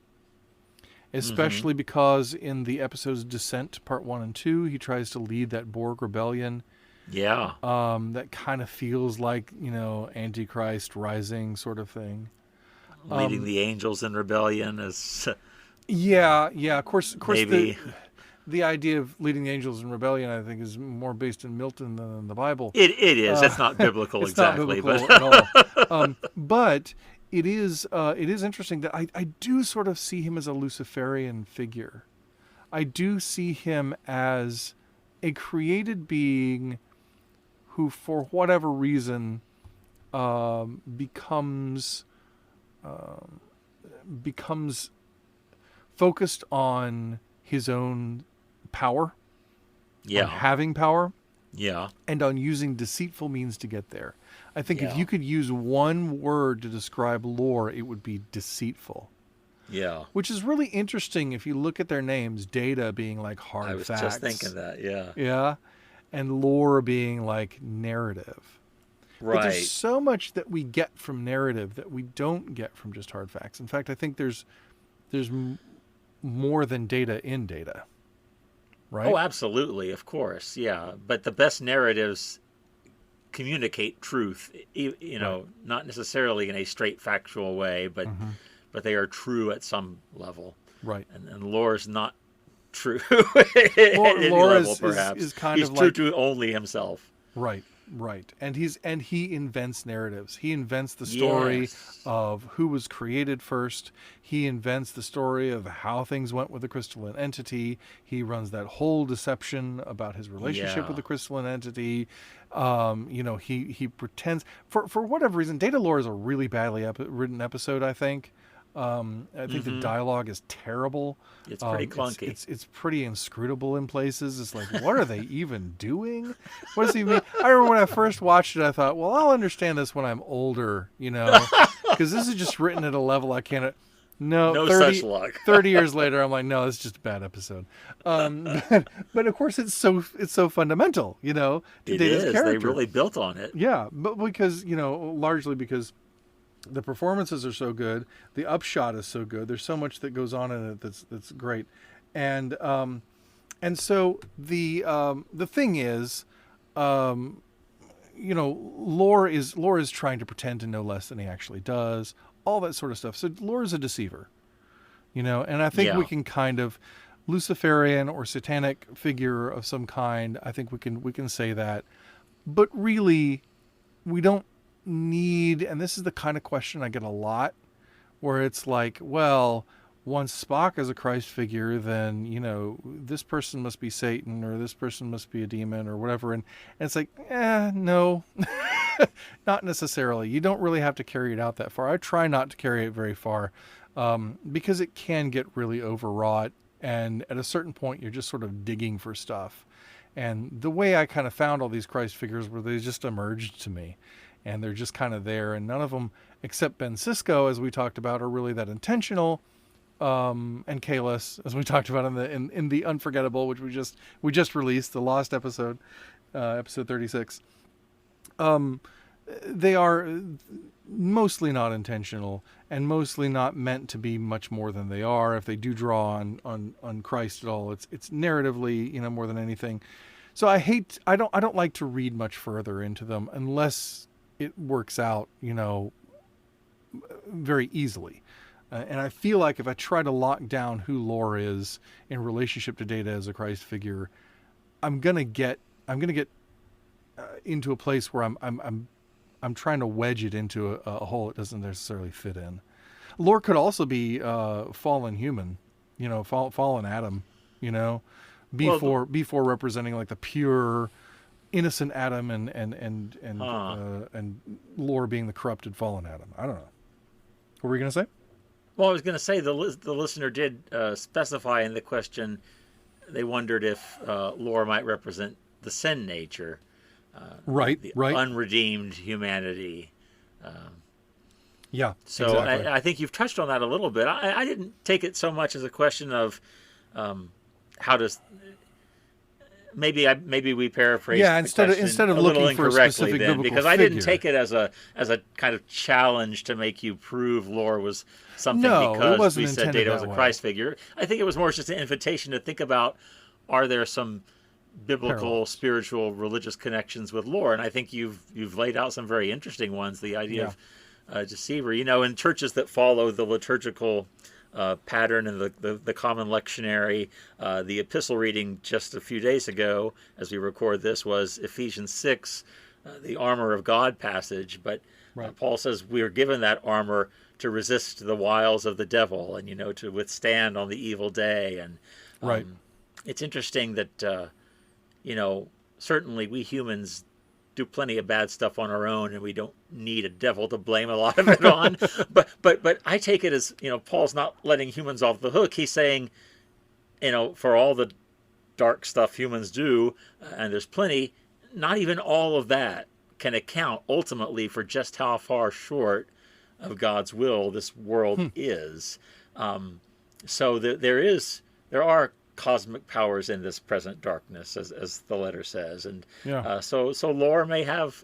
especially because in the episodes Descent, Part 1 and 2, he tries to lead that Borg rebellion. Yeah. That kind of feels like, Antichrist rising sort of thing. Leading the angels in rebellion is... Yeah. Of course maybe. The idea of leading the angels in rebellion, I think, is more based in Milton than in the Bible. It is. It's not biblical it's exactly. Not biblical at all. But it is interesting that I do sort of see him as a Luciferian figure. I do see him as a created being who, for whatever reason, becomes focused on his own power, on having power, and on using deceitful means to get there. I think if you could use one word to describe Lore, it would be deceitful. Yeah. Which is really interesting if you look at their names, Data being like hard facts. I was just thinking that, yeah. Yeah. And Lore being like narrative. Right. But there's so much that we get from narrative that we don't get from just hard facts. In fact, I think there's more than Data in Data. Right? Oh, absolutely, of course, yeah. But the best narratives communicate truth, not necessarily in a straight factual way, but they are true at some level. Right. And Lore's not true at any level, perhaps. Is kind He's of true like, to only himself. Right. And he invents narratives. He invents the story of who was created first. He invents the story of how things went with the crystalline entity. He runs that whole deception about his relationship with the crystalline entity. He pretends for whatever reason. Data Lore is a really badly written episode, I think. I think the dialogue is terrible. It's pretty clunky. It's pretty inscrutable in places. It's like, what are they even doing? What does he mean? I remember when I first watched it, I thought, well, I'll understand this when I'm older, because this is just written at a level I can't. No 30, such luck. 30 years later, I'm like, no, it's just a bad episode. But of course, it's so fundamental, to Data's character. They really built on it. Yeah, but because largely because the performances are so good, the upshot is so good. There's so much that goes on in it that's great, and so the thing is, Lore is trying to pretend to know less than he actually does. All that sort of stuff. So Lore is a deceiver, and I think we can kind of Luciferian or satanic figure of some kind. I think we can say that, but really, we don't need. And this is the kind of question I get a lot, where it's like, well, wants Spock as a Christ figure, then, this person must be Satan, or this person must be a demon, or whatever. And it's like, no, not necessarily. You don't really have to carry it out that far. I try not to carry it very far, because it can get really overwrought. And at a certain point, you're just sort of digging for stuff. And the way I kind of found all these Christ figures were they just emerged to me. And they're just kind of there. And none of them, except Ben Sisko, as we talked about, are really that intentional. And Kalis, as we talked about in the Unforgettable, which we just released, the lost episode, episode 36. They are mostly not intentional and mostly not meant to be much more than they are. If they do draw on Christ at all, it's narratively, more than anything. So I don't like to read much further into them unless it works out, very easily. And I feel like if I try to lock down who Lore is in relationship to Data as a Christ figure, I'm gonna get into a place where I'm trying to wedge it into a hole it doesn't necessarily fit in. Lore could also be fallen human, fallen Adam, before representing like the pure, innocent Adam and Lore being the corrupted fallen Adam. I don't know. What were you gonna say? Well, I was going to say the listener did specify in the question, they wondered if Lore might represent the sin nature, the unredeemed humanity. Yeah. So exactly. I think you've touched on that a little bit. I didn't take it so much as a question of how does. Maybe we paraphrase. Yeah, instead of looking for a specific biblical because figure. I didn't take it as a kind of challenge to make you prove Lore was something because we said Data was a Christ figure. I think it was more just an invitation to think about, are there some biblical, spiritual, religious connections with Lore? And I think you've laid out some very interesting ones. The idea of deceiver, in churches that follow the liturgical pattern and the common lectionary. The epistle reading just a few days ago, as we record this, was Ephesians 6, the armor of God passage. But Paul says we are given that armor to resist the wiles of the devil and, to withstand on the evil day. And it's interesting that, certainly we humans do plenty of bad stuff on our own, and we don't need a devil to blame a lot of it on. But I take it as, Paul's not letting humans off the hook. He's saying, for all the dark stuff humans do, and there's plenty, not even all of that can account ultimately for just how far short of God's will this world is. So there are cosmic powers in this present darkness, as the letter says, and so Lore may have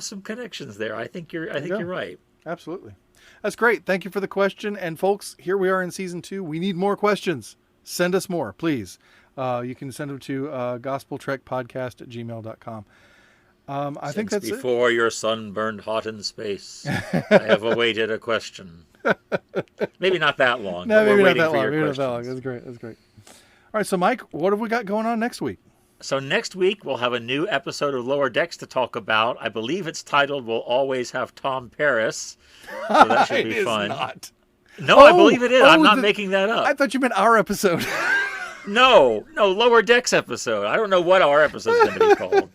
some connections there. I think you're right. Absolutely, that's great. Thank you for the question, and folks, here we are in season 2. We need more questions. Send us more, please. You can send them to gospeltrekpodcast@gmail.com. I think that's before your sun burned hot in space. I have awaited a question. Maybe not that long. No, maybe we're not waiting that long. for your questions. That's great. That's great. All right, so Mike, what have we got going on next week? So next week we'll have a new episode of Lower Decks to talk about. I believe it's titled "We'll Always Have Tom Paris." So that should be fun. Not. No, I believe it is. I'm not making that up. I thought you meant our episode. No, Lower Decks episode. I don't know what our episode is going to be called.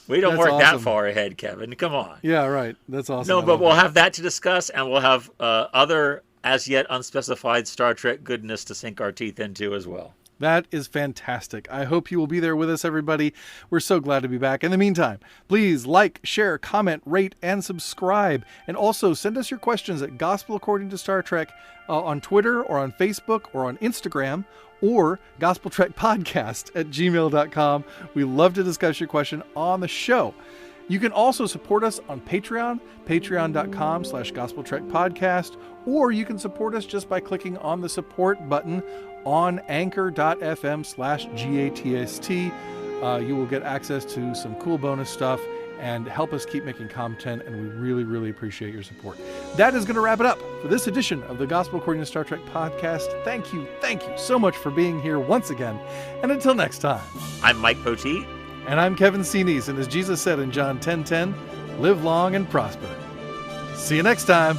We don't work that far ahead, Kevin. Come on. Yeah, right. That's awesome. No, but we'll have that to discuss, and we'll have other as yet unspecified Star Trek goodness to sink our teeth into as well. That is fantastic. I hope you will be there with us, everybody. We're so glad to be back. In the meantime, please like, share, comment, rate, and subscribe. And also send us your questions at Gospel According to Star Trek on Twitter or on Facebook or on Instagram, or gospeltrekpodcast@gmail.com. We love to discuss your question on the show. You can also support us on Patreon, patreon.com/gospeltrekpodcast, or you can support us just by clicking on the support button on anchor.fm/GATST. You will get access to some cool bonus stuff and help us keep making content, and we really, really appreciate your support. That is going to wrap it up for this edition of the Gospel According to Star Trek podcast. Thank you so much for being here once again, and until next time. I'm Mike Poteet. And I'm Kevin Sinise, and as Jesus said in John 10:10, live long and prosper. See you next time.